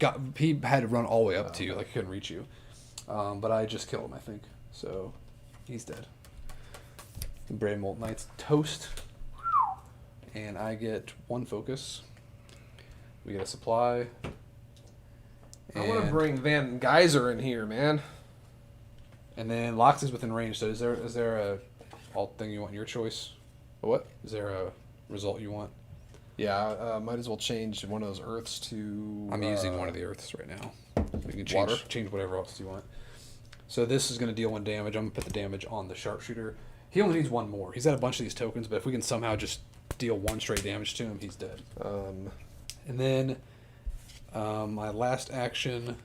had to run all the way up Oh, to you, okay. like he couldn't reach you. But I just killed him, I think. So he's dead. The Brave Molt Knight's toast, and I get 1 focus. We get a supply. I want to And- bring Van Geyser in here, man. And then Lox is within range. So is there a alt thing you want in your choice? What? Is there a result you want? Yeah, might as well change one of those Earths to. I'm using one of the earths right now. We can Water? change whatever else you want. So this is going to deal 1 damage. I'm going to put the damage on the sharpshooter. He only needs 1 more. He's got a bunch of these tokens, but if we can somehow just deal 1 straight damage to him, he's dead. And then my last action.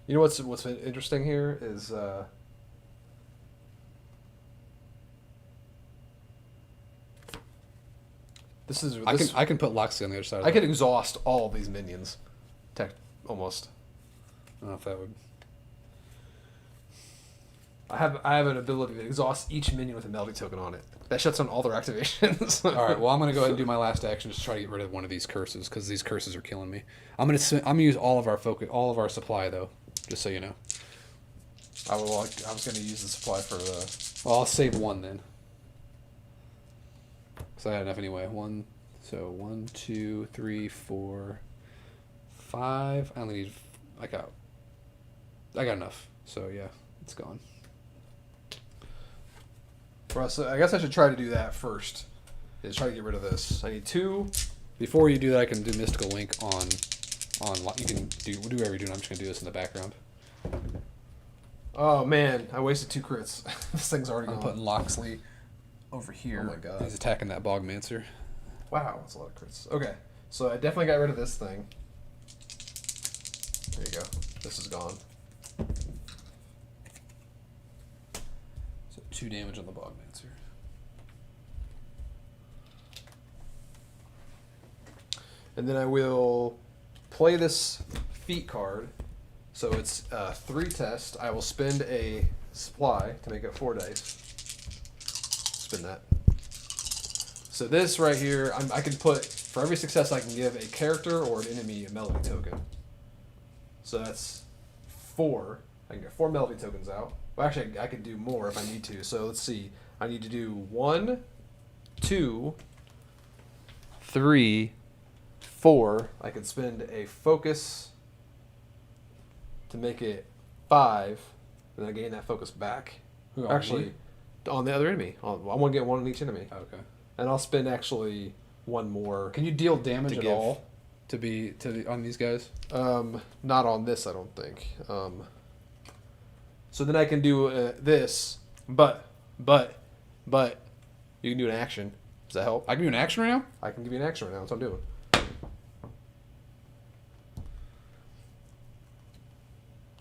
You know what's interesting here is this is this, I can put Loxley on the other side. Of I that. could exhaust all of these minions, almost. I don't know if that would. I have an ability to exhaust each minion with a melody token on it. That shuts down all their activations. All right. Well, I'm gonna go ahead and do my last action just to try to get rid of one of these curses because these curses are killing me. I'm gonna use all of our focus, all of our supply though, just so you know. I was going to use the supply for the. Well, I'll save 1 then. Because I had enough anyway. 1, 2, 3, 4, 5. I only need. I got enough. So yeah, it's gone. Well, so I guess I should try to do that first. Is try to get rid of this. I need 2. Before you do that, I can do Mystical Link on. You can do whatever you're doing. I'm just gonna do this in the background. Oh man, I wasted 2 crits. This thing's already I'm gone. putting Loxley over here. Oh my god. He's attacking that Bogmancer. Wow, that's a lot of crits. Okay, so I definitely got rid of this thing. There you go. This is gone. So 2 damage on the Bogmancer. And then I will play this feat card. So it's 3 test. I will spend a supply to make it 4 dice. Spin that. So this right here, I can put, for every success I can give a character or an enemy a melody token. So that's 4. I can get 4 melody tokens out. Well, actually, I could do more if I need to. So let's see. I need to do 1, 2, 3, 4. I could spend a focus to make it 5, and I gain that focus back. Who, on Actually, me? on the other enemy. I want to get 1 on each enemy. Okay. And I'll spend actually 1 more. Can you deal damage To at give. all on these guys? Not on this, I don't think. So then I can do this, but you can do an action. Does that help? I can do an action right now. I can give you an action right now. That's what I'm doing.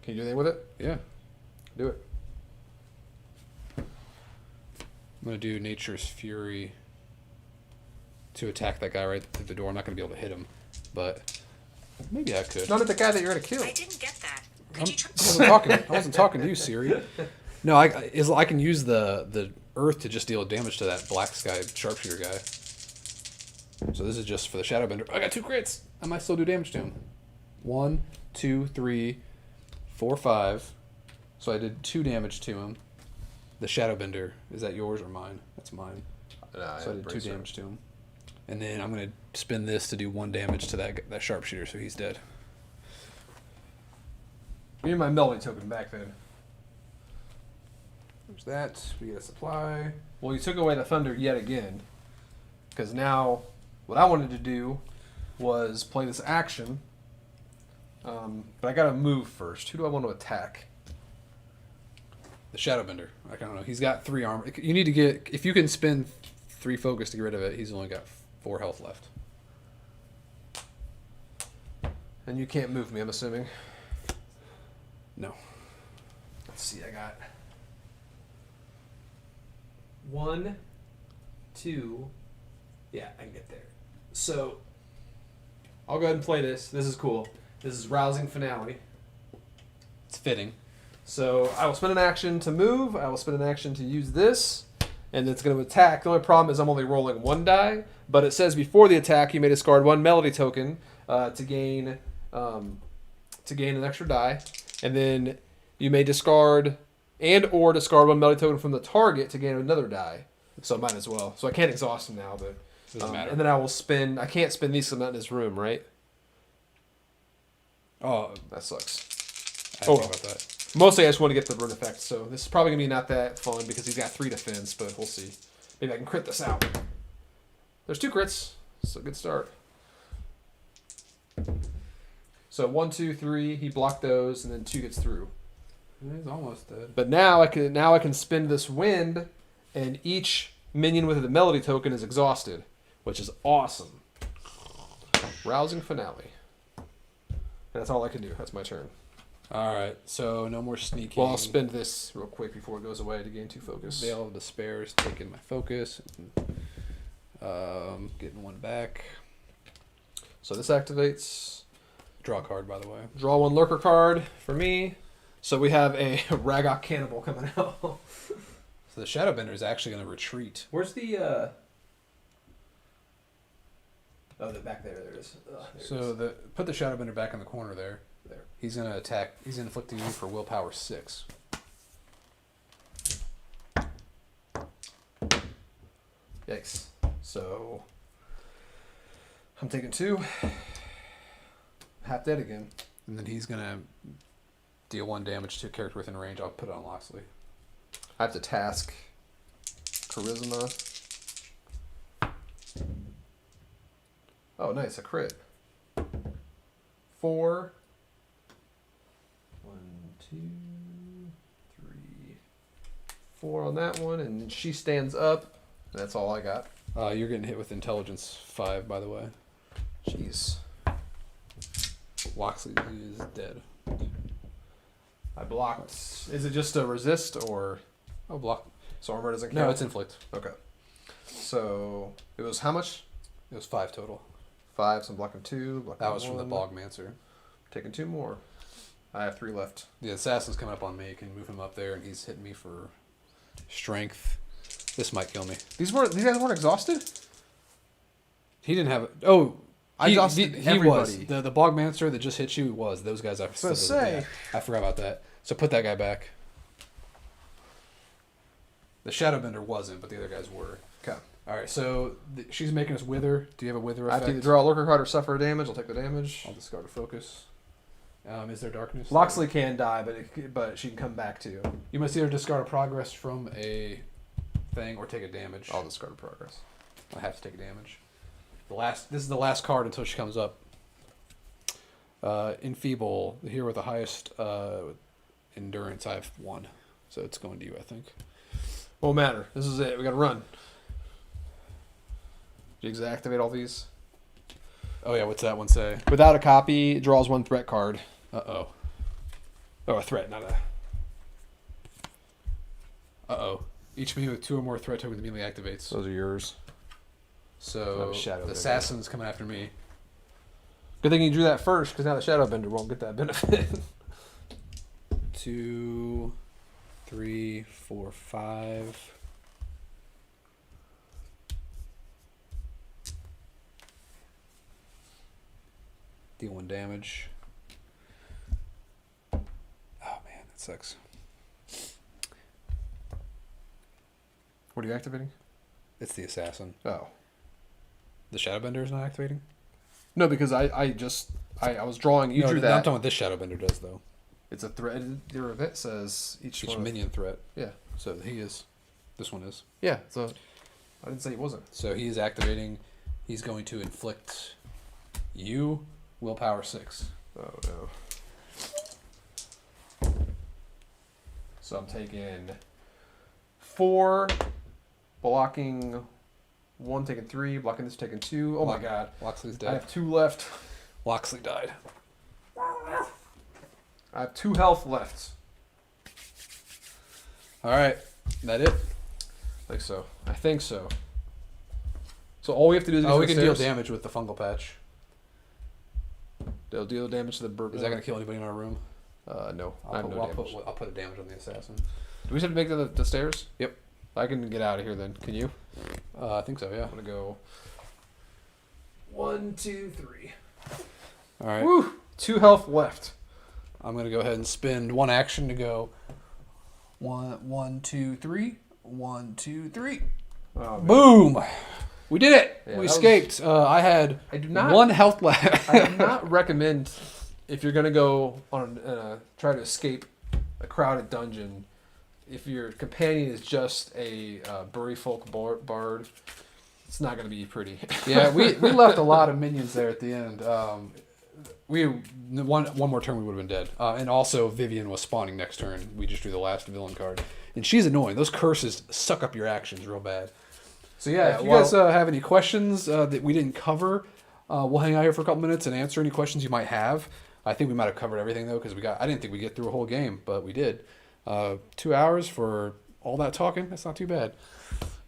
Can you do anything with it? Yeah. Do it. I'm going to do Nature's Fury to attack that guy right through the door. I'm not going to be able to hit him, but maybe I could. Not at the guy that you're gonna kill. I didn't get that. Could you try? I wasn't talking to you, Siri. No, I can use the earth to just deal damage to that black sky sharpshooter guy. So this is just for the Shadowbender. I got 2 crits. I might still do damage to him. 1, 2, 3, 4, 5. So I did 2 damage to him. The Shadowbender, is that yours or mine? That's mine. Nah, So I did 2 damage to him. And then I'm going to spin this to do 1 damage to that sharpshooter, so he's dead. Give me my melody token back then. There's that. We get a supply. Well, you took away the thunder yet again. Because now, what I wanted to do was play this action. But I gotta move first. Who do I want to attack? The Shadowbender. I don't know. He's got 3 armor. You need to get... If you can spend 3 focus to get rid of it, he's only got 4 health left. And you can't move me, I'm assuming. No. Let's see, I got... 1, 2. Yeah, I can get there. So, I'll go ahead and play this. This is cool. This is Rousing Finale. It's fitting. So I will spend an action to move. I will spend an action to use this, and it's going to attack. The only problem is I'm only rolling 1 die, but it says before the attack you may discard 1 melody token to gain an extra die, and then you may discard or discard 1 melody token from the target to gain another die. So I might as well. So I can't exhaust them now, but Doesn't matter. And then I will spend. I can't spend these because I'm not in this room, right? Oh, That sucks. I Oh, think about that. Mostly I just want to get the rune effect, so this is probably going to be not that fun because he's got 3 defense, but we'll see. Maybe I can crit this out. There's 2 crits. It's a good start. So 1, 2, 3, he blocked those, and then 2 gets through. He's almost dead. But now I can spend this wind, and each minion with the melody token is exhausted, which is awesome. Rousing Finale. And that's all I can do. That's my turn. All right, so no more sneaking. Well, I'll spend this real quick before it goes away to gain 2 focus. Veil of Despair is taking my focus. Getting 1 back. So this activates. Draw a card, by the way. Draw 1 lurker card for me. So we have a Ragok Cannibal coming out. So the Shadowbender is actually going to retreat. Where's the... Oh, the back there. There it is. So put the Shadowbender back in the corner there. There. He's going to attack. He's inflicting you for willpower 6. Yikes. So I'm taking 2. Half dead again. And then he's going to deal 1 damage to a character within range. I'll put it on Loxley. I have to task Charisma. Oh, nice. A crit. 4. 1, 2, 3, 4 on that one. And she stands up. That's all I got. You're getting hit with Intelligence 5, by the way. Jeez. Loxley is dead. I blocked. Is it just a resist or Oh, block. so armor doesn't count? No, it's inflict. Okay. So it was how much? It was 5 total. 5. So I'm blocking 2. Blocking That was from the 1, Bogmancer. Taking 2 more. I have 3 left. The assassin's coming up on me. Can move him up there, and he's hitting me for strength. This might kill me. These guys weren't exhausted. He didn't have. Oh, I exhausted he everybody. was the Bogmancer that just hit you was those guys. I So say. yeah, I forgot about that. So put that guy back. The Shadowbender wasn't, but the other guys were. Okay. All right, so she's making us wither. Do you have a wither I have effect? to either draw a lurker card or suffer damage. I'll take the damage. I'll discard a focus. Is there darkness? Loxley can die, but she can come back too. You must either discard a progress from a thing or take a damage. I'll discard a progress. I have to take a damage. This is the last card until she comes up. Enfeeble, the hero with the highest endurance. I have 1, so it's going to you, I think. Won't matter. This is it. We gotta run. Did you activate all these? Oh yeah, what's that one say? Without a copy, it draws 1 threat card. Uh-oh. Oh, a threat, not a... Uh-oh. Each minion with 2 or more threat tokens immediately activates. Those are yours. So Oh, Shadow the Bender. assassin's coming after me. Good thing you drew that first, because now the Shadow Bender won't get that benefit. 2, 3, 4, 5. Deal 1 damage. Oh man, that sucks. What are you activating? It's the assassin. Oh. The Shadowbender is not activating? No, because I was drawing. You drew I'm that. talking what this Shadowbender does, though. It's a threat. Your event says each Each one. minion threat. Yeah. So he is. This one is. Yeah. So I didn't say he wasn't. So he is activating. He's going to inflict you willpower 6. Oh no. So I'm taking 4, blocking 1, taking 3, blocking this, taking 2. Oh my god. Loxley's I dead. have 2 left. Loxley died. I have 2 health left. All right. That it? I think so. So all we have to do is Oh, we get can deal upstairs. damage with the fungal patch. They'll deal damage to the bird. Is that going to kill anybody in our room? No. I I'll have put, no I'll, damage. put, I'll put a damage on the assassin. Do we just have to make the stairs? Yep. I can get out of here then. Can you? I think so, yeah. I'm gonna go 1, 2, 3. All right. Woo! 2 health left. I'm going to go ahead and spend 1 action to go 1, 2, 3. 1, 2, 3. Oh, man. Boom! We did it! Yeah, We that escaped. I had I do not. 1 health left. I do not recommend if you're gonna go on try to escape a crowded dungeon. If your companion is just a Bury Folk bard, it's not gonna be pretty. Yeah, we left a lot of minions there at the end. We one more turn we would have been dead. And also Vivian was spawning next turn. We just drew the last villain card, and she's annoying. Those curses suck up your actions real bad. So yeah, if you guys have any questions that we didn't cover, we'll hang out here for a couple minutes and answer any questions you might have. I think we might have covered everything though, because I didn't think we'd get through a whole game, but we did. 2 hours for all that talking. That's not too bad.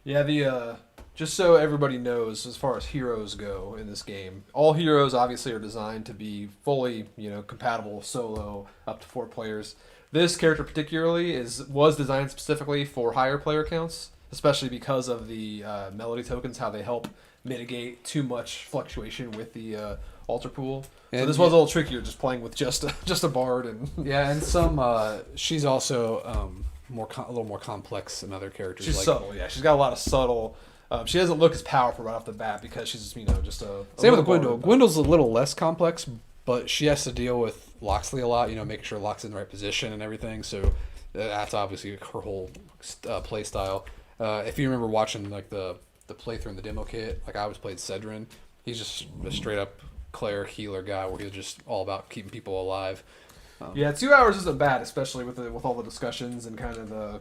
Yeah, just so everybody knows, as far as heroes go in this game, all heroes obviously are designed to be fully, compatible solo up to 4 players. This character particularly was designed specifically for higher player counts, especially because of the melody tokens, how they help mitigate too much fluctuation with the altar pool. So And this was a little trickier, just playing with just a bard and Yeah, and some she's also a little more complex than other characters. she's like, subtle. Yeah, she's got a lot of subtle. She doesn't look as powerful right off the bat because she's just a. Same with little Gwendol. bard. Gwendol's a little less complex, but she has to deal with Loxley a lot. Making sure Loxley's in the right position and everything. So that's obviously her whole play style. If you remember watching like the playthrough in the demo kit, like I always played Cedrin. He's just a straight up cleric healer guy where he's just all about keeping people alive. Yeah, 2 hours isn't bad, especially with all the discussions and kind of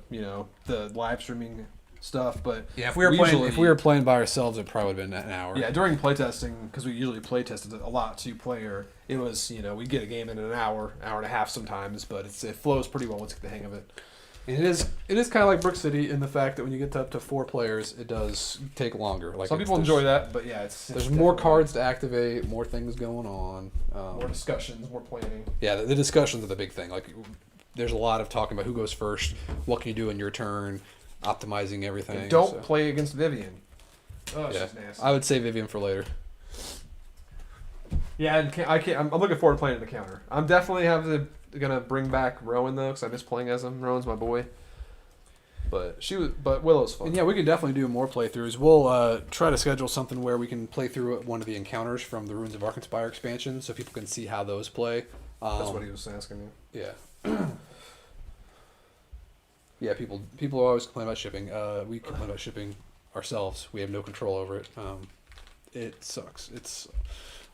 the live streaming stuff. But Yeah, if we were playing by ourselves, it probably would have been an hour. yeah, during playtesting, because we usually playtested a lot 2-player, it was we get a game in an hour and a half sometimes, but it flows pretty well once you get the hang of it. And it is kind of like Brook City in the fact that when you get to up to 4 players, it does take longer. Like Some people enjoy that, but yeah, There's more cards to activate, more things going on. more discussions, more planning. Yeah, the discussions are the big thing. Like, there's a lot of talking about who goes first, what can you do in your turn, optimizing everything. And don't so. play against Vivian. Oh, Yeah, she's nasty. I would say Vivian for later. Yeah, and I'm looking forward to playing the counter. I'm definitely gonna bring back Rowan though, because I miss playing as him. Rowan's my boy. But Willow's fun. And yeah, we can definitely do more playthroughs. We'll try to schedule something where we can play through one of the encounters from the Ruins of Arkenspire expansion, so people can see how those play. That's what he was asking me. Yeah. Yeah, people always complain about shipping. We complain about shipping ourselves. We have no control over it. It sucks. It's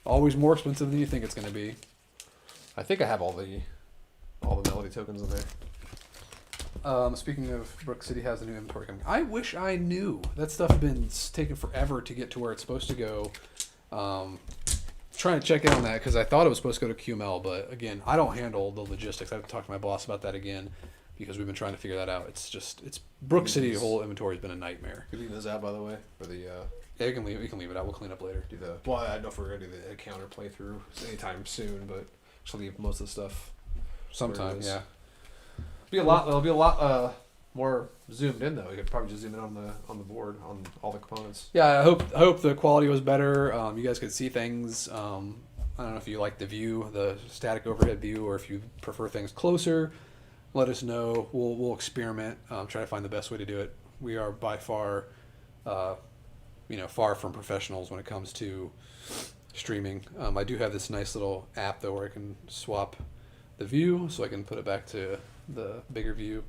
always more expensive than you think it's going to be. I think I have all the melody tokens in there. Speaking of, Brook City has a new inventory coming. I wish I knew. That stuff has been taking forever to get to where it's supposed to go. Trying to check in on that because I thought it was supposed to go to QML, but again, I don't handle the logistics. I have to talk to my boss about that again. because we've been trying to figure that out. It's Brook City whole inventory has been a nightmare. You leave those out, by the way, for the. Yeah, you can leave it out. We'll clean up later. Well, I don't know if we're gonna do the counter playthrough anytime soon, but just leave most of the stuff. Sometime, yeah. It'll be a lot more zoomed in though. You could probably just zoom in on the board on all the components. Yeah, I hope the quality was better. You guys could see things. I don't know if you like the view, the static overhead view, or if you prefer things closer. Let us know. We'll experiment. Try to find the best way to do it. We are by far, far from professionals when it comes to streaming. I do have this nice little app though where I can swap the view, so I can put it back to the bigger view.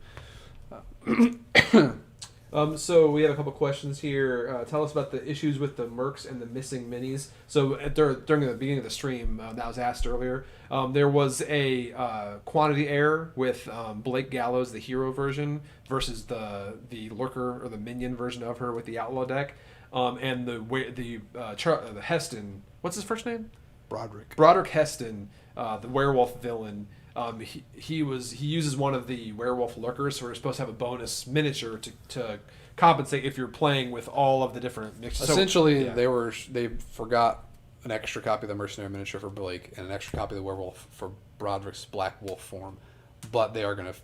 So we have a couple questions here. Tell us about the issues with the Mercs and the missing minis. So during the beginning of the stream, that was asked earlier, there was a quantity error with Blake Gallows, the hero version, versus the lurker or the minion version of her with the outlaw deck, and the Heston. What's his first name? Broderick Heston, the werewolf villain. He uses one of the werewolf lurkers, so we're supposed to have a bonus miniature to compensate if you're playing with all of the different mixtures. Essentially, they forgot an extra copy of the mercenary miniature for Blake and an extra copy of the werewolf for Broderick's Black Wolf form, but they are going to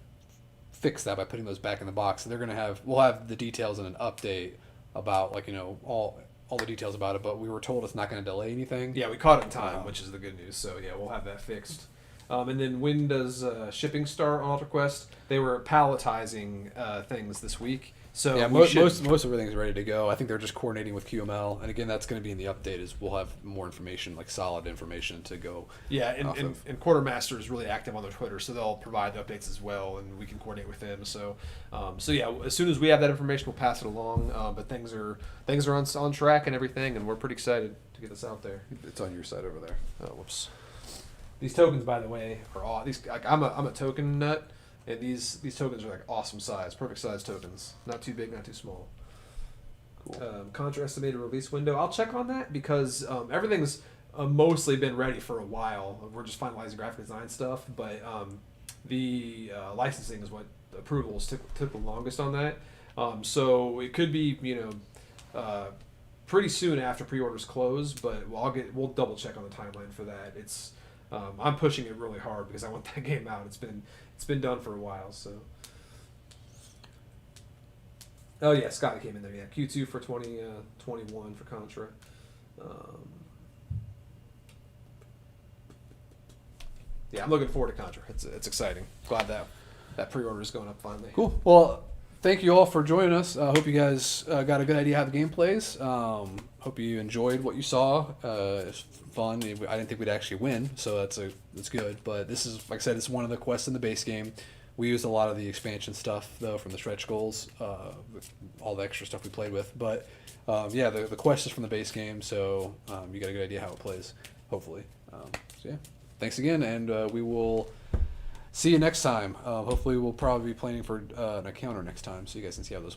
fix that by putting those back in the box. And we'll have the details in an update about all the details about it, but we were told it's not going to delay anything. Yeah, we caught it in time, which is the good news. So yeah, we'll have that fixed. And then when does shipping start on AltarQuest? They were palletizing things this week. So yeah, most everything's ready to go. I think they're just coordinating with QML, and again, that's going to be in the update. Is we'll have more information, like solid information, to go. Yeah, and Quartermaster is really active on their Twitter, so they'll provide the updates as well, and we can coordinate with them. So, yeah, as soon as we have that information, we'll pass it along. But things are on track and everything, and we're pretty excited to get this out there. It's on your side over there. Oh, whoops. These tokens, by the way, are all these. Like, I'm a token nut. And these tokens are like awesome size, perfect size tokens. Not too big, not too small. Cool. Contra estimated release window. I'll check on that because everything's mostly been ready for a while. We're just finalizing graphic design stuff, but the licensing is what approvals took the longest on that. So it could be pretty soon after pre-orders close, but we'll double check on the timeline for that. It's I'm pushing it really hard because I want that game out. It's been done for a while, so. Oh yeah, Scotty came in there. Yeah, Q2 for 2021 for Contra. Yeah, I'm looking forward to Contra. It's exciting. Glad that pre-order is going up finally. Cool. Well, thank you all for joining us. I hope you guys got a good idea how the game plays. Hope you enjoyed what you saw. It's fun. I didn't think we'd actually win, so that's good. But this is, like I said, it's one of the quests in the base game. We used a lot of the expansion stuff though from the stretch goals, with all the extra stuff we played with. But yeah, the quest is from the base game, so you got a good idea how it plays, hopefully. So yeah, thanks again, and we will see you next time. Hopefully, we'll probably be planning for an encounter next time, so you guys can see how those play.